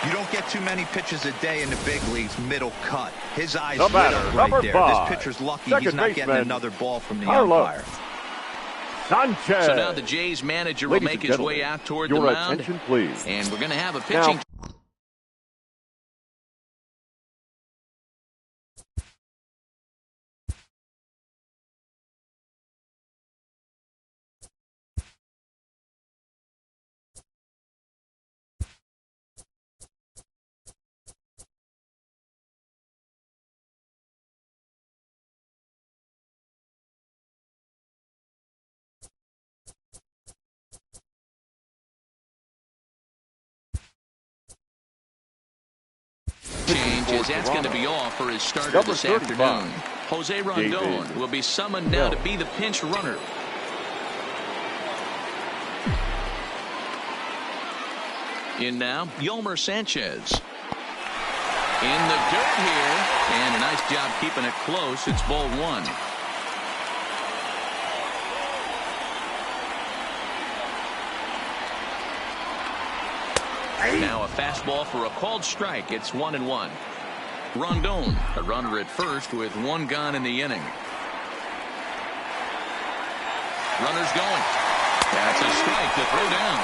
[SPEAKER 5] You don't get too many pitches a day in the big leagues middle cut. His eyes
[SPEAKER 3] The
[SPEAKER 5] lit
[SPEAKER 3] batter,
[SPEAKER 5] up
[SPEAKER 3] number
[SPEAKER 5] right there.
[SPEAKER 3] 5,
[SPEAKER 5] This pitcher's lucky
[SPEAKER 3] second
[SPEAKER 5] he's not getting
[SPEAKER 3] baseman,
[SPEAKER 5] another ball from the
[SPEAKER 3] Carlos
[SPEAKER 5] umpire.
[SPEAKER 3] Sanchez.
[SPEAKER 1] So now the Jays manager will
[SPEAKER 3] Ladies
[SPEAKER 1] make
[SPEAKER 3] and
[SPEAKER 1] his way
[SPEAKER 3] gentlemen,
[SPEAKER 1] out toward
[SPEAKER 3] your
[SPEAKER 1] the mound.
[SPEAKER 3] attention, please.
[SPEAKER 1] And we're going to have a
[SPEAKER 3] Now,
[SPEAKER 1] pitching as that's going to be all for his starter
[SPEAKER 3] Number
[SPEAKER 1] this
[SPEAKER 3] 35.
[SPEAKER 1] afternoon. Jose Rondon will be summoned now to be the pinch runner. In now, Yolmer Sanchez. In the dirt here, and a nice job keeping it close. It's ball one. Now a fastball for a called strike. It's 1-1. Rondon, a runner at first with one gone in the inning. Runner's going. That's a strike to throw down.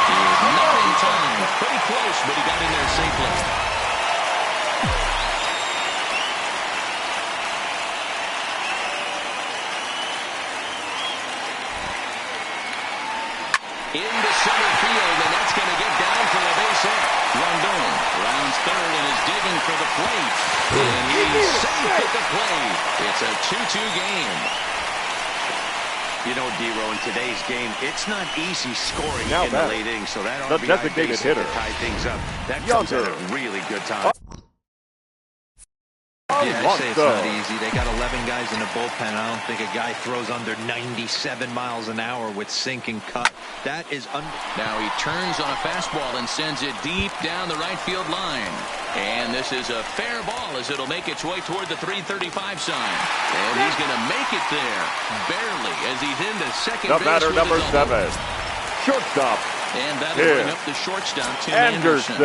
[SPEAKER 1] He is not in time. Pretty close, but he got in there safely. Into center field, and that's going to get down for a base hit. Rondon rounds third and is digging for the plate. And he's safe at the plate. It's a 2-2 game.
[SPEAKER 4] You know, D-Row, in today's game, it's not easy scoring
[SPEAKER 3] Now
[SPEAKER 4] in the late innings, so that
[SPEAKER 3] the
[SPEAKER 4] RBI
[SPEAKER 3] designated
[SPEAKER 4] base hit
[SPEAKER 3] hitter.
[SPEAKER 4] to tie things up. That comes at a really good time.
[SPEAKER 5] Yeah, I say it's not easy. They got 11 guys in the bullpen. I don't think a guy throws under 97 miles an hour with sink and cut. That is
[SPEAKER 1] Now he turns on a fastball and sends it deep down the right field line. And this is a fair ball as it'll make its way toward the 335 sign. And he's going to make it there. Barely, as he's into second
[SPEAKER 3] The
[SPEAKER 1] base
[SPEAKER 3] batter,
[SPEAKER 1] with
[SPEAKER 3] number
[SPEAKER 1] a double.
[SPEAKER 3] 7. Shortstop.
[SPEAKER 1] And that'll bring up the shortstop, Tim Anderson.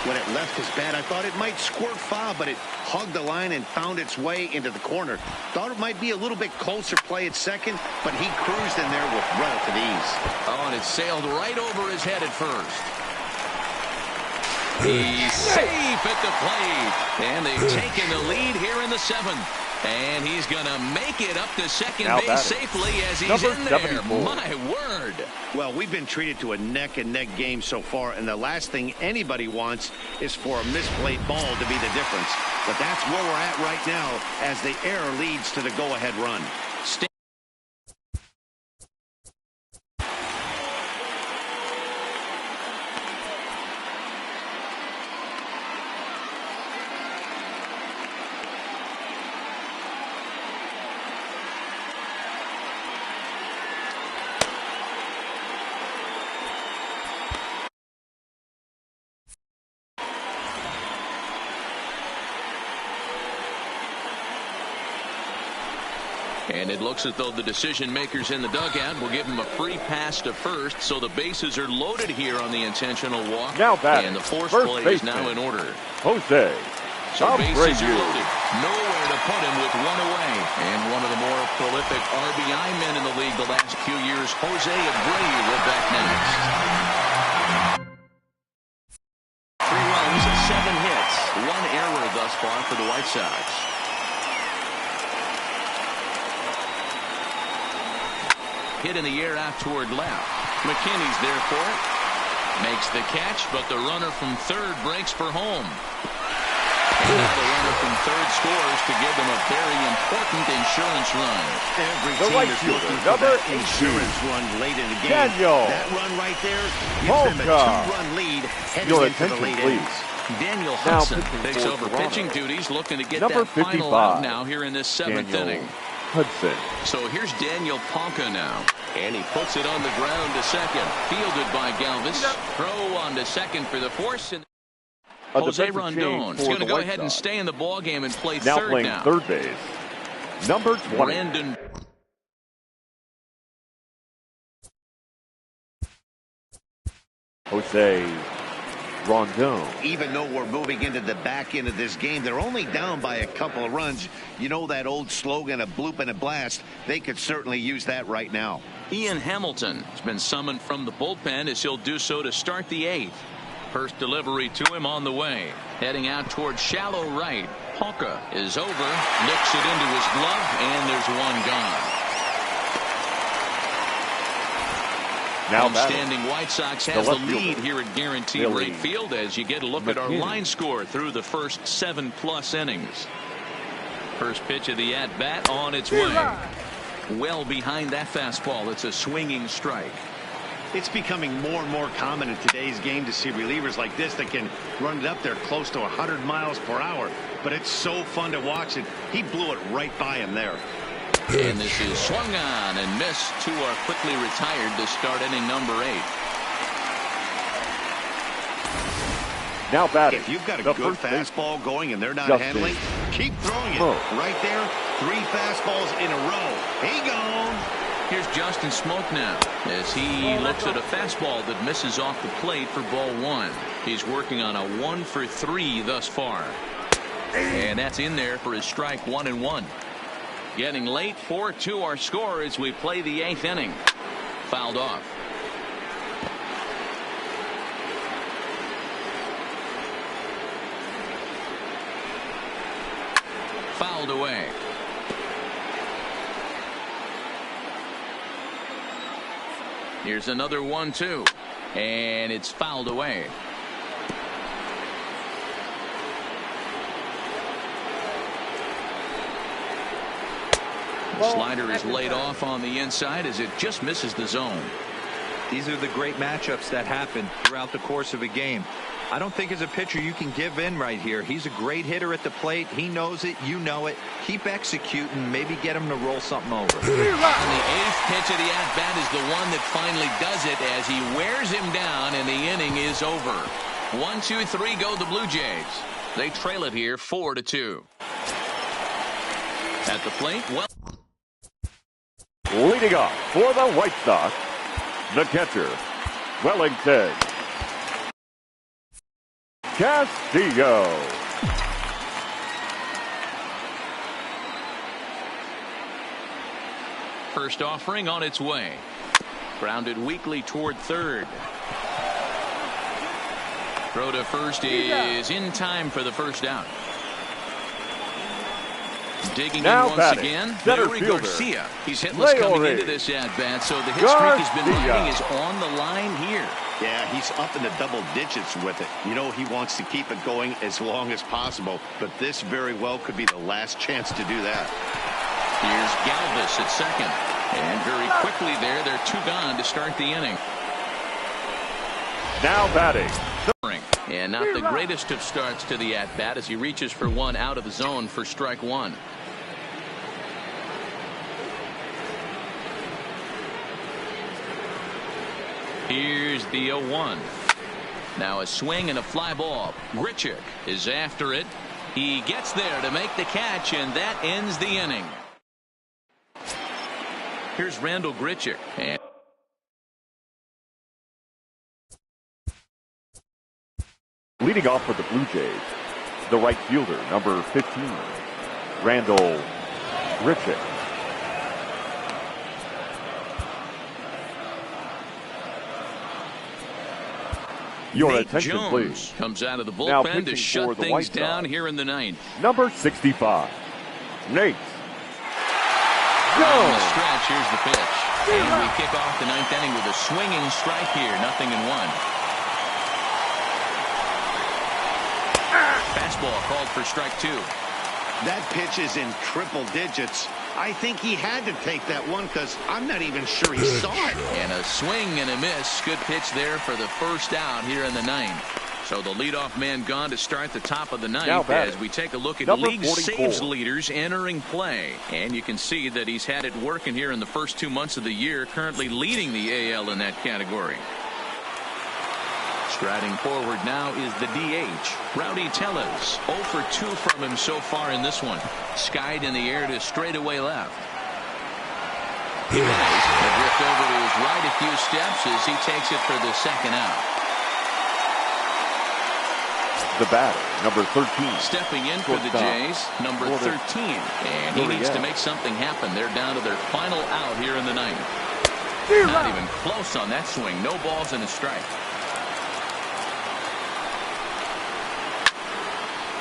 [SPEAKER 4] When it left his bat, I thought it might squirt foul, but it hugged the line and found its way into the corner. Thought it might be a little bit closer play at second, but he cruised in there with relative ease.
[SPEAKER 1] Oh, and it sailed right over his head at first. He's safe at the plate. And they've taken the lead here in the 7th. And he's going to make it up to second base safely as he's
[SPEAKER 3] number
[SPEAKER 1] in there.
[SPEAKER 3] 74.
[SPEAKER 1] My word.
[SPEAKER 4] Well, we've been treated to a neck-and-neck game so far, and the last thing anybody wants is for a misplayed ball to be the difference. But that's where we're at right now as the error leads to the go-ahead run.
[SPEAKER 1] And it looks as though the decision makers in the dugout will give him a free pass to first, so the bases are loaded here on the intentional walk.
[SPEAKER 3] Now batting,
[SPEAKER 1] and the force
[SPEAKER 3] first
[SPEAKER 1] play is
[SPEAKER 3] baseman,
[SPEAKER 1] now in order.
[SPEAKER 3] Jose.
[SPEAKER 1] So bases are loaded. Nowhere to put him with one away. And one of the more prolific RBI men in the league the last few years, Jose Abreu, will back next. 3 runs, 7 hits, 1 error thus far for the White Sox. Hit in the air out toward left. McKinney's there for it. Makes the catch, but the runner from third breaks for home. And now the runner from third scores to give them a very important insurance run.
[SPEAKER 4] Every
[SPEAKER 3] The
[SPEAKER 4] team
[SPEAKER 3] right
[SPEAKER 4] is
[SPEAKER 3] fielder,
[SPEAKER 4] looking for
[SPEAKER 3] number
[SPEAKER 4] that insurance run late in the game.
[SPEAKER 3] Daniel
[SPEAKER 4] That run right there gives them a 2-run lead heading
[SPEAKER 3] Your
[SPEAKER 4] into the
[SPEAKER 3] attention,
[SPEAKER 4] late
[SPEAKER 3] please.
[SPEAKER 4] innings.
[SPEAKER 1] Daniel
[SPEAKER 3] Now
[SPEAKER 1] Hudson
[SPEAKER 3] pitching
[SPEAKER 1] takes
[SPEAKER 3] for
[SPEAKER 1] over
[SPEAKER 3] Toronto.
[SPEAKER 1] pitching duties, looking to get
[SPEAKER 3] Number
[SPEAKER 1] that final
[SPEAKER 3] 55,
[SPEAKER 1] out now here in this 7th
[SPEAKER 3] Daniel
[SPEAKER 1] inning.
[SPEAKER 3] Hudson.
[SPEAKER 1] So here's Daniel Ponca now. And he puts it on the ground to second. Fielded by Galvis. Throw on to second for the force. And Jose Rondon is going to go ahead and stay in the ballgame and play
[SPEAKER 3] Now
[SPEAKER 1] third
[SPEAKER 3] playing
[SPEAKER 1] now.
[SPEAKER 3] third base. Number 20.
[SPEAKER 1] Brandon.
[SPEAKER 3] Jose Rondon.
[SPEAKER 4] Even though we're moving into the back end of this game, they're only down by a couple of runs. You know that old slogan, a bloop and a blast. They could certainly use that right now.
[SPEAKER 1] Ian Hamilton has been summoned from the bullpen as he'll do so to start the 8th. First delivery to him on the way. Heading out towards shallow right. Ponca is over, nicks it into his glove, and there's one gone.
[SPEAKER 3] Now
[SPEAKER 1] Outstanding White Sox has the
[SPEAKER 3] left
[SPEAKER 1] lead
[SPEAKER 3] fielder,
[SPEAKER 1] here at Guaranteed
[SPEAKER 3] Billy
[SPEAKER 1] Rate Field as you get a look at our
[SPEAKER 3] McKinney.
[SPEAKER 1] line score through the first 7+ innings. First pitch of the at-bat on its way. Well behind that fastball. It's a swinging strike.
[SPEAKER 4] It's becoming more and more common in today's game to see relievers like this that can run it up there close to 100 miles per hour. But it's so fun to watch it. He blew it right by him there.
[SPEAKER 1] And this is swung on and missed. Two are quickly retired to start inning number 8.
[SPEAKER 3] Now batting.
[SPEAKER 4] If you've got a good fastball going and they're not handling, keep throwing it. Right there, 3 fastballs in a row. He gone.
[SPEAKER 1] Here's Justin Smoak now as he looks at a fastball that misses off the plate for ball 1. He's working on a 1 for 3 thus far. And that's in there for his strike 1-1. Getting late, 4-2 our score as we play the 8th inning. Fouled off. Fouled away. Here's another 1-2. And it's fouled away. Slider is laid off on the inside as it just misses the zone.
[SPEAKER 5] These are the great matchups that happen throughout the course of a game. I don't think as a pitcher you can give in right here. He's a great hitter at the plate. He knows it. You know it. Keep executing. Maybe get him to roll something over.
[SPEAKER 1] And the 8th pitch of the at-bat is the one that finally does it as he wears him down and the inning is over. 1, 2, 3 go the Blue Jays. They trail it here 4-2. At the plate, well.
[SPEAKER 3] Leading off for the White Sox, the catcher, Wellington Castillo.
[SPEAKER 1] First offering on its way. Grounded weakly toward third. Throw to first is in time for the first out. Digging
[SPEAKER 3] now
[SPEAKER 1] in once again, Leury Garcia. He's hitless coming into this at-bat, so the hit streak he's been riding is on the line here.
[SPEAKER 4] Yeah, he's up in the double digits with it. You know, he wants to keep it going as long as possible, but this very well could be the last chance to do that.
[SPEAKER 1] Here's Galvis at second. And very quickly there, they're 2 gone to start the inning.
[SPEAKER 3] Now batting.
[SPEAKER 1] And not the greatest of starts to the at-bat as he reaches for one out of the zone for strike 1. Here's the 0-1. Now a swing and a fly ball. Grichuk is after it. He gets there to make the catch, and that ends the inning. Here's Randal Grichuk. And
[SPEAKER 3] leading off for the Blue Jays, the right fielder, number 15, Randal Grichuk. Your
[SPEAKER 1] Nate
[SPEAKER 3] attention,
[SPEAKER 1] Jones
[SPEAKER 3] please.
[SPEAKER 1] Comes out of the
[SPEAKER 3] Now
[SPEAKER 1] bullpen to shut things down here in the 9th.
[SPEAKER 3] Number 65, Nate
[SPEAKER 1] On the
[SPEAKER 3] Jones.
[SPEAKER 1] stretch, here's the pitch. And we kick off the 9th inning with a swinging strike here, 0-1. Fastball called for strike 2.
[SPEAKER 4] That pitch is in triple digits. I think he had to take that one because I'm not even sure he saw it.
[SPEAKER 1] And a swing and a miss. Good pitch there for the first out here in the 9th. So the leadoff man gone to start the top of the 9th as we take a look at league
[SPEAKER 3] 44.
[SPEAKER 1] saves leaders entering play. And you can see that he's had it working here in the first 2 months of the year, currently leading the AL in that category. Striding forward now is the DH, Rowdy Tellez. 0 for 2 from him so far in this one. Skied in the air to straightaway left. A drift over to his right a few steps as he takes it for the second out.
[SPEAKER 3] The batter, number 13.
[SPEAKER 1] Stepping in for the Jays, number 13. And he needs to make something happen. They're down to their final out here in the 9th. Not even close on that swing. No balls and a strike.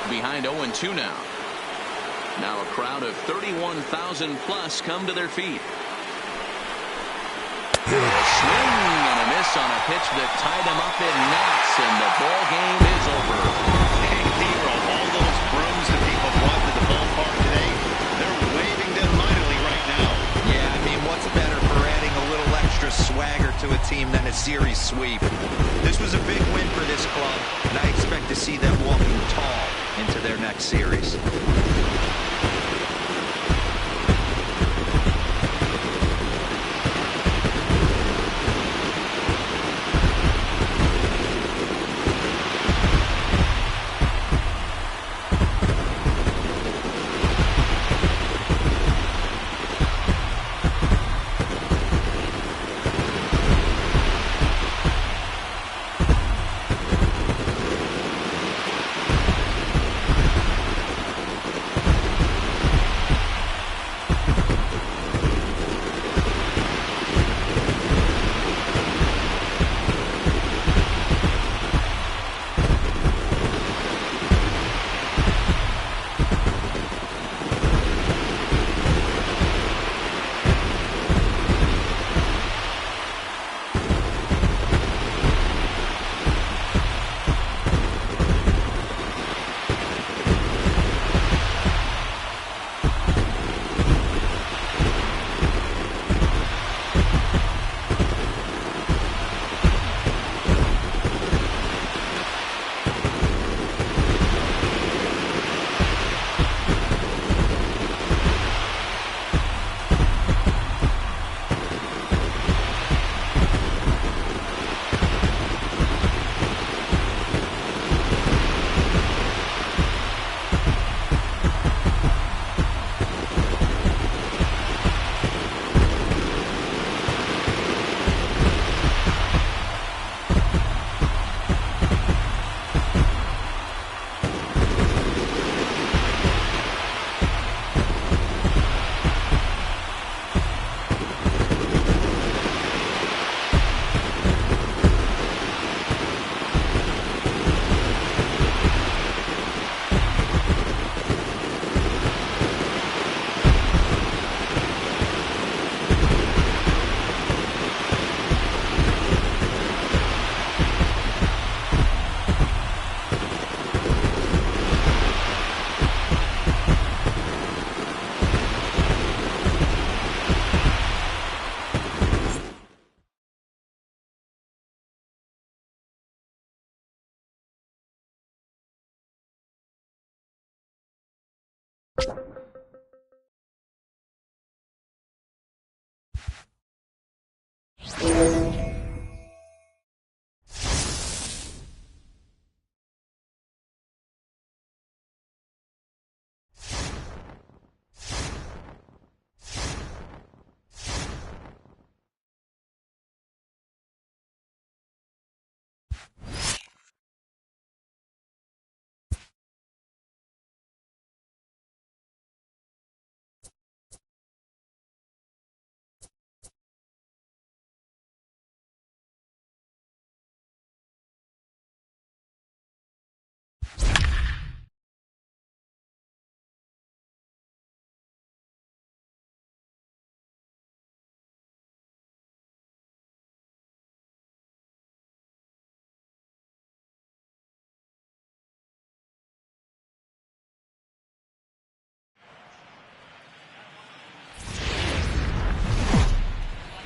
[SPEAKER 1] Behind 0-2 now. Now a crowd of 31,000 plus come to their feet. Swing and a miss on a pitch that tied him up in knots, and the ball game is over.
[SPEAKER 4] Hey, Hero, all those brooms that people brought to the ballpark today, they're waving them mightily right now.
[SPEAKER 5] Yeah, I mean, what's better for adding a little extra swagger to a team than a series sweep. This was a big win for this club, and I expect to see them walking tall into their next series.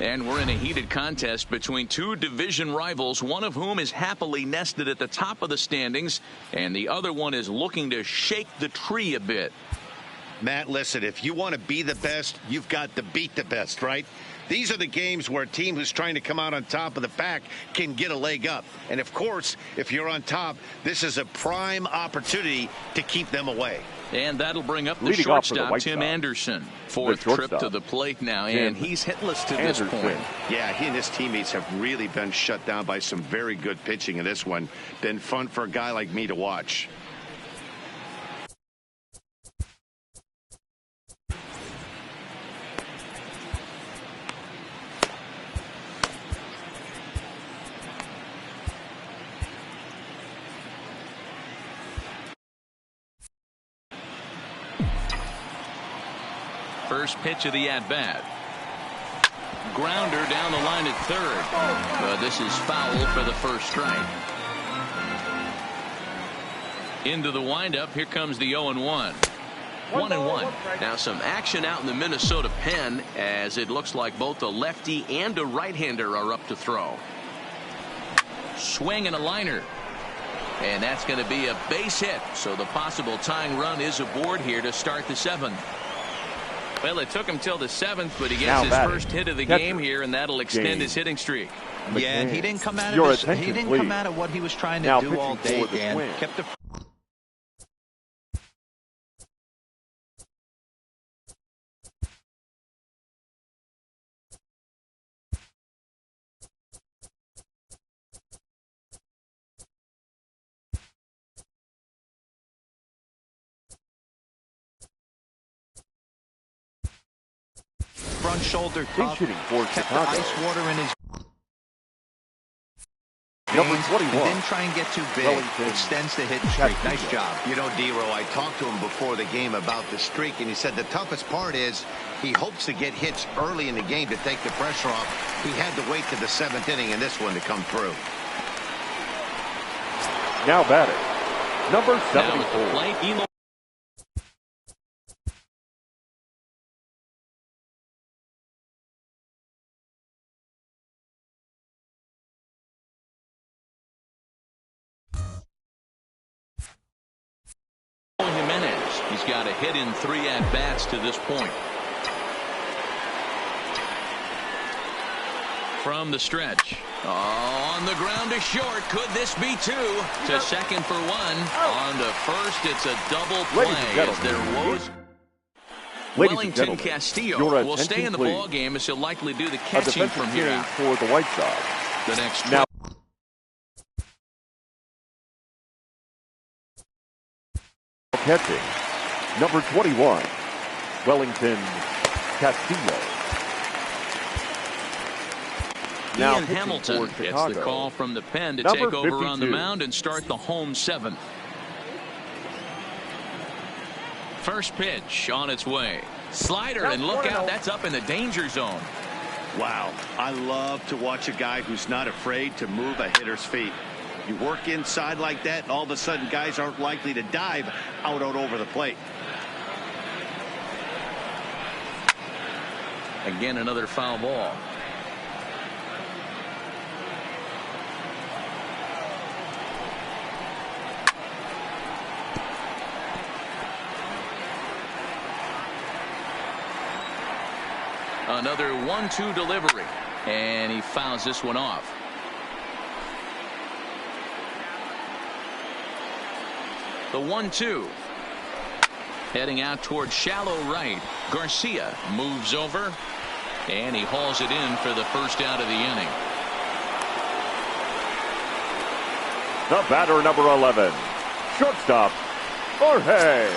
[SPEAKER 1] And we're in a heated contest between two division rivals, one of whom is happily nested at the top of the standings, and the other one is looking to shake the tree a bit.
[SPEAKER 4] Matt, listen, if you want to be the best, you've got to beat the best, right? These are the games where a team who's trying to come out on top of the pack can get a leg up. And, of course, if you're on top, this is a prime opportunity to keep them away.
[SPEAKER 1] And that'll bring up the shortstop, Tim Anderson. Fourth trip to the plate now, and he's hitless to this point.
[SPEAKER 4] Yeah, he and his teammates have really been shut down by some very good pitching in this one. Been fun for a guy like me to watch.
[SPEAKER 1] First pitch of the at-bat. Grounder down the line at third. But this is foul for the first strike. Into the windup. Here comes the 0-1. 1-1.
[SPEAKER 6] Now some action out in the Minnesota pen, as it looks like both a lefty and a right-hander are up to throw.
[SPEAKER 1] Swing and a liner. And that's going to be a base hit. So the possible tying run is aboard here to start the 7th. Well, it took him till the 7th, but he gets his first hit of the game here, and that'll extend his hitting streak.
[SPEAKER 5] Yeah, and he didn't come out of he didn't come out of what he was trying to do all day, Dan. Kept the front shoulder cuff, kept the ice water in his
[SPEAKER 3] Number 21.
[SPEAKER 5] Didn't try and get too big. Extends the hit streak. Nice job.
[SPEAKER 4] You know, D-Row, I talked to him before the game about the streak, and he said the toughest part is he hopes to get hits early in the game to take the pressure off. He had to wait to the 7th inning in this one to come through.
[SPEAKER 3] Now batting, number 74.
[SPEAKER 1] Now at the plate, Eloy. Jimenez. He's got a hit in 3 at-bats to this point. From the stretch. On the ground to short. Could this be 2? To second for 1. On to first, it's a double play as there was. Wellington Castillo will stay in the ball game as he'll likely do the catching from here out.
[SPEAKER 3] For the White Sox.
[SPEAKER 1] The next
[SPEAKER 3] now. Catching, number 21, Wellington Castillo. Now
[SPEAKER 1] Ian Hamilton gets the call from the pen to take over 52. On the mound and start the home 7th. First pitch on its way. Slider, and look out, that's up in the danger zone.
[SPEAKER 4] Wow, I love to watch a guy who's not afraid to move a hitter's feet. You work inside like that, and all of a sudden guys aren't likely to dive out over the plate.
[SPEAKER 1] Again, another foul ball. Another 1-2 delivery, and he fouls this one off. The 1-2. Heading out toward shallow right. Garcia moves over, and he hauls it in for the first out of the inning.
[SPEAKER 3] The batter, number 11, shortstop, Jorge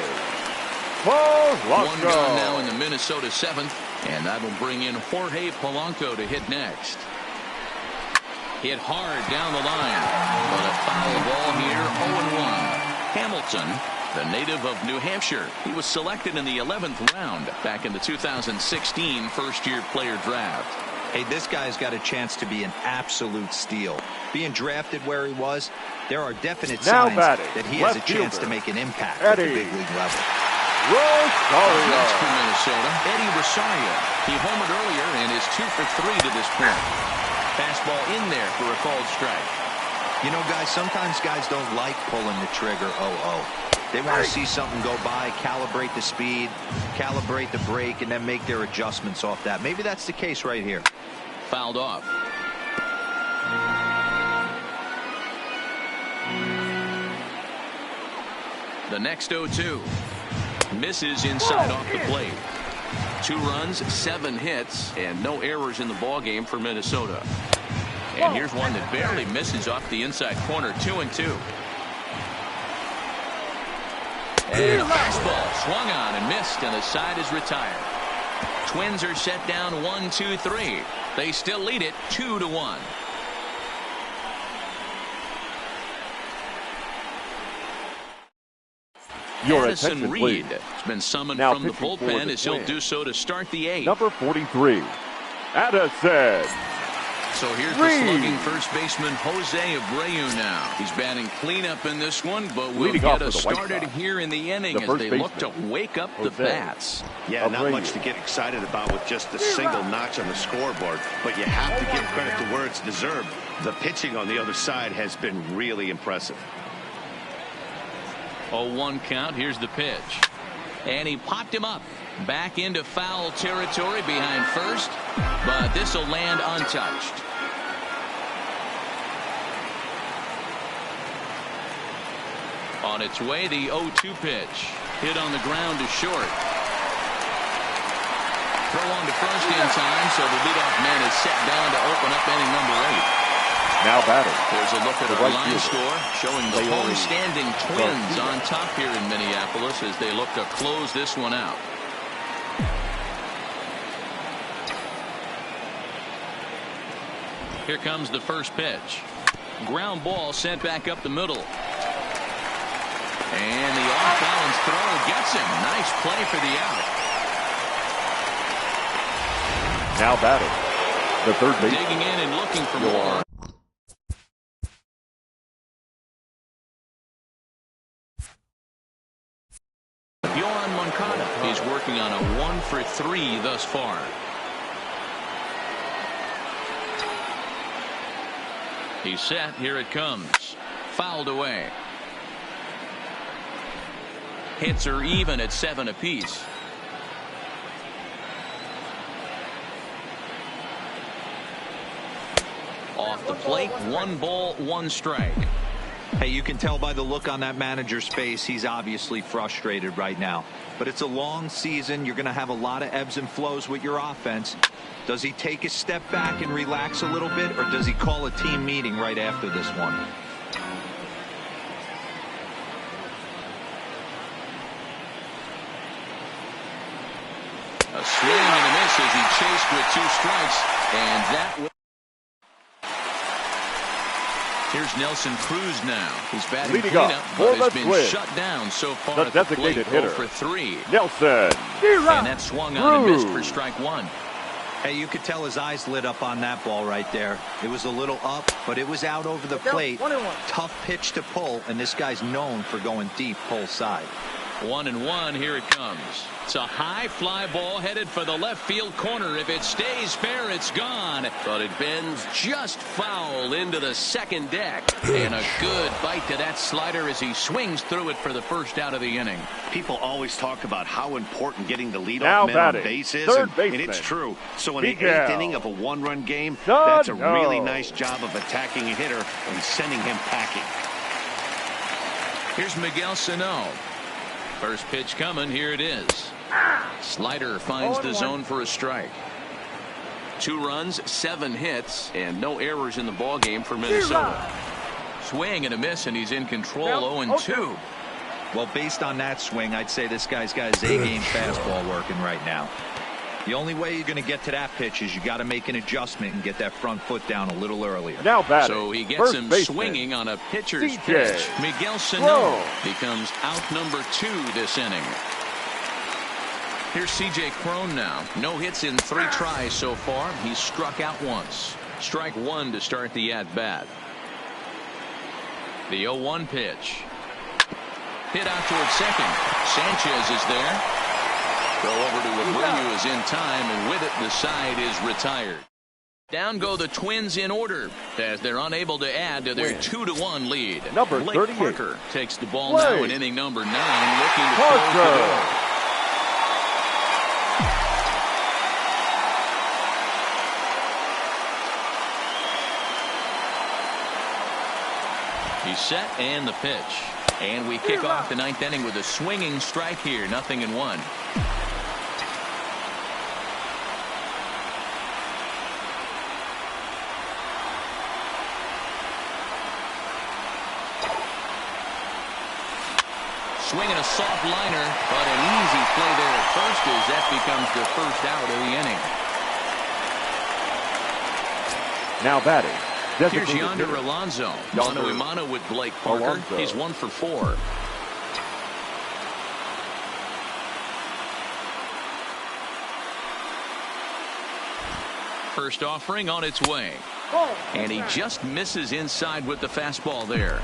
[SPEAKER 3] Polanco.
[SPEAKER 1] One gone now in the Minnesota 7th, and that'll bring in Jorge Polanco to hit next. Hit hard down the line, but a foul ball here, 0-1. Hamilton, the native of New Hampshire. He was selected in the 11th round back in the 2016 first-year player draft.
[SPEAKER 5] Hey, this guy's got a chance to be an absolute steal. Being drafted where he was, there are definite signs that he has a chance to make an impact at the big league level.
[SPEAKER 3] Rosario.
[SPEAKER 1] Next for Minnesota, Eddie Rosario. He homered earlier and is 2 for 3 to this point. Fastball in there for a called strike.
[SPEAKER 5] You know, guys, sometimes guys don't like pulling the trigger 0-0. They want to see something go by, calibrate the speed, calibrate the brake, and then make their adjustments off that. Maybe that's the case right here.
[SPEAKER 1] Fouled off. The next 0-2. Misses inside off the plate. 2 runs, 7 hits, and no errors in the ballgame for Minnesota. And here's one that barely misses off the inside corner. 2-2. And a fastball swung on and missed, and the side is retired. Twins are set down 1-2-3. They still lead it 2-1. Addison Reed has been summoned from the bullpen as he'll do so to start the 8th.
[SPEAKER 3] Number 43, Addison
[SPEAKER 1] So here's the slugging first baseman Jose Abreu now. He's batting cleanup in this one, but we'll get us started here in the inning as they look to wake up the bats.
[SPEAKER 4] Yeah, not much to get excited about with just a single notch on the scoreboard, but you have to give credit to where it's deserved. The pitching on the other side has been really impressive.
[SPEAKER 1] 0-1 count. Here's the pitch. And he popped him up. Back into foul territory behind first, but this will land untouched. On its way, the 0-2 pitch. Hit on the ground to short. Throw on to first in time, so the leadoff man is set down to open up inning number 8.
[SPEAKER 3] Now batting.
[SPEAKER 1] There's a look at our line
[SPEAKER 3] fielder.
[SPEAKER 1] score showing the home-standing Twins on top here in Minneapolis as they look to close this one out. Here comes the first pitch. Ground ball sent back up the middle. And the off-balance throw gets him. Nice play for the out.
[SPEAKER 3] Now batting. The third baseman.
[SPEAKER 1] Digging in and looking for more. Yohan Moncada is working on a 1-for-3 thus far. He's set. Here it comes. Fouled away. Hits are even at 7 apiece. Off the plate, 1 ball, 1 strike.
[SPEAKER 5] Hey, you can tell by the look on that manager's face, he's obviously frustrated right now. But it's a long season. You're going to have a lot of ebbs and flows with your offense. Does he take a step back and relax a little bit, or does he call a team meeting right after this one?
[SPEAKER 1] A swing and a miss as he chased with 2 strikes, and that will. Here's Nelson Cruz now. He's batting
[SPEAKER 3] Leading
[SPEAKER 1] cleanup,
[SPEAKER 3] up
[SPEAKER 1] but
[SPEAKER 3] for
[SPEAKER 1] has
[SPEAKER 3] the
[SPEAKER 1] been
[SPEAKER 3] Twins,
[SPEAKER 1] shut down so far
[SPEAKER 3] the
[SPEAKER 1] at the
[SPEAKER 3] designated
[SPEAKER 1] plate.
[SPEAKER 3] hitter,
[SPEAKER 1] 0-for-3.
[SPEAKER 3] Nelson.
[SPEAKER 1] And that swung on and missed for strike 1.
[SPEAKER 5] Hey, you could tell his eyes lit up on that ball right there. It was a little up, but it was out over the plate. Tough pitch to pull, and this guy's known for going deep pull side.
[SPEAKER 1] 1-1. Here it comes. It's a high fly ball headed for the left field corner. If it stays fair, it's gone.
[SPEAKER 6] But it bends just foul into the second deck.
[SPEAKER 1] And a good bite to that slider as he swings through it for the first out of the inning.
[SPEAKER 4] People always talk about how important getting the
[SPEAKER 3] Now
[SPEAKER 4] leadoff man on
[SPEAKER 3] batting,
[SPEAKER 4] base is,
[SPEAKER 3] third
[SPEAKER 4] and
[SPEAKER 3] baseman,
[SPEAKER 4] it's true. So in the
[SPEAKER 3] Miguel
[SPEAKER 4] 8th inning of a 1-run game, that's a really nice job of attacking a hitter and sending him packing.
[SPEAKER 1] Here's Miguel Sano. First pitch coming. Here it is. Slider finds the zone for a strike. 2 runs, 7 hits, and no errors in the ballgame for Minnesota. Swing and a miss, and he's in control. 0-2.
[SPEAKER 5] Well, based on that swing, I'd say this guy's got his A-game fastball working right now. The only way you're going to get to that pitch is you got to make an adjustment and get that front foot down a little earlier.
[SPEAKER 3] Now batting.
[SPEAKER 1] So he gets
[SPEAKER 3] first
[SPEAKER 1] him
[SPEAKER 3] baseman,
[SPEAKER 1] swinging on a pitcher's
[SPEAKER 3] CJ
[SPEAKER 1] pitch. Miguel Sano becomes out number 2 this inning. Here's C.J. Cron now. No hits in 3 tries so far. He's struck out once. Strike 1 to start the at-bat. The 0-1 pitch. Hit out towards second. Sanchez is there. Throw over to Abreu is in time, and with it, the side is retired. Down go the Twins in order as they're unable to add to their 2-1 lead.
[SPEAKER 3] Number
[SPEAKER 1] Blake
[SPEAKER 3] 38.
[SPEAKER 1] Parker takes the ball now in inning number 9, looking to
[SPEAKER 3] Parker.
[SPEAKER 1] close the door. He's set and the pitch. And we kick off the 9th inning with a swinging strike here. 0-1. Swinging a soft liner, but an easy play there at first as that becomes the first out of the inning.
[SPEAKER 3] Now batting.
[SPEAKER 1] Here's Yonder Alonso. Mano a mano with Blake Parker.
[SPEAKER 3] Alonso.
[SPEAKER 1] He's 1 for 4. First offering on its way. And he just misses inside with the fastball there.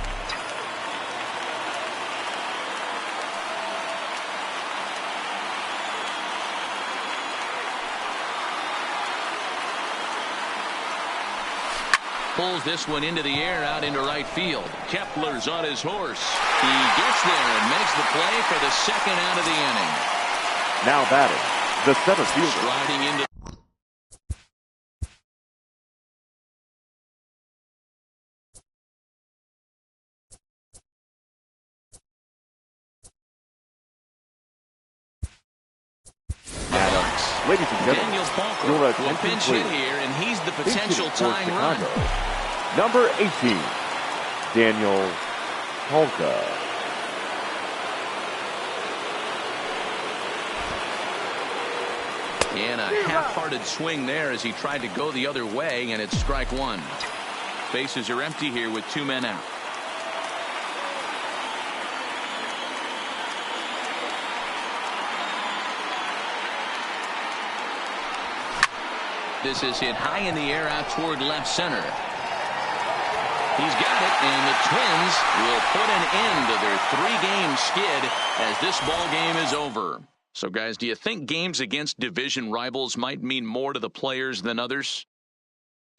[SPEAKER 1] Pulls this one into the air out into right field. Kepler's on his horse. He gets there and makes the play for the second out of the inning.
[SPEAKER 3] Now batting, the center fielder.
[SPEAKER 1] Striding into
[SPEAKER 3] Ladies and gentlemen,
[SPEAKER 1] Daniel
[SPEAKER 3] your
[SPEAKER 1] Palka will
[SPEAKER 3] attention,
[SPEAKER 1] pinch
[SPEAKER 3] please.
[SPEAKER 1] hit here, and he's the
[SPEAKER 3] Pitching
[SPEAKER 1] potential
[SPEAKER 3] for
[SPEAKER 1] tying run.
[SPEAKER 3] Chicago, number 18, Daniel Palka.
[SPEAKER 1] And a half-hearted swing there as he tried to go the other way, and it's strike one. Bases are empty here with 2 men out. This is hit high in the air out toward left center. He's got it, and the Twins will put an end to their 3-game skid as this ball game is over. So, guys, do you think games against division rivals might mean more to the players than others?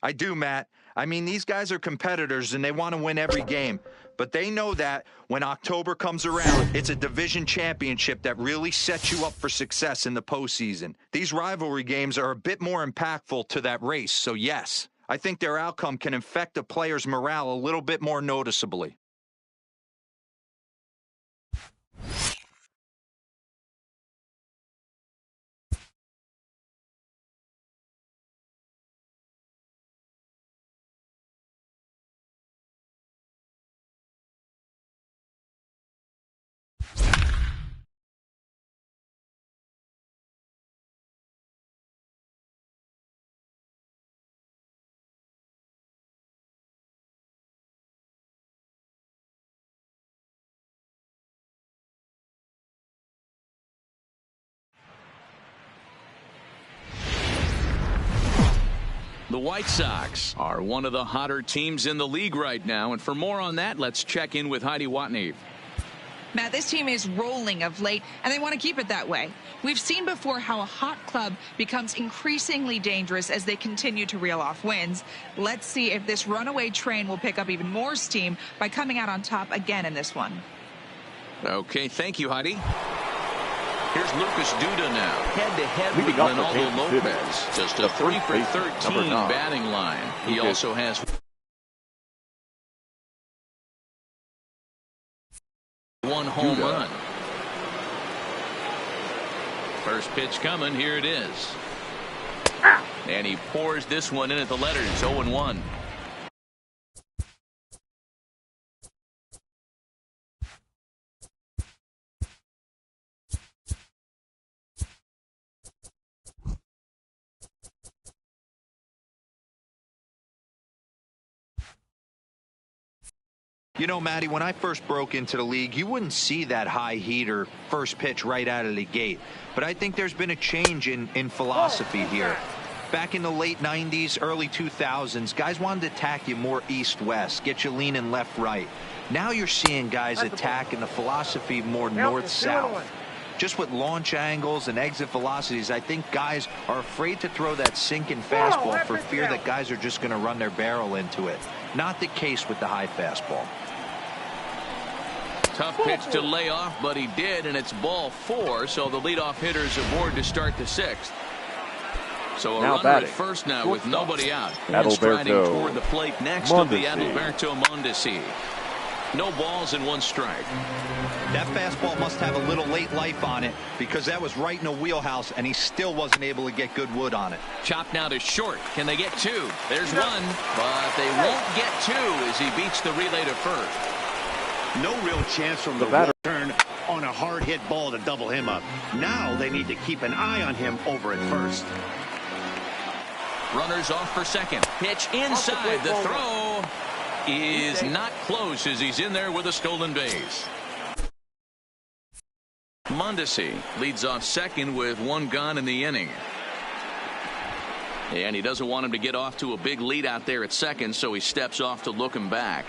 [SPEAKER 5] I do, Matt. I mean, these guys are competitors, and they want to win every game. But they know that when October comes around, it's a division championship that really sets you up for success in the postseason. These rivalry games are a bit more impactful to that race. So, yes, I think their outcome can affect the players' morale a little bit more noticeably.
[SPEAKER 1] The White Sox are one of the hotter teams in the league right now. And for more on that, let's check in with Heidi Watney.
[SPEAKER 2] Matt, this team is rolling of late, and they want to keep it that way. We've seen before how a hot club becomes increasingly dangerous as they continue to reel off wins. Let's see if this runaway train will pick up even more steam by coming out on top again in this one.
[SPEAKER 1] Okay, thank you, Heidi. Here's Lucas Duda now, head-to-head with
[SPEAKER 3] Leading off for
[SPEAKER 1] Ronaldo
[SPEAKER 3] Kansas City,
[SPEAKER 1] Lopez. Just a
[SPEAKER 3] the first
[SPEAKER 1] 3 for
[SPEAKER 3] baseman,
[SPEAKER 1] 13
[SPEAKER 3] number 9.
[SPEAKER 1] batting line. He
[SPEAKER 3] Lucas
[SPEAKER 1] also has 1 home
[SPEAKER 3] Duda.
[SPEAKER 1] run. First pitch coming. Here it is. And he pours this one in at the letters. 0-1.
[SPEAKER 5] You know, Matty, when I first broke into the league, you wouldn't see that high heater first pitch right out of the gate. But I think there's been a change in philosophy here. Back in the late 90s, early 2000s, guys wanted to attack you more east-west, get you leaning left-right. Now you're seeing guys attack in the philosophy more north-south. Just with launch angles and exit velocities, I think guys are afraid to throw that sinking fastball for fear that guys are just going to run their barrel into it. Not the case with the high fastball.
[SPEAKER 1] Tough pitch to lay off, but he did, and it's ball 4, so the leadoff hitter's aboard to start the 6th. So a
[SPEAKER 3] Now
[SPEAKER 1] runner
[SPEAKER 3] batting,
[SPEAKER 1] at first now with nobody out. And
[SPEAKER 3] Adalberto
[SPEAKER 1] striding toward the plate next will be
[SPEAKER 3] Mondesi.
[SPEAKER 1] Adalberto Mondesi. No balls and 1 strike.
[SPEAKER 5] That fastball must have a little late life on it because that was right in the wheelhouse, and he still wasn't able to get good wood on it.
[SPEAKER 1] Chopped now to short. Can they get 2? There's 1, but they won't get 2 as he beats the relay to first.
[SPEAKER 4] No real chance from the return on a hard hit ball to double him up. Now they need to keep an eye on him over at first.
[SPEAKER 1] Runners off for second. Pitch inside. The throw is not close as he's in there with a stolen base. Mondesi leads off second with 1 gone in the inning. And he doesn't want him to get off to a big lead out there at second, so he steps off to look him back.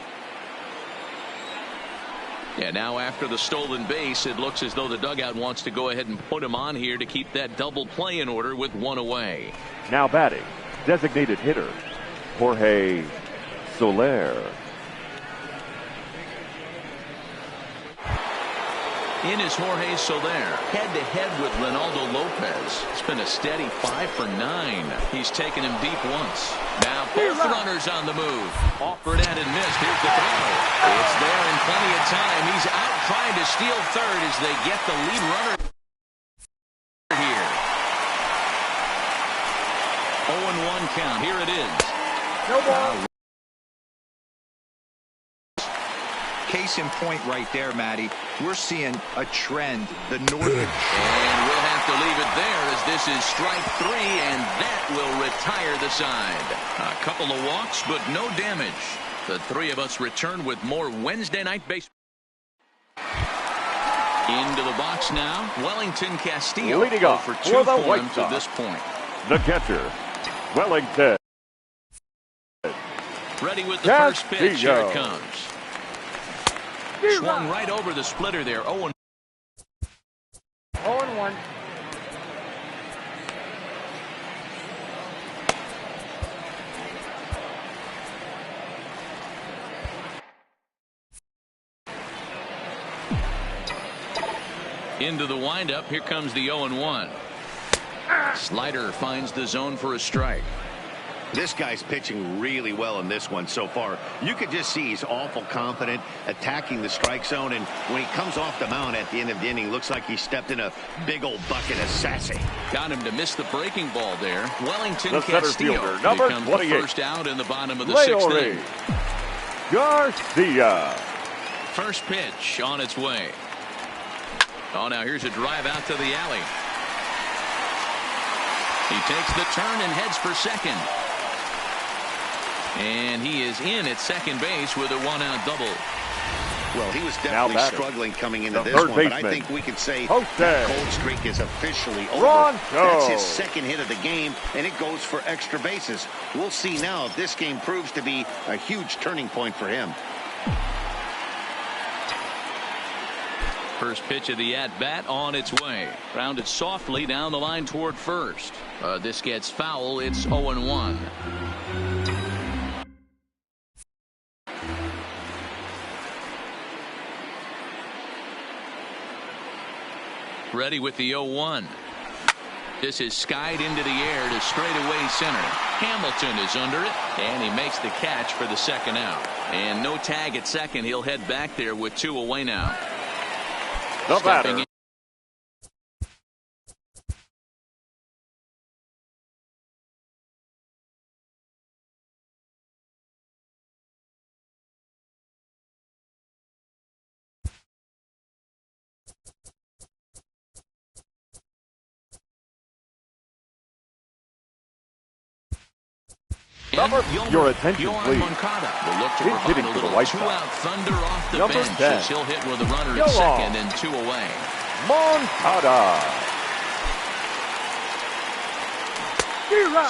[SPEAKER 1] And now after the stolen base, it looks as though the dugout wants to go ahead and put him on here to keep that double play in order with one away.
[SPEAKER 3] Now batting, designated hitter, Jorge Soler.
[SPEAKER 1] In is Jorge Soler, head-to-head with Ronaldo Lopez. It's been a steady 5 for 9. He's taken him deep once. Now both runners on the move. Offered at and missed. Here's the throw. It's there in plenty of time. He's out trying to steal third as they get the lead runner here. 0-1 count. Here it is.
[SPEAKER 3] No ball.
[SPEAKER 5] Case in point right there, Matty. We're seeing a trend. The North.
[SPEAKER 1] And we'll have to leave it there as this is strike 3, and that will retire the side. A couple of walks, but no damage. The three of us return with more Wednesday night baseball. Into the box now, Wellington Castillo.
[SPEAKER 3] Leading off
[SPEAKER 1] for
[SPEAKER 3] for
[SPEAKER 1] 2
[SPEAKER 3] the
[SPEAKER 1] for
[SPEAKER 3] White
[SPEAKER 1] him to
[SPEAKER 3] Sox.
[SPEAKER 1] this point.
[SPEAKER 3] The catcher, Wellington.
[SPEAKER 1] Ready with the first pitch. Here
[SPEAKER 3] Castillo.
[SPEAKER 1] it comes. Swung right over the splitter there. 0-1. Into the windup. Here comes the 0-1. Slider finds the zone for a strike.
[SPEAKER 4] This guy's pitching really well in this one so far. You could just see he's awful confident attacking the strike zone, and when he comes off the mound at the end of the inning, looks like he stepped in a big old bucket of sassy.
[SPEAKER 1] Got him to miss the breaking ball there. Wellington
[SPEAKER 3] The center
[SPEAKER 1] Castillo
[SPEAKER 3] fielder, number
[SPEAKER 1] becomes
[SPEAKER 3] 28.
[SPEAKER 1] the first out in the bottom of the 6th
[SPEAKER 3] Leury
[SPEAKER 1] inning.
[SPEAKER 3] Garcia.
[SPEAKER 1] First pitch on its way. Oh, now here's a drive out to the alley. He takes the turn and heads for second. And he is in at second base with a 1-out double.
[SPEAKER 4] Well, he was definitely struggling coming into this one, but I think we could say that cold streak is officially over. That's his second hit of the game, and it goes for extra bases. We'll see now if this game proves to be a huge turning point for him.
[SPEAKER 1] First pitch of the at-bat on its way. Grounded softly down the line toward first. This gets foul. It's 0-1. Ready with the 0-1. This is skied into the air to straightaway center. Hamilton is under it, and he makes the catch for the second out. And no tag at second. He'll head back there with 2 away now.
[SPEAKER 3] The batter. Your attention, please.
[SPEAKER 1] Moncada will look to
[SPEAKER 3] He's
[SPEAKER 1] provide
[SPEAKER 3] hitting
[SPEAKER 1] a
[SPEAKER 3] for the
[SPEAKER 1] little
[SPEAKER 3] White Sox.
[SPEAKER 1] two-out thunder off the
[SPEAKER 3] Number
[SPEAKER 1] bench
[SPEAKER 3] 10.
[SPEAKER 1] as he'll hit with a runner at second and 2 away.
[SPEAKER 3] Moncada.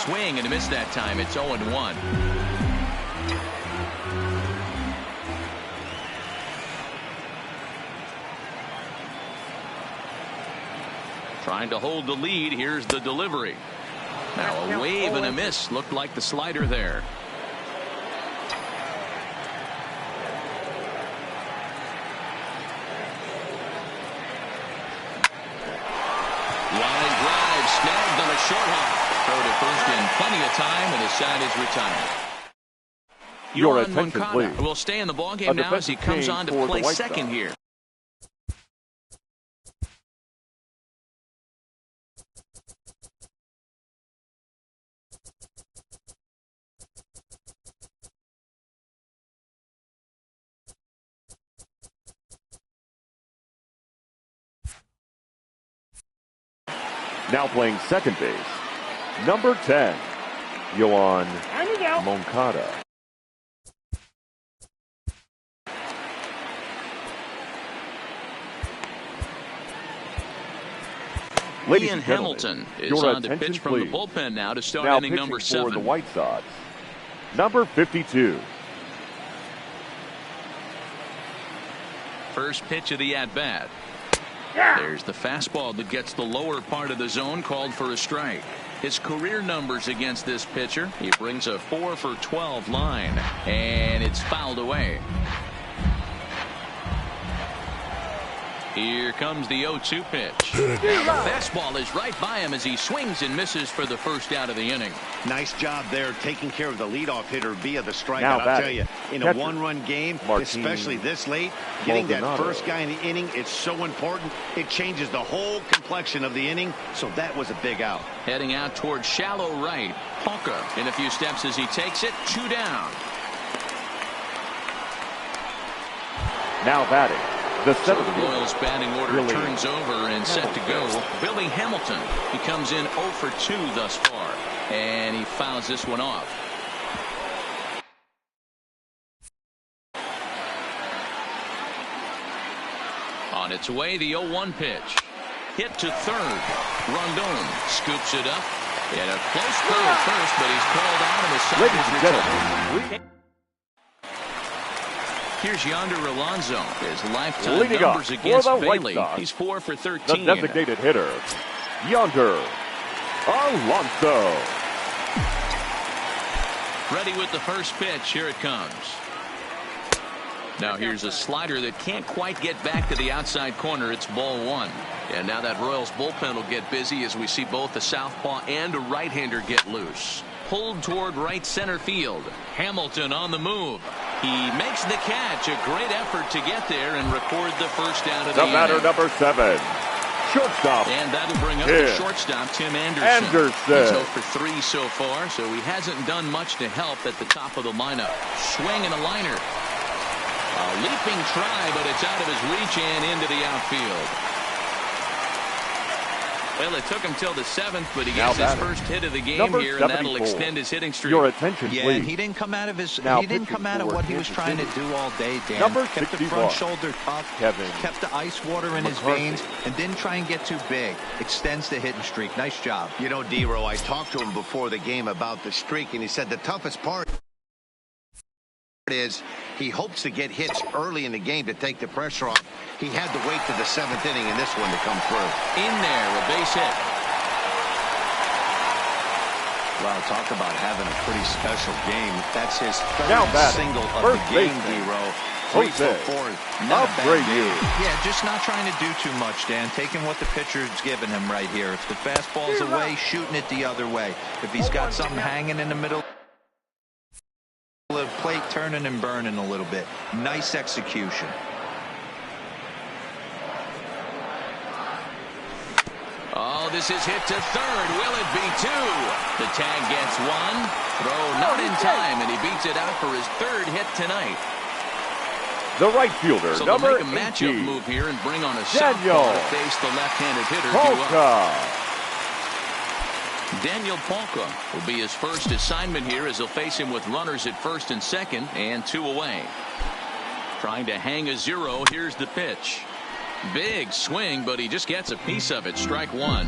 [SPEAKER 1] Swing and a miss that time. It's 0-1. Trying to hold the lead. Here's the delivery. Now a wave and a miss. Looked like the slider there. Line drive snagged on a short hop. Throw to first in plenty of time, and his side is retired.
[SPEAKER 3] Your
[SPEAKER 1] Yohan
[SPEAKER 3] attention,
[SPEAKER 1] Moncada
[SPEAKER 3] please.
[SPEAKER 1] will stay in the ballgame now as he comes on to play second here.
[SPEAKER 3] Now playing second base, number 10, Yohan Moncada. Ladies
[SPEAKER 1] Ian
[SPEAKER 3] and gentlemen,
[SPEAKER 1] Hamilton is
[SPEAKER 3] your
[SPEAKER 1] on the
[SPEAKER 3] attention,
[SPEAKER 1] pitch from the
[SPEAKER 3] please.
[SPEAKER 1] bullpen now to start
[SPEAKER 3] Now
[SPEAKER 1] inning
[SPEAKER 3] pitching
[SPEAKER 1] number
[SPEAKER 3] for
[SPEAKER 1] 7.
[SPEAKER 3] the White Sox, number 52.
[SPEAKER 1] First pitch of the at-bat. There's the fastball that gets the lower part of the zone, called for a strike. His career numbers against this pitcher, he brings a 4 for 12 line, and it's fouled away. Here comes the 0-2 pitch. Now the fastball is right by him as he swings and misses for the first out of the inning.
[SPEAKER 4] Nice job there taking care of the leadoff hitter via the strikeout.
[SPEAKER 3] Now
[SPEAKER 4] I'll tell you, in a
[SPEAKER 3] catcher,
[SPEAKER 4] one-run game,
[SPEAKER 3] Martin
[SPEAKER 4] especially this late, getting that
[SPEAKER 3] Maldonado.
[SPEAKER 4] first guy in the inning, it's so important. It changes the whole complexion of the inning, so that was a big out.
[SPEAKER 1] Heading out towards shallow right. Hawker in a few steps as he takes it. 2 down.
[SPEAKER 3] Now batting, the
[SPEAKER 1] So
[SPEAKER 3] seventh.
[SPEAKER 1] the Royals batting order
[SPEAKER 3] Billy
[SPEAKER 1] turns over and set to go. Billy Hamilton. He comes in 0 for 2 thus far, and he fouls this one off. On its way, the 0-1 pitch. Hit to third. Rondon scoops it up. And a close play at first, but he's called out and the side
[SPEAKER 3] Ladies
[SPEAKER 1] is
[SPEAKER 3] and
[SPEAKER 1] returned.
[SPEAKER 3] gentlemen,
[SPEAKER 1] Here's Yonder Alonso. His lifetime
[SPEAKER 3] leading
[SPEAKER 1] numbers
[SPEAKER 3] off for
[SPEAKER 1] against
[SPEAKER 3] the White
[SPEAKER 1] Bailey.
[SPEAKER 3] Sox,
[SPEAKER 1] He's 4 for
[SPEAKER 3] the
[SPEAKER 1] 13.
[SPEAKER 3] designated hitter, Yonder Alonso.
[SPEAKER 1] Ready with the first pitch. Here it comes. Now here's a slider that can't quite get back to the outside corner. It's ball 1. And now that Royals bullpen will get busy as we see both the southpaw and a right-hander get loose. Pulled toward right center field. Hamilton on the move. He makes the catch. A great effort to get there and record the first out of the
[SPEAKER 3] The batter,
[SPEAKER 1] inning.
[SPEAKER 3] number 7, shortstop.
[SPEAKER 1] And that'll bring up
[SPEAKER 3] Yeah.
[SPEAKER 1] the shortstop, Tim Anderson.
[SPEAKER 3] Anderson.
[SPEAKER 1] He's 0 for 3 so far, so he hasn't done much to help at the top of the lineup. Swing and a liner. A leaping try, but it's out of his reach and into the outfield. Well, it took him till the 7th, but he
[SPEAKER 3] Now
[SPEAKER 1] gets his
[SPEAKER 3] batting,
[SPEAKER 1] first hit of the game
[SPEAKER 3] number
[SPEAKER 1] here, and that'll
[SPEAKER 3] 74.
[SPEAKER 1] extend his hitting streak.
[SPEAKER 3] Your attention,
[SPEAKER 5] Yeah,
[SPEAKER 3] please.
[SPEAKER 5] and he didn't come out of his.
[SPEAKER 3] Now
[SPEAKER 5] He didn't
[SPEAKER 3] pitching
[SPEAKER 5] come out of
[SPEAKER 3] for
[SPEAKER 5] what he was
[SPEAKER 3] Kansas
[SPEAKER 5] trying to
[SPEAKER 3] City.
[SPEAKER 5] do all day, Dan.
[SPEAKER 3] Number
[SPEAKER 5] Kept the
[SPEAKER 3] 61,
[SPEAKER 5] front shoulder tough.
[SPEAKER 3] Kevin
[SPEAKER 5] Kept the ice water in his
[SPEAKER 3] McCarthy.
[SPEAKER 5] veins, and didn't try and get too big. Extends the hitting streak. Nice job.
[SPEAKER 4] You know, D-Row, I talked to him before the game about the streak, and he said the toughest part is he hopes to get hits early in the game to take the pressure off. He had to wait to the 7th inning in this one to come through.
[SPEAKER 1] In there, a base hit.
[SPEAKER 4] Wow, talk about having a pretty special game. That's his
[SPEAKER 3] Now
[SPEAKER 4] third
[SPEAKER 3] batting,
[SPEAKER 4] single of
[SPEAKER 3] first
[SPEAKER 4] the game,
[SPEAKER 3] baseman,
[SPEAKER 4] D-Row. 3 for
[SPEAKER 3] Jose
[SPEAKER 4] 4. Not a bad
[SPEAKER 3] Abreu.
[SPEAKER 4] game.
[SPEAKER 5] Yeah, just not trying to do too much, Dan. Taking what the pitcher's giving him right here. If the fastball's away, shooting it the other way. If he's got something hanging in the middle of the plate, turning and burning a little bit. Nice execution.
[SPEAKER 1] Oh, this is hit to third. Will it be 2? The tag gets 1. Throw not in time, and he beats it out for his 3rd hit tonight.
[SPEAKER 3] The right fielder,
[SPEAKER 1] So they'll
[SPEAKER 3] number
[SPEAKER 1] make a matchup
[SPEAKER 3] 18,
[SPEAKER 1] move here and bring on a
[SPEAKER 3] Daniel
[SPEAKER 1] southpaw to face the left-handed hitter. due up.
[SPEAKER 3] Polka.
[SPEAKER 1] Daniel Polka will be his first assignment here as he'll face him with runners at first and second and 2 away. Trying to hang a 0. Here's the pitch. Big swing, but he just gets a piece of it. Strike 1.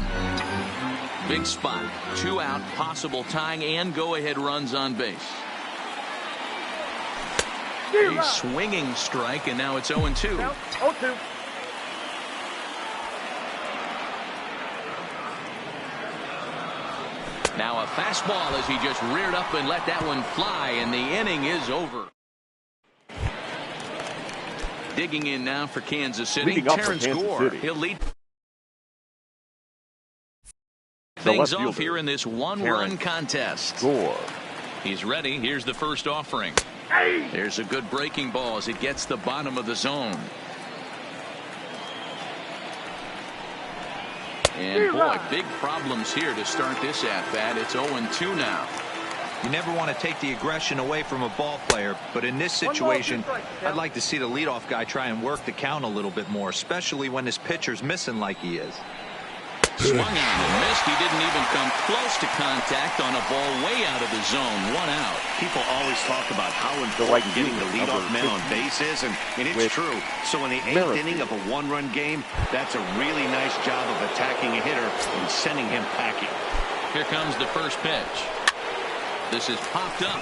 [SPEAKER 1] Big spot. 2 out, possible tying and go-ahead runs on base. A swinging strike, and now it's 0-2.
[SPEAKER 3] 0-2.
[SPEAKER 1] Now a fastball as he just reared up and let that one fly, and the inning is over. Digging in now for Kansas City,
[SPEAKER 3] Leading up for
[SPEAKER 1] Terrence
[SPEAKER 3] Kansas
[SPEAKER 1] Gore.
[SPEAKER 3] City.
[SPEAKER 1] He'll lead
[SPEAKER 3] The
[SPEAKER 1] things
[SPEAKER 3] left
[SPEAKER 1] off
[SPEAKER 3] fielder,
[SPEAKER 1] here in this one-run
[SPEAKER 3] Terrence
[SPEAKER 1] contest.
[SPEAKER 3] Gore.
[SPEAKER 1] He's ready. Here's the first offering. There's a good breaking ball as it gets the bottom of the zone. And boy, big problems here to start this at-bat. It's 0-2 now.
[SPEAKER 5] You never want to take the aggression away from a ball player, but in this situation, I'd like to see the leadoff guy try and work the count a little bit more, especially when his pitcher's missing like he is.
[SPEAKER 1] Swung on and missed. He didn't even come close to contact on a ball way out of the zone. 1 out.
[SPEAKER 4] People always talk about how important getting the leadoff man on base is, and it's true. So in the 8th inning of a 1-run game, that's a really nice job of attacking a hitter and sending him packing.
[SPEAKER 1] Here comes the first pitch. This is popped up.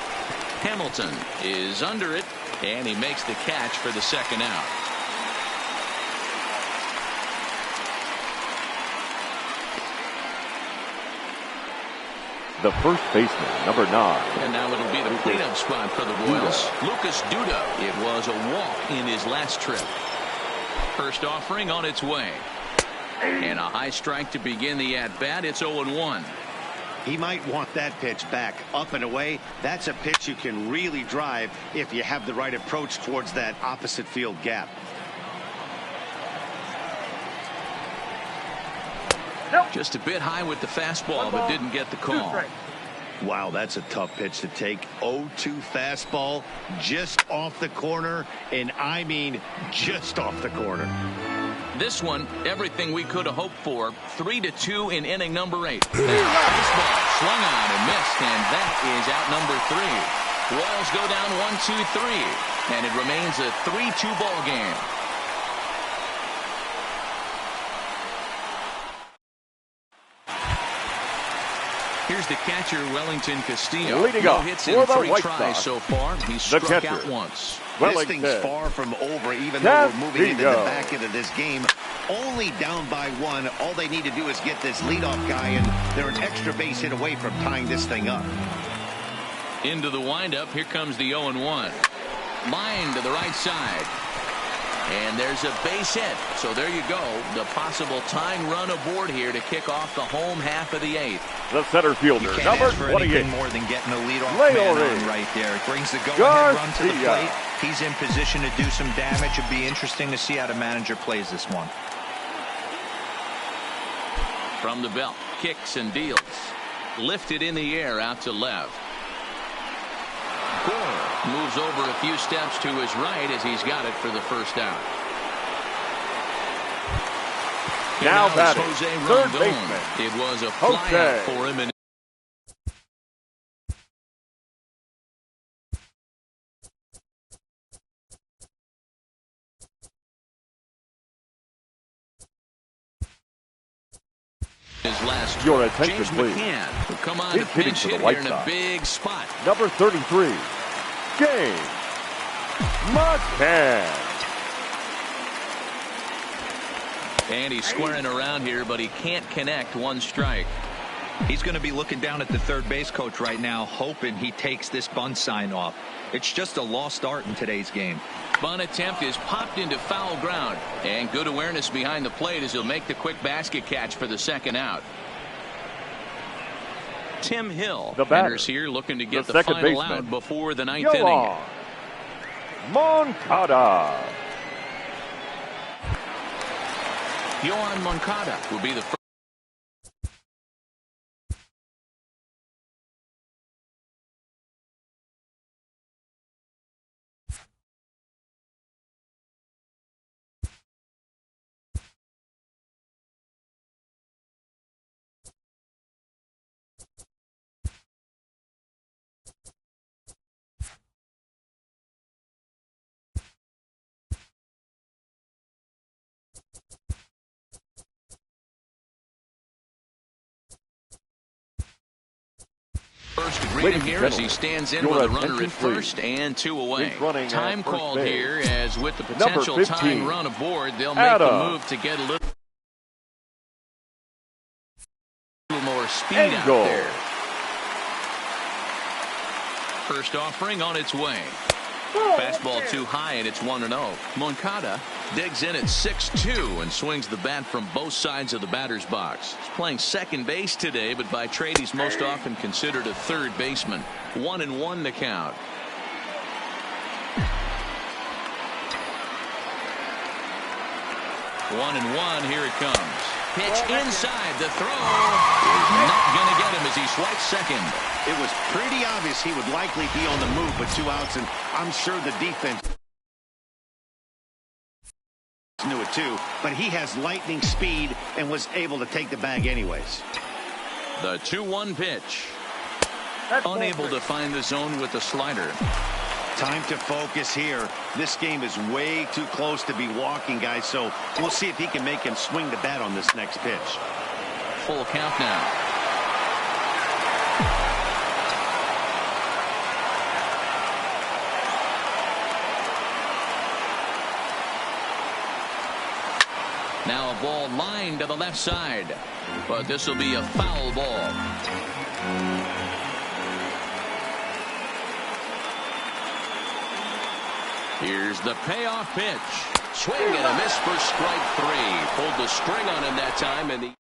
[SPEAKER 1] Hamilton is under it, and he makes the catch for the 2nd out.
[SPEAKER 3] The first baseman, number 9.
[SPEAKER 1] And now it'll be the cleanup spot for the Royals. Lucas Duda. It was a walk in his last trip. First offering on its way. And a high strike to begin the at-bat. It's 0-1.
[SPEAKER 4] He might want that pitch back, up and away. That's a pitch you can really drive if you have the right approach towards that opposite field gap.
[SPEAKER 1] Just a bit high with the fastball, but didn't get the call.
[SPEAKER 4] Wow, that's a tough pitch to take. 0-2 fastball, just off the corner, and I mean just off the corner.
[SPEAKER 1] This one, everything we could have hoped for. 3-2 in inning number 8. Baseball swung on and missed, and that is out number 3. Royals go down 1-2-3, and it remains a 3-2 ball game. Here's the catcher, Wellington Castillo.
[SPEAKER 3] Leading
[SPEAKER 1] no
[SPEAKER 3] off
[SPEAKER 1] hits
[SPEAKER 3] for
[SPEAKER 1] in
[SPEAKER 3] the
[SPEAKER 1] 3
[SPEAKER 3] White
[SPEAKER 1] tries
[SPEAKER 3] Sox.
[SPEAKER 1] so far. He's
[SPEAKER 3] The
[SPEAKER 1] struck
[SPEAKER 3] catcher,
[SPEAKER 1] out once.
[SPEAKER 4] This thing's far from over, even though we're moving into the back end of this game. Only down by 1. All they need to do is get this leadoff guy, and they're an extra base hit away from tying this thing up.
[SPEAKER 1] Into the windup. Here comes the 0-1. Line to the right side. And there's a base hit. So there you go. The possible tying run aboard here to kick off the home half of the 8th.
[SPEAKER 3] The center fielder,
[SPEAKER 5] You can't
[SPEAKER 3] number
[SPEAKER 5] ask for
[SPEAKER 3] 28.
[SPEAKER 5] anything more than getting the leadoff man on right there. It brings the go-ahead run to the plate. He's in position to do some damage. It'd be interesting to see how the manager plays this one.
[SPEAKER 1] From the belt, kicks and deals. Lifted in the air out to left. Gore moves over a few steps to his right as he's got it for the first out.
[SPEAKER 3] Now batting,
[SPEAKER 1] Jose
[SPEAKER 3] third
[SPEAKER 1] Rondon.
[SPEAKER 3] baseman.
[SPEAKER 1] It was a flyout for him. And his last
[SPEAKER 3] Your
[SPEAKER 1] trip.
[SPEAKER 3] attention,
[SPEAKER 1] James
[SPEAKER 3] please.
[SPEAKER 1] McCann will come on
[SPEAKER 3] He's
[SPEAKER 1] to
[SPEAKER 3] hitting
[SPEAKER 1] pinch
[SPEAKER 3] for the
[SPEAKER 1] hit
[SPEAKER 3] White
[SPEAKER 1] here in a
[SPEAKER 3] Sox.
[SPEAKER 1] big spot.
[SPEAKER 3] Number 33, James McCann.
[SPEAKER 1] And he's squaring around here, but he can't connect. 1 strike.
[SPEAKER 5] He's going to be looking down at the third base coach right now, hoping he takes this bunt sign off. It's just a lost start in today's game.
[SPEAKER 1] Bunt attempt is popped into foul ground. And good awareness behind the plate as he'll make the quick basket catch for the 2nd out. Tim Hill
[SPEAKER 3] The batter,
[SPEAKER 1] enters here looking to get
[SPEAKER 3] the
[SPEAKER 1] the
[SPEAKER 3] second
[SPEAKER 1] final
[SPEAKER 3] baseman,
[SPEAKER 1] out before the 9th inning.
[SPEAKER 3] Yoan Moncada.
[SPEAKER 1] Yoan Moncada will be the first. First to greet him here as he stands in with a runner at first and 2 away. Time called here as with the potential tying run aboard, they'll make the move to get a little more speed out there. First offering on its way. Fastball too high, and it's 1-0. Moncada digs in at 6'2" and swings the bat from both sides of the batter's box. He's playing second base today, but by trade he's most often considered a third baseman. 1-1 to count. One and one, here it comes. Pitch inside, the throw is not going to get him as he swipes second.
[SPEAKER 4] It was pretty obvious he would likely be on the move with 2 outs, and I'm sure the defense knew it too, but he has lightning speed and was able to take the bag anyways.
[SPEAKER 1] The 2-1 pitch. Unable to find the zone with the slider.
[SPEAKER 4] Time to focus here. This game is way too close to be walking, guys, so we'll see if he can make him swing the bat on this next pitch.
[SPEAKER 1] Full count now. Now a ball lined to the left side, but this will be a foul ball. Here's the payoff pitch. Swing and a miss for strike 3. Pulled the string on him that time, and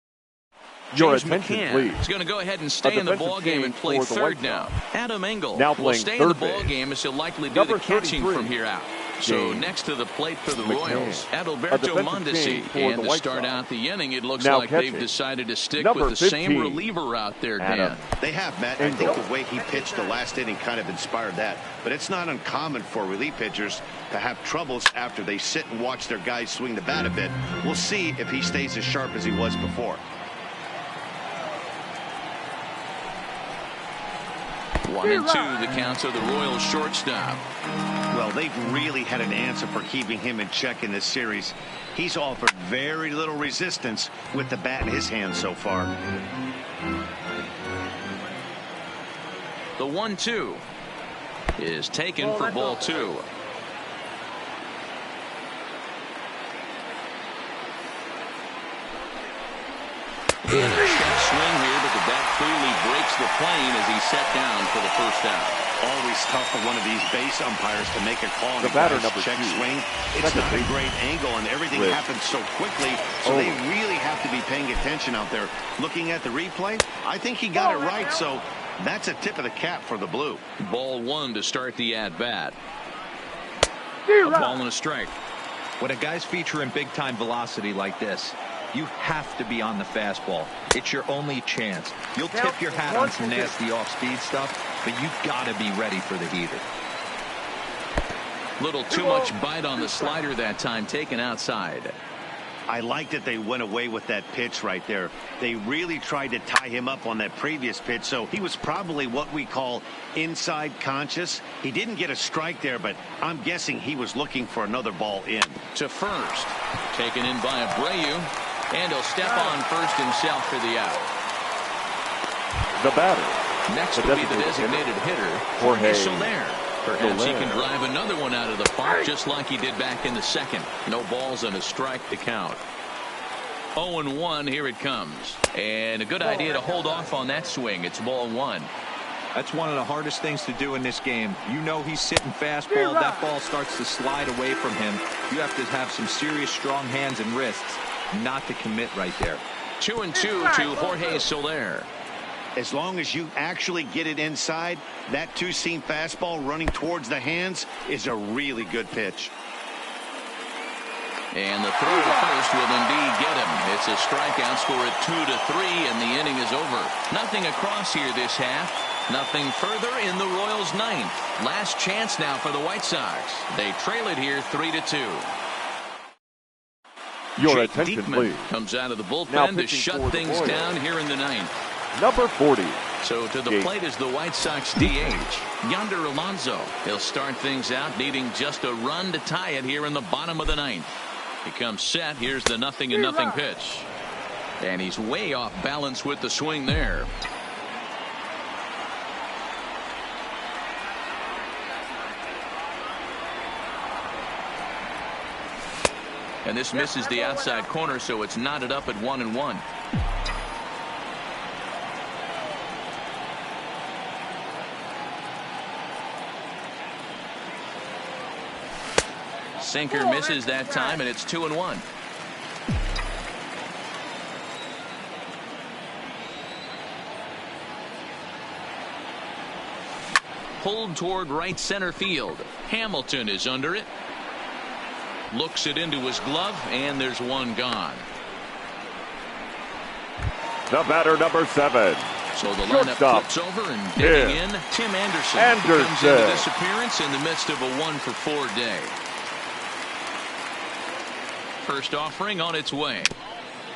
[SPEAKER 3] Your
[SPEAKER 1] James
[SPEAKER 3] attention,
[SPEAKER 1] McCann
[SPEAKER 3] please.
[SPEAKER 1] is going to go ahead and stay in the ball game and play third now. Adam Engel
[SPEAKER 3] now
[SPEAKER 1] will stay in the ball
[SPEAKER 3] base.
[SPEAKER 1] game as he'll likely do
[SPEAKER 3] Number
[SPEAKER 1] the catching
[SPEAKER 3] 33,
[SPEAKER 1] from here out. So
[SPEAKER 3] James
[SPEAKER 1] next to the plate for the
[SPEAKER 3] McCann.
[SPEAKER 1] Royals,
[SPEAKER 3] A
[SPEAKER 1] Adalberto
[SPEAKER 3] defensive
[SPEAKER 1] Mondesi.
[SPEAKER 3] change for
[SPEAKER 1] And
[SPEAKER 3] the
[SPEAKER 1] to
[SPEAKER 3] White
[SPEAKER 1] start
[SPEAKER 3] Sox.
[SPEAKER 1] out the inning, it looks
[SPEAKER 3] Now
[SPEAKER 1] like
[SPEAKER 3] catching.
[SPEAKER 1] they've decided to stick
[SPEAKER 3] Number
[SPEAKER 1] with the same
[SPEAKER 3] 15,
[SPEAKER 1] reliever out there, Dan.
[SPEAKER 3] Adam.
[SPEAKER 4] They have, Matt. I think the way he pitched the last inning kind of inspired that. But it's not uncommon for relief pitchers to have troubles after they sit and watch their guys swing the bat a bit. We'll see if he stays as sharp as he was before.
[SPEAKER 1] 1-2 the counts of the Royals shortstop.
[SPEAKER 4] Well, they've really had an answer for keeping him in check in this series. He's offered very little resistance with the bat in his hand so far.
[SPEAKER 1] The 1-2 is taken for ball 2. And a check swing here, but the bat clearly breaks the plane as he's set down for the first out.
[SPEAKER 4] Always tough for one of these base umpires to make a call on
[SPEAKER 3] The
[SPEAKER 4] a
[SPEAKER 3] batter,
[SPEAKER 4] guy's
[SPEAKER 3] number
[SPEAKER 4] check
[SPEAKER 3] 2.
[SPEAKER 4] swing. It's
[SPEAKER 3] Second
[SPEAKER 4] not a
[SPEAKER 3] base.
[SPEAKER 4] great angle, and everything
[SPEAKER 3] Rich.
[SPEAKER 4] happens so quickly, so they really have to be paying attention out there. Looking at the replay, I think he got it right, so that's a tip of the cap for the Blue.
[SPEAKER 1] Ball 1 to start the at-bat. A ball and a strike.
[SPEAKER 5] When a guy's featuring big-time velocity like this, you have to be on the fastball. It's your only chance. You'll tip your hat on some nasty off-speed stuff, but you gotta be ready for the heater.
[SPEAKER 1] Little too much bite on the slider that time, taken outside.
[SPEAKER 4] I like that they went away with that pitch right there. They really tried to tie him up on that previous pitch, so he was probably what we call inside conscious. He didn't get a strike there, but I'm guessing he was looking for another ball in.
[SPEAKER 1] To first, taken in by Abreu, and he'll step on first himself for the out.
[SPEAKER 3] The batter.
[SPEAKER 1] Next will be the designated hitter,
[SPEAKER 3] Jorge
[SPEAKER 1] Soler. Perhaps he
[SPEAKER 3] Soler.
[SPEAKER 1] can drive another one out of the park just like he did back in the second. No balls and a strike to count. 0-1, here it comes. And a good idea to hold off on that swing. It's ball 1.
[SPEAKER 5] That's one of the hardest things to do in this game. You know he's sitting fastball. That ball starts to slide away from him. You have to have some serious strong hands and wrists not to commit right there.
[SPEAKER 1] 2-2 to Jorge Soler.
[SPEAKER 4] As long as you actually get it inside, that two-seam fastball running towards the hands is a really good pitch.
[SPEAKER 1] And the throw to first will indeed get him. It's a strikeout, score at 2-3, and the inning is over. Nothing across here this half. Nothing further in the Royals' ninth. Last chance now for the White Sox. They trail it here 3-2.
[SPEAKER 3] Your
[SPEAKER 1] Jake
[SPEAKER 3] attention,
[SPEAKER 1] Diekman
[SPEAKER 3] please.
[SPEAKER 1] comes out of the
[SPEAKER 3] Now
[SPEAKER 1] bullpen to
[SPEAKER 3] pitching
[SPEAKER 1] shut
[SPEAKER 3] for the
[SPEAKER 1] things
[SPEAKER 3] Royals.
[SPEAKER 1] down here in the ninth.
[SPEAKER 3] Number 40.
[SPEAKER 1] So to the
[SPEAKER 3] Jake
[SPEAKER 1] plate is the White Sox DH, Yonder Alonso. He'll start things out needing just a run to tie it here in the bottom of the ninth. He comes set. Here's the 0-0 pitch. And he's way off balance with the swing there. And this misses the outside corner, so it's knotted up at 1-1. Sinker misses that time, and it's 2-1. Pulled toward right center field. Hamilton is under it. Looks it into his glove, and there's one gone.
[SPEAKER 3] The batter, number 7.
[SPEAKER 1] So the lineup
[SPEAKER 3] Shortstop.
[SPEAKER 1] flips over, and digging in, Tim Anderson.
[SPEAKER 3] Anderson.
[SPEAKER 1] Comes into this appearance in the midst of a 1-for-4 day. first offering on its way.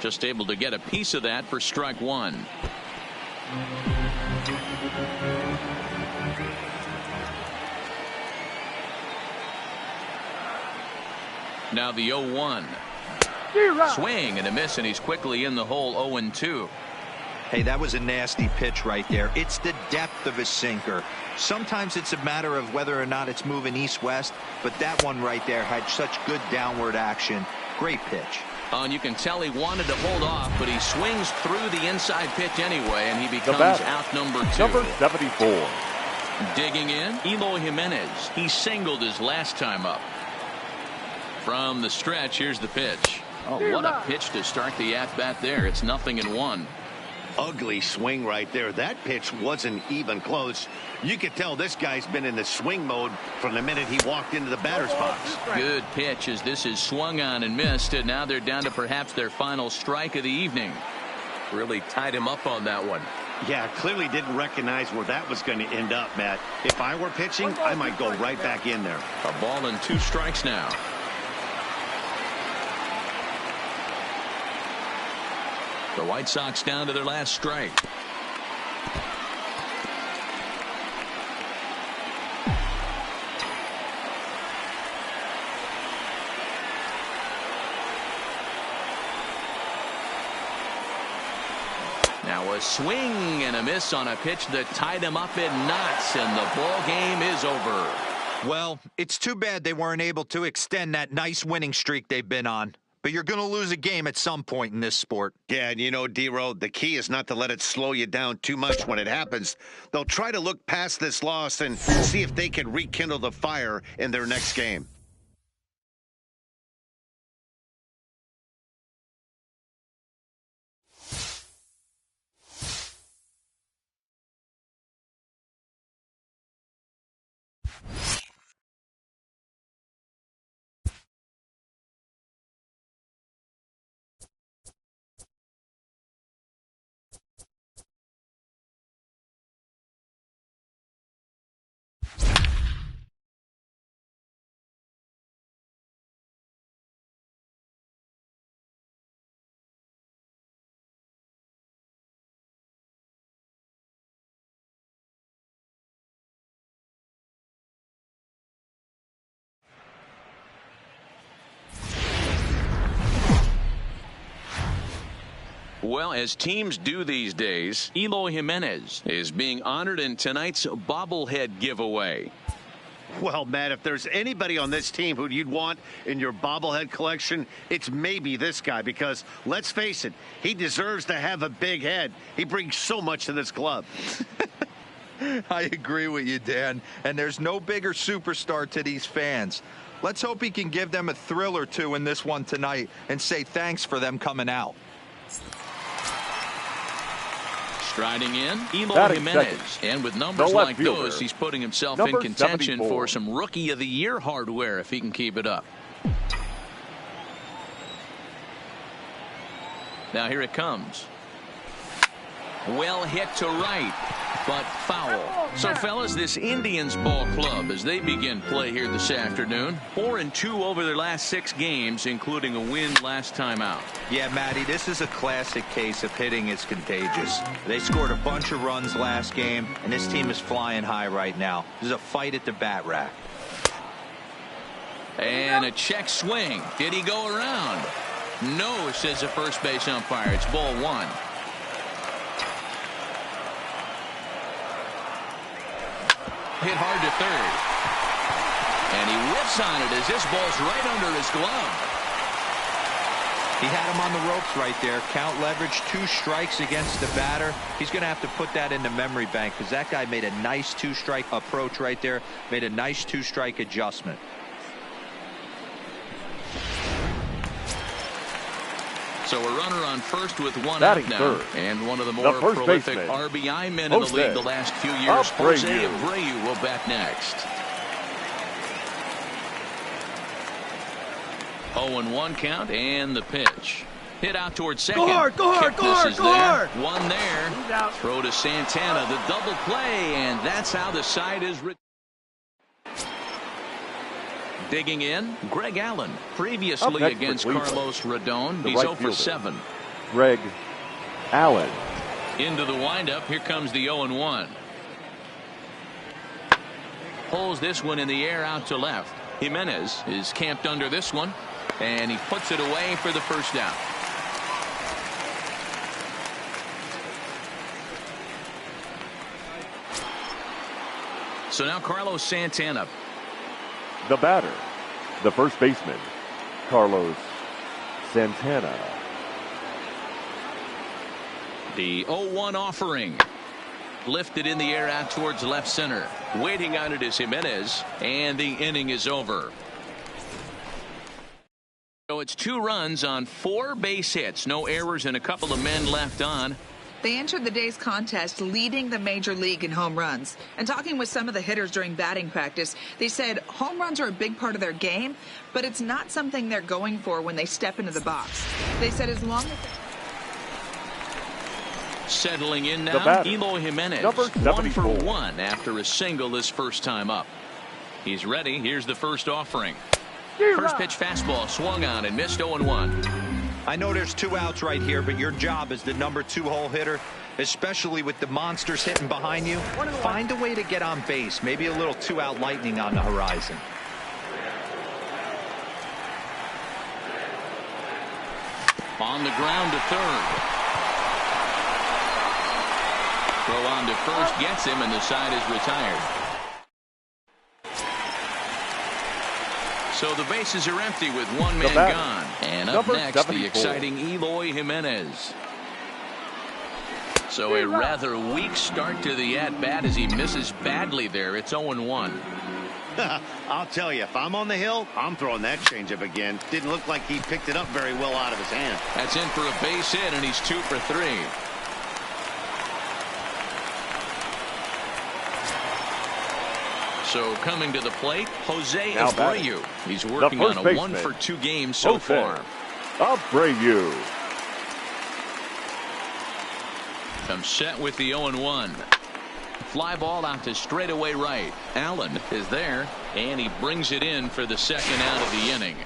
[SPEAKER 1] Just able to get a piece of that for strike one. Now the 0-1. Swing and a miss, and he's quickly in the hole. 0-2.
[SPEAKER 5] Hey, that was a nasty pitch right there. It's the depth of his sinker. Sometimes it's a matter of whether or not it's moving east-west, but that one right there had such good downward action. Great pitch.
[SPEAKER 1] And you can tell he wanted to hold off, but he swings through the inside pitch anyway, and he becomes out number 2.
[SPEAKER 3] Number 74.
[SPEAKER 1] Digging in, Eloy Jimenez. He singled his last time up. From the stretch, here's the pitch. Oh, what a pitch to start the at-bat there. It's 0-1.
[SPEAKER 4] Ugly swing right there. That pitch wasn't even close. You could tell this guy's been in the swing mode from the minute he walked into the batter's box.
[SPEAKER 1] Good pitch as this is swung on and missed, and now they're down to perhaps their final strike of the evening.
[SPEAKER 6] Really tied him up on that one.
[SPEAKER 4] Yeah, clearly didn't recognize where that was going to end up, Matt. If I were pitching, I might go right back in there.
[SPEAKER 1] A ball and 2 strikes now. The White Sox down to their last strike. Now a swing and a miss on a pitch that tied him up in knots, and the ball game is over.
[SPEAKER 5] Well, it's too bad they weren't able to extend that nice winning streak they've been on. But you're going to lose a game at some point in this sport.
[SPEAKER 4] Yeah, and you know, D-Row, the key is not to let it slow you down too much when it happens. They'll try to look past this loss and see if they can rekindle the fire in their next game.
[SPEAKER 1] Well, as teams do these days, Eloy Jimenez is being honored in tonight's bobblehead giveaway.
[SPEAKER 4] Well, Matt, if there's anybody on this team who you'd want in your bobblehead collection, it's maybe this guy, because let's face it, he deserves to have a big head. He brings so much to this club.
[SPEAKER 5] I agree with you, Dan. And there's no bigger superstar to these fans. Let's hope he can give them a thrill or two in this one tonight and say thanks for them coming out.
[SPEAKER 1] Striding in, Eloy Jimenez. And with numbers like those, he's putting himself in contention for some Rookie of the Year hardware if he can keep it up. Now here it comes. Well hit to right, but foul. So, fellas, this Indians ball club, as they begin play here this afternoon, 4-2 over their last 6 games, including a win last time out.
[SPEAKER 5] Yeah, Matty, this is a classic case of hitting is contagious. They scored a bunch of runs last game, and this team is flying high right now. There's a fight at the bat rack.
[SPEAKER 1] And a check swing. Did he go around? No, says the first base umpire. It's ball 1. Hit hard to third. And he whiffs on it as this ball's right under his glove.
[SPEAKER 5] He had him on the ropes right there. Count leverage, 2 strikes against the batter. He's going to have to put that in the memory bank because that guy made a nice 2-strike approach right there. Made a nice 2-strike adjustment.
[SPEAKER 1] So a runner on first with 1 out now. And one of the more prolific RBI men in the league the last few years, Jose Abreu, will bat next. 0-1 count and the pitch. Hit out towards second.
[SPEAKER 7] Go hard.
[SPEAKER 1] One there. Throw to Santana. The double play, and that's how the side is. Digging in, Greg Allen. Previously against Carlos Rodon, he's 0 for 7.
[SPEAKER 3] Greg Allen.
[SPEAKER 1] Into the windup, here comes the 0-1. Pulls this one in the air out to left. Jimenez is camped under this one, and he puts it away for the first down. So now Carlos Santana.
[SPEAKER 3] The batter, the first baseman, Carlos Santana.
[SPEAKER 1] The 0-1 offering. Lifted in the air out towards left center. Waiting on it is Jimenez, and the inning is over. So it's 2 runs on 4 base hits. No errors and a couple of men left on.
[SPEAKER 2] They entered the day's contest leading the major league in home runs. And talking with some of the hitters during batting practice, they said home runs are a big part of their game, but it's not something they're going for when they step into the box. They said as long as...
[SPEAKER 1] Settling in now, Eloy Jimenez, 1 for 1 after a single his first time up. He's ready. Here's the first offering. First pitch fastball swung on and missed 0-1.
[SPEAKER 5] I know there's 2 outs right here, but your job as the number 2 hole hitter, especially with the monsters hitting behind you, find a way to get on base. Maybe a little 2-out lightning on the horizon.
[SPEAKER 1] On the ground to third. Throw on to first gets him, and the side is retired. So the bases are empty with 1 man gone. And up next, 74. The exciting Eloy Jimenez. So a rather weak start to the at-bat as he misses badly there. It's 0-1.
[SPEAKER 4] I'll tell you, if I'm on the hill, I'm throwing that changeup again. Didn't look like he picked it up very well out of his hand.
[SPEAKER 1] That's in for a base hit, and he's 2 for 3. So coming to the plate, Jose Abreu. He's working on a 1 for 2 game so far.
[SPEAKER 3] Abreu
[SPEAKER 1] comes set with the 0-1. Fly ball out to straightaway right. Allen is there, and he brings it in for the second out of the inning.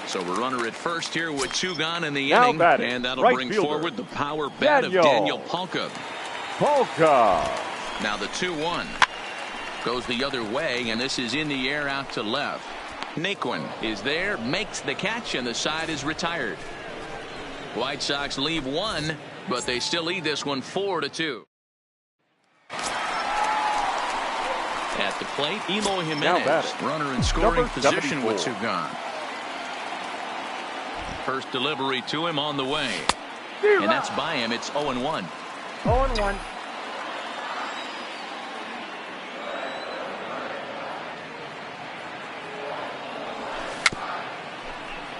[SPEAKER 1] So we're runner at first here with 2 gone in the inning, and that'll bring forward the power bat of Daniel Palka. Now the 2-1 goes the other way, and this is in the air out to left. Naquin is there, makes the catch, and the side is retired. White Sox leave 1, but they still lead this one 4-2. At the plate, Eloy Jimenez, runner in scoring position with 2 gone. First delivery to him on the way, and that's by him. It's 0-1.
[SPEAKER 7] 0-1.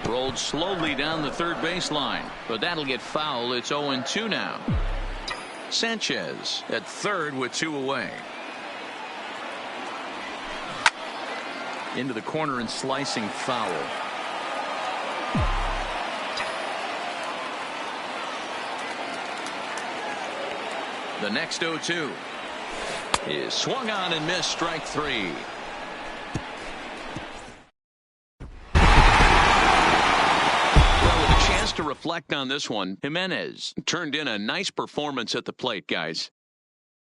[SPEAKER 1] Rolled slowly down the third baseline, but that'll get foul. It's 0-2 now. Sanchez at third with 2 away. Into the corner and slicing foul. The next 0-2 is swung on and missed, strike 3. To reflect on this one, Jimenez turned in a nice performance at the plate, guys.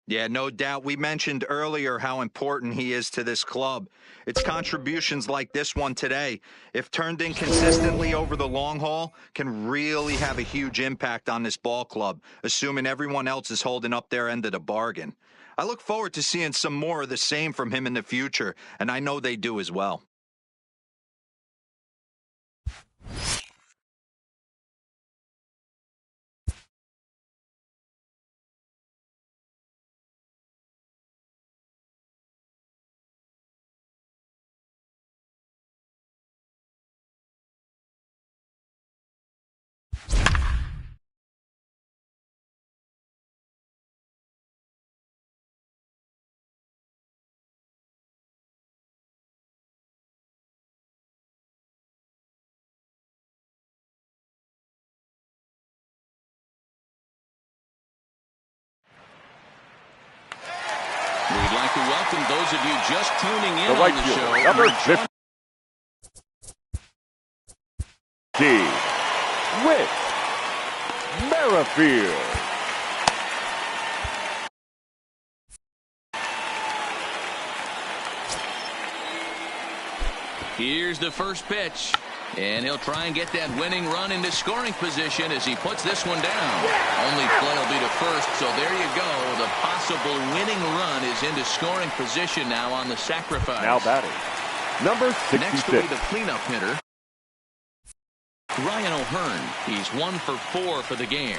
[SPEAKER 5] Yeah, no doubt. We mentioned earlier how important he is to this club. It's contributions like this one today, if turned in consistently over the long haul, can really have a huge impact on this ball club, assuming everyone else is holding up their end of the bargain. I look forward to seeing some more of the same from him in the future, and I know they do as well.
[SPEAKER 1] like to welcome those of you just tuning in
[SPEAKER 3] The right
[SPEAKER 1] on the
[SPEAKER 3] fielder,
[SPEAKER 1] show.
[SPEAKER 3] number 50. Whit Merrifield.
[SPEAKER 1] Here's the first pitch. And he'll try and get that winning run into scoring position as he puts this one down. Only play will be to first, so there you go. The possible winning run is into scoring position now on the sacrifice.
[SPEAKER 3] Now batting, number 66.
[SPEAKER 1] Next will be the cleanup hitter, Ryan O'Hearn. He's 1 for 4 for the game.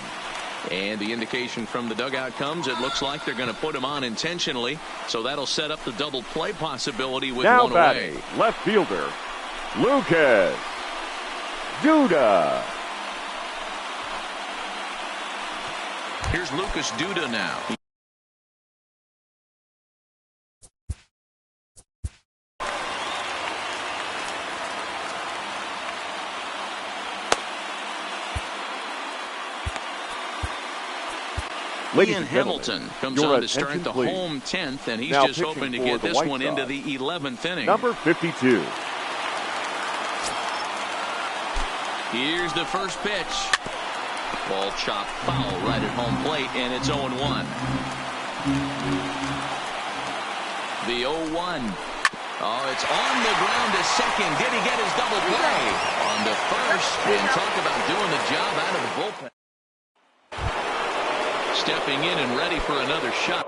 [SPEAKER 1] And the indication from the dugout comes, it looks like they're going to put him on intentionally, so that'll set up the double play possibility with
[SPEAKER 3] now
[SPEAKER 1] one
[SPEAKER 3] batting,
[SPEAKER 1] away.
[SPEAKER 3] left fielder, Lucas Duda.
[SPEAKER 1] Here's Lucas Duda now.
[SPEAKER 3] Ladies
[SPEAKER 1] Ian
[SPEAKER 3] and gentlemen,
[SPEAKER 1] Hamilton comes
[SPEAKER 3] your
[SPEAKER 1] on to start
[SPEAKER 3] attention,
[SPEAKER 1] the
[SPEAKER 3] please.
[SPEAKER 1] home 10th, and he's
[SPEAKER 3] Now
[SPEAKER 1] just
[SPEAKER 3] pitching
[SPEAKER 1] hoping to
[SPEAKER 3] for
[SPEAKER 1] get
[SPEAKER 3] the
[SPEAKER 1] this
[SPEAKER 3] White
[SPEAKER 1] one into
[SPEAKER 3] Sox,
[SPEAKER 1] the 11th inning.
[SPEAKER 3] number 52.
[SPEAKER 1] Here's the first pitch. Ball chopped foul right at home plate, and it's 0-1. The 0-1. Oh, it's on the ground to second. Did he get his double play? On to first, and talk about doing the job out of the bullpen. Stepping in and ready for another shot.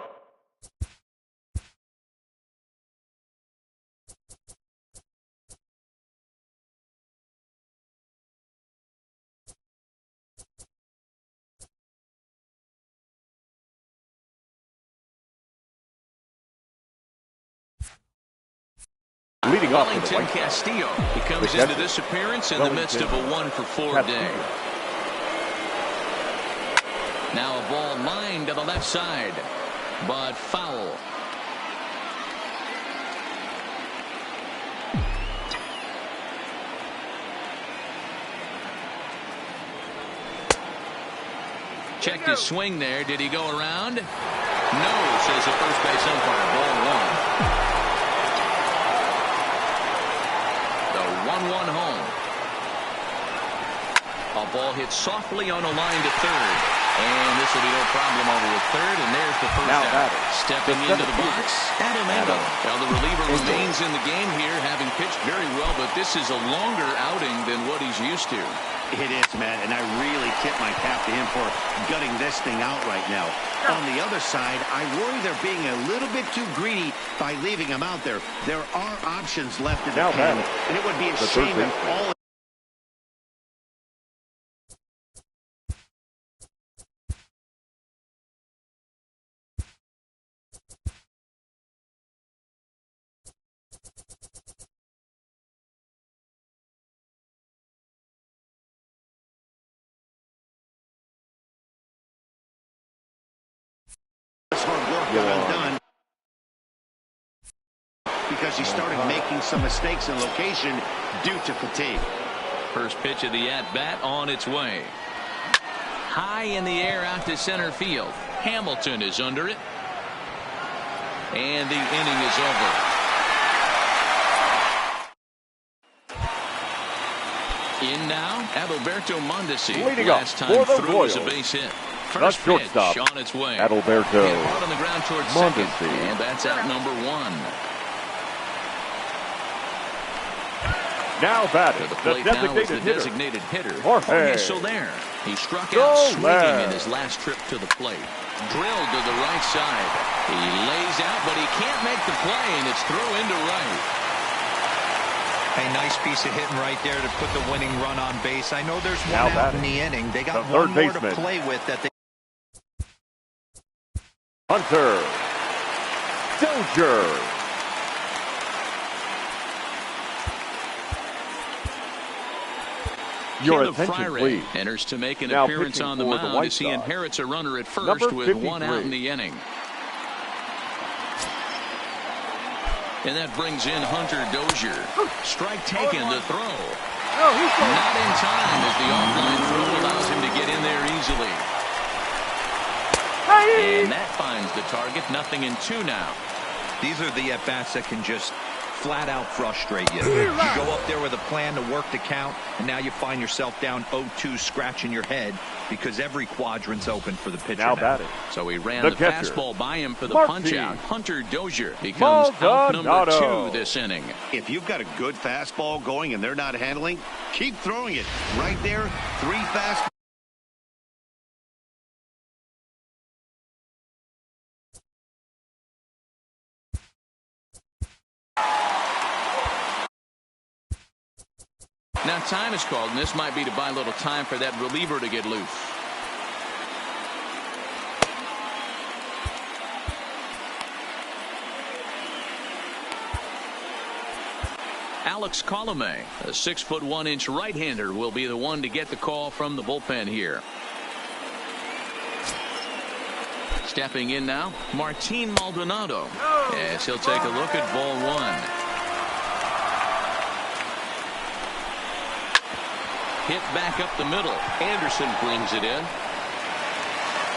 [SPEAKER 3] Leading off for the
[SPEAKER 1] Wellington
[SPEAKER 3] White Sox,
[SPEAKER 1] Castillo. He comes
[SPEAKER 3] The
[SPEAKER 1] into
[SPEAKER 3] catcher,
[SPEAKER 1] this appearance in the midst of a
[SPEAKER 3] Wellington
[SPEAKER 1] 1-for-4 day.
[SPEAKER 3] Castillo.
[SPEAKER 1] Now a ball lined to the left side, but foul. Checked his swing there. Did he go around? No, says the first base umpire. Ball one. The 1-1 home. A ball hit softly on a line to third. And this will be no problem over at third. And there's the first
[SPEAKER 3] Now
[SPEAKER 1] out.
[SPEAKER 3] batting,
[SPEAKER 1] Stepping
[SPEAKER 3] the
[SPEAKER 1] into the
[SPEAKER 3] seventh
[SPEAKER 1] box, Adam Engel. Well, the reliever
[SPEAKER 3] Engel.
[SPEAKER 1] remains in the game here, having pitched very well. But this is a longer outing than what he's used to.
[SPEAKER 4] It is, Matt, and I really tip my cap to him for gutting this thing out right now. On the other side, I worry they're being a little bit too greedy by leaving him out there. There are options left in the
[SPEAKER 3] Now
[SPEAKER 4] can,
[SPEAKER 3] batting,
[SPEAKER 4] and it would be a
[SPEAKER 3] the third
[SPEAKER 4] shame if
[SPEAKER 3] baseman.
[SPEAKER 4] all this hard work got undone because he started making some mistakes in location due to fatigue.
[SPEAKER 1] First pitch of the at-bat on its way. High in the air out to center field. Hamilton is under it. And the inning is over. In now, Adalberto Mondesi.
[SPEAKER 3] Leading up
[SPEAKER 1] Last
[SPEAKER 3] for
[SPEAKER 1] time
[SPEAKER 3] the
[SPEAKER 1] through was a
[SPEAKER 3] Royals,
[SPEAKER 1] base hit.
[SPEAKER 3] the
[SPEAKER 1] First pitch
[SPEAKER 3] shortstop,
[SPEAKER 1] on its way.
[SPEAKER 3] Adalberto
[SPEAKER 1] Hit hard on the ground towards second.
[SPEAKER 3] Mondesi.
[SPEAKER 1] And that's out number one.
[SPEAKER 3] Now batting,
[SPEAKER 1] To the
[SPEAKER 3] the
[SPEAKER 1] plate now is the
[SPEAKER 3] designated hitter,
[SPEAKER 1] designated hitter,
[SPEAKER 3] Jorge
[SPEAKER 1] Soler. He struck out swinging
[SPEAKER 3] Soler.
[SPEAKER 1] in his last trip to the plate. Drilled to the right side. He lays out, but he can't make the play, and it's throw into right.
[SPEAKER 5] A nice piece of hitting right there to put the winning run on base. I know there's one
[SPEAKER 3] Now
[SPEAKER 5] out in
[SPEAKER 3] batting,
[SPEAKER 5] the inning. They got
[SPEAKER 3] the
[SPEAKER 5] one
[SPEAKER 3] third
[SPEAKER 5] more to
[SPEAKER 3] baseman,
[SPEAKER 5] play with that they
[SPEAKER 3] Hunter Dozier. Your
[SPEAKER 1] Caleb
[SPEAKER 3] attention,
[SPEAKER 1] Freire
[SPEAKER 3] please.
[SPEAKER 1] enters to make an
[SPEAKER 3] Now
[SPEAKER 1] appearance
[SPEAKER 3] pitching
[SPEAKER 1] on the
[SPEAKER 3] for the
[SPEAKER 1] mound
[SPEAKER 3] White
[SPEAKER 1] as he
[SPEAKER 3] Sox,
[SPEAKER 1] inherits a runner at first
[SPEAKER 3] number
[SPEAKER 1] with one out
[SPEAKER 3] 53.
[SPEAKER 1] in the inning. And that brings in Hunter Dozier. Strike taken, the throw. Not in time as the offline throw allows him to get in there easily. And that finds the target. 0-2 now.
[SPEAKER 5] These are the at-bats that can just flat out frustrate you. You go up there with a plan to work the count, and now you find yourself down 0-2 scratching your head because every quadrant's open for the pitcher.
[SPEAKER 3] Now batting.
[SPEAKER 1] So he ran
[SPEAKER 3] The
[SPEAKER 1] the
[SPEAKER 3] catcher,
[SPEAKER 1] fastball by him for the
[SPEAKER 3] Martin
[SPEAKER 1] punch-out. Hunter Dozier becomes out number
[SPEAKER 3] Maldonado.
[SPEAKER 1] 2 this inning.
[SPEAKER 4] If you've got a good fastball going and they're not handling, keep throwing it. Right there, 3 fastballs.
[SPEAKER 1] Now time is called, and this might be to buy a little time for that reliever to get loose. Alex Colomé, a 6'1" right-hander, will be the one to get the call from the bullpen here. Stepping in now, Martin Maldonado, as he'll take a look at ball 1. Hit back up the middle. Anderson brings it in.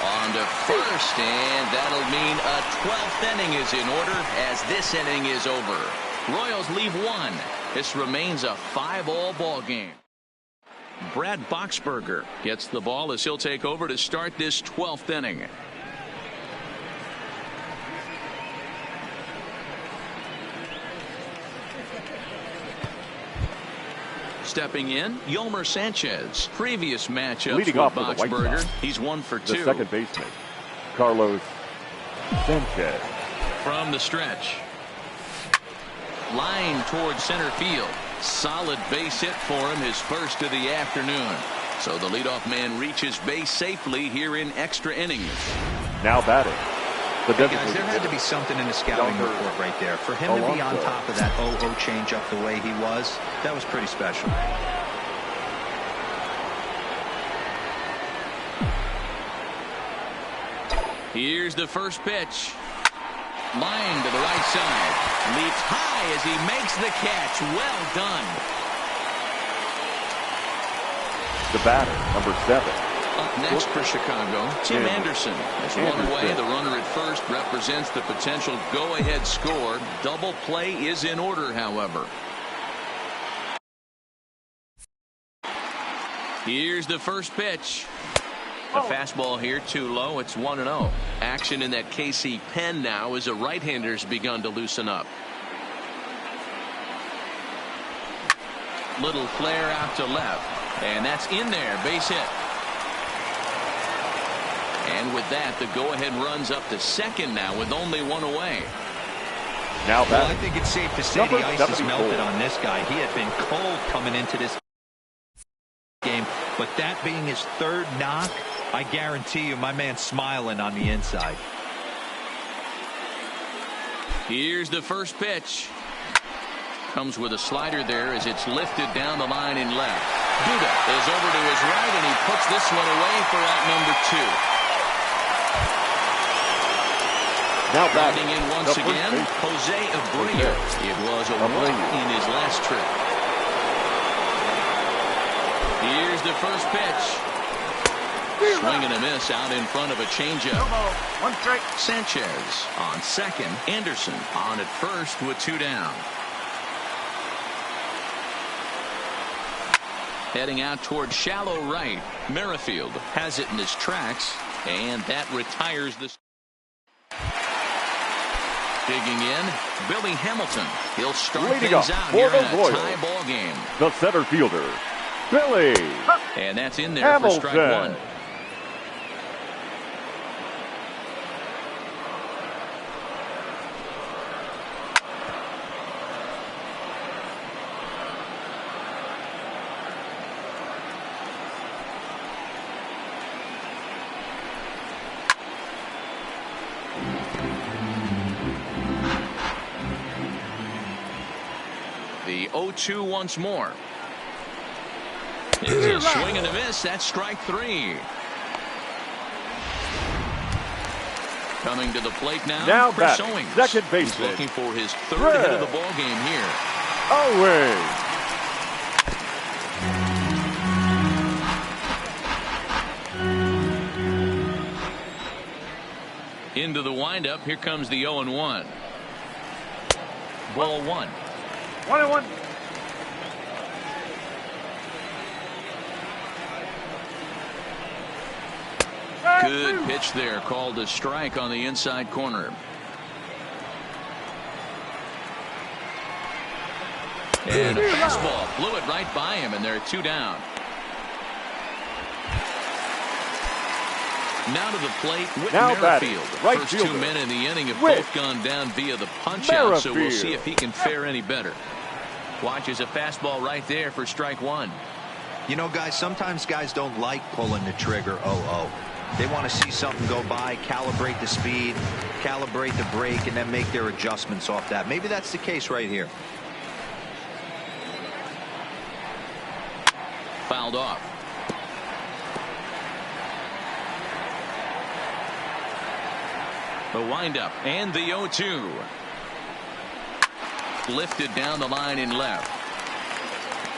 [SPEAKER 1] On to first, and that'll mean a 12th inning is in order as this inning is over. Royals leave 1. This remains a 5-all ball game. Brad Boxberger gets the ball as he'll take over to start this 12th inning. Stepping in, Yolmer Sanchez. Previous matchups
[SPEAKER 3] Leading
[SPEAKER 1] with
[SPEAKER 3] off for the White
[SPEAKER 1] Boxberger,
[SPEAKER 3] Sox,
[SPEAKER 1] he's 1 for 2.
[SPEAKER 3] The second baseman, Carlos Sanchez.
[SPEAKER 1] From the stretch. Line towards center field. Solid base hit for him, his first of the afternoon. So the leadoff man reaches base safely here in extra innings.
[SPEAKER 3] Now batting. The
[SPEAKER 5] Hey guys, there had to be something in the scouting report right there. For him to be on top of that 0-0 changeup the way he was, that was pretty special.
[SPEAKER 1] Here's the first pitch. Line to the right side. Leaps high as he makes the catch. Well done.
[SPEAKER 3] The batter, number 7.
[SPEAKER 1] Up next for Chicago, Tim Anderson. As one away, the runner at first represents the potential go-ahead score. Double play is in order, however. Here's the first pitch. A fastball here too low. It's 1-0. Action in that KC pen now as a right-hander's begun to loosen up. Little flare out to left. And that's in there. Base hit. And with that, the go-ahead runs up to second now with only 1 away.
[SPEAKER 3] Now
[SPEAKER 5] well, I think it's safe to say the ice has melted on this guy. He had been cold coming into this game. But that being his 3rd knock, I guarantee you my man's smiling on the inside.
[SPEAKER 1] Here's the first pitch. Comes with a slider there as it's lifted down the line in left. Duda is over to his right, and he puts this one away for out number 2.
[SPEAKER 3] Now
[SPEAKER 1] batting in once again, Jose Abreu. It was a walk in his last trip. Here's the first pitch. Swing and a miss out in front of a changeup.
[SPEAKER 7] 1 strike.
[SPEAKER 1] Sanchez on second. Anderson on at first with 2 down. Heading out toward shallow right. Merrifield has it in his tracks, and that retires the. Digging in, Billy Hamilton. He'll start things out here in a tie ball game.
[SPEAKER 3] The center fielder, Billy.
[SPEAKER 1] And that's in there Hamilton. For strike 1. The 0-2 once more. It's a swing and a miss. That's strike 3. Coming to the plate now Chris Owings.
[SPEAKER 3] Second baseman.
[SPEAKER 1] He's looking for his 3rd hit of the ball game here.
[SPEAKER 3] Owings.
[SPEAKER 1] Into the windup. Here comes the 0-1. Ball one.
[SPEAKER 3] 1-1.
[SPEAKER 1] Good pitch there, called a strike on the inside corner. And a fastball blew it right by him, and they're 2 down. Now to the plate, Whit Merrifield.
[SPEAKER 3] Right
[SPEAKER 1] First
[SPEAKER 3] fielder.
[SPEAKER 1] 2 men in the inning have
[SPEAKER 3] Whit
[SPEAKER 1] both gone down via the punch-out, so we'll see
[SPEAKER 3] Merrifield.
[SPEAKER 1] if he can fare any better. Watches a fastball right there for strike one.
[SPEAKER 5] You know, guys, sometimes guys don't like pulling the trigger 0-0. They want to see something go by, calibrate the speed, calibrate the brake, and then make their adjustments off that. Maybe that's the case right here.
[SPEAKER 1] Fouled off. The windup and the 0-2. Lifted down the line in left.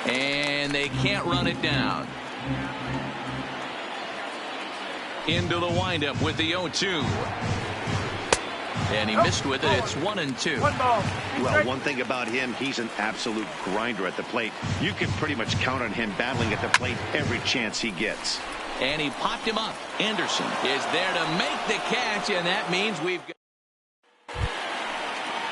[SPEAKER 1] And they can't run it down. Into the windup with the 0-2. And he missed with it. It's 1-2.
[SPEAKER 4] Well, one thing about him, he's an absolute grinder at the plate. You can pretty much count on him battling at the plate every chance he gets.
[SPEAKER 1] And he popped him up. Anderson is there to make the catch, and that means we've got...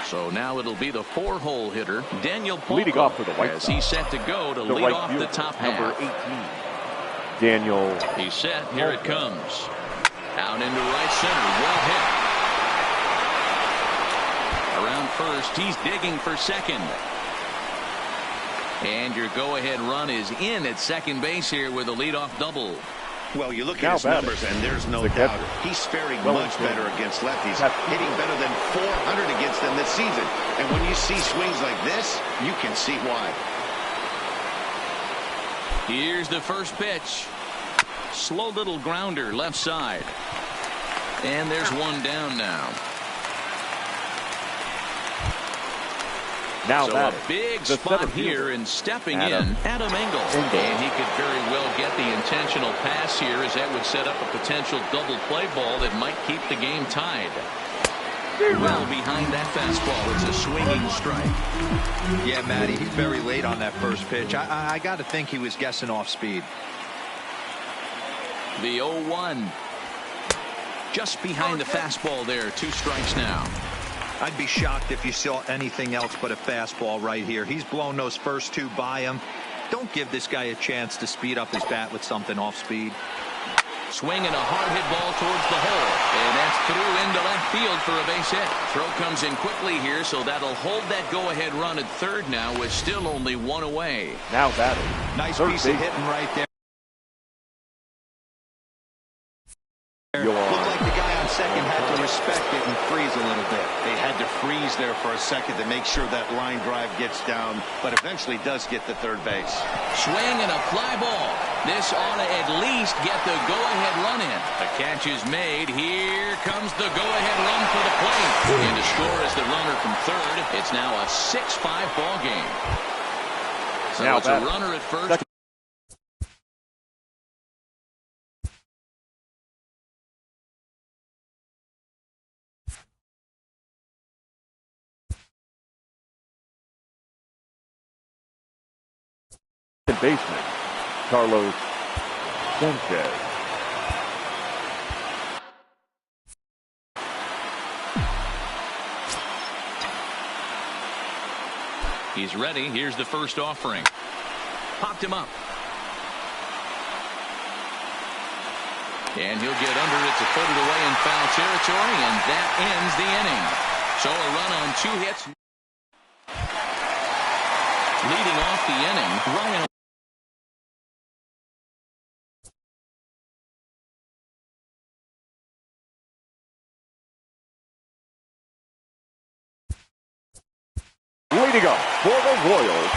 [SPEAKER 1] So now it'll be the 4-hole hitter, Daniel Palmer,
[SPEAKER 3] leading off for the White
[SPEAKER 1] as
[SPEAKER 3] Sox.
[SPEAKER 1] he's set to go to
[SPEAKER 3] The
[SPEAKER 1] lead
[SPEAKER 3] right
[SPEAKER 1] off
[SPEAKER 3] fielder,
[SPEAKER 1] the top
[SPEAKER 3] number
[SPEAKER 1] half.
[SPEAKER 3] 18, Daniel.
[SPEAKER 1] He's set. Here it comes. Out into right center. Well hit. Around first. He's digging for second. And your go-ahead run is in at second base here with a leadoff double.
[SPEAKER 4] Well, you look
[SPEAKER 3] Now
[SPEAKER 4] at his
[SPEAKER 3] batting,
[SPEAKER 4] numbers, and there's no
[SPEAKER 3] the
[SPEAKER 4] doubt
[SPEAKER 3] catcher,
[SPEAKER 4] he's faring much
[SPEAKER 3] Wellington.
[SPEAKER 4] better against lefties,
[SPEAKER 3] Catcher.
[SPEAKER 4] hitting better than 400 against them this season. And when you see swings like this, you can see why.
[SPEAKER 1] Here's the first pitch. Slow little grounder left side. And there's one down now.
[SPEAKER 3] Now
[SPEAKER 1] So
[SPEAKER 3] batting,
[SPEAKER 1] a big
[SPEAKER 3] the
[SPEAKER 1] spot
[SPEAKER 3] center
[SPEAKER 1] here,
[SPEAKER 3] fielder,
[SPEAKER 1] and stepping
[SPEAKER 3] Adam
[SPEAKER 1] in, Adam Engel. And he could very well get the intentional pass here, as that would set up a potential double play ball that might keep the game tied. Well behind that fastball. It's a swinging strike.
[SPEAKER 5] Yeah, Matty, he's very late on that first pitch. I got to think he was guessing off speed.
[SPEAKER 1] The 0-1. Just behind the fastball there. 2 strikes now.
[SPEAKER 5] I'd be shocked if you saw anything else but a fastball right here. He's blown those first 2 by him. Don't give this guy a chance to speed up his bat with something off speed.
[SPEAKER 1] Swinging a hard hit ball towards the hole. And that's through into left field for a base hit. Throw comes in quickly here, so that'll hold that go-ahead run at third now with still only 1 away.
[SPEAKER 3] now batting.
[SPEAKER 5] Nice
[SPEAKER 3] third
[SPEAKER 5] piece of
[SPEAKER 3] base,
[SPEAKER 5] hitting right there.
[SPEAKER 3] Yoan.
[SPEAKER 5] Looked like the guy on second had to respect it and freeze a little bit.
[SPEAKER 4] They had to freeze there for a second to make sure that line drive gets down, but eventually does get to third base.
[SPEAKER 1] Swing and a fly ball. This ought to at least get the go-ahead run in. The catch is made. Here comes the go-ahead run for the plate. And to score is the runner from third. It's now a 6-5 ball game. So
[SPEAKER 3] Now
[SPEAKER 1] it's a
[SPEAKER 3] batting.
[SPEAKER 1] runner at first.
[SPEAKER 3] Baseman, Carlos Sanchez.
[SPEAKER 1] He's ready. Here's the first offering. Popped him up. And he'll get under it to put it away in foul territory, and that ends the inning. So a run on 2 hits. Leading off the inning, Ryan.
[SPEAKER 3] Leading up for the Royals,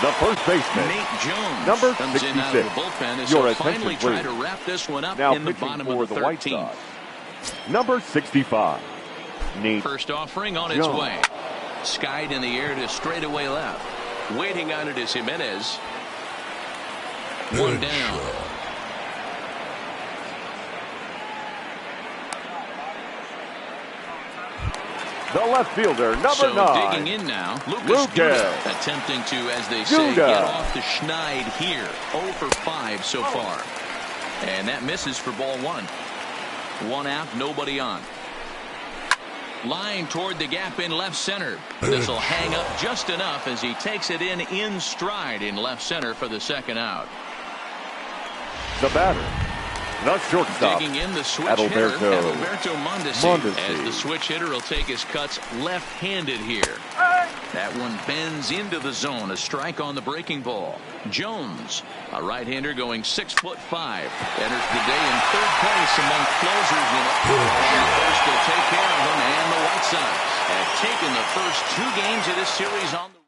[SPEAKER 3] the first baseman,
[SPEAKER 1] Nate Jones
[SPEAKER 3] number
[SPEAKER 1] comes in out of
[SPEAKER 3] 66.
[SPEAKER 1] the bullpen as
[SPEAKER 3] Your
[SPEAKER 1] he'll
[SPEAKER 3] attention,
[SPEAKER 1] finally try
[SPEAKER 3] please.
[SPEAKER 1] to wrap this one up
[SPEAKER 3] Now
[SPEAKER 1] in the
[SPEAKER 3] pitching
[SPEAKER 1] bottom
[SPEAKER 3] for
[SPEAKER 1] of the
[SPEAKER 3] the White
[SPEAKER 1] 13th.
[SPEAKER 3] Sox, number 65, Nate
[SPEAKER 1] First offering on its
[SPEAKER 3] Jones.
[SPEAKER 1] way. Skied in the air to straightaway left. Waiting on it is Jimenez. One down.
[SPEAKER 3] The left fielder, number
[SPEAKER 1] so
[SPEAKER 3] 9.
[SPEAKER 1] digging in now, Lucas Duda, attempting to, as they say, get off the schneid here. 0 for 5 so far. And that misses for ball 1. 1 out, nobody on. Line toward the gap in left center. This will hang up just enough as he takes it in stride in left center for the second out.
[SPEAKER 3] The batter, the shortstop,
[SPEAKER 1] digging in the switch hitter, Adalberto Mondesi. As the
[SPEAKER 3] Mondesi.
[SPEAKER 1] switch hitter will take his cuts left-handed here. That one bends into the zone. A strike on the breaking ball. Jones, a right-hander going 6'5", enters the day in third place among closers. And first will take care of him, and the White Sox have taken the first 2 games of this series on the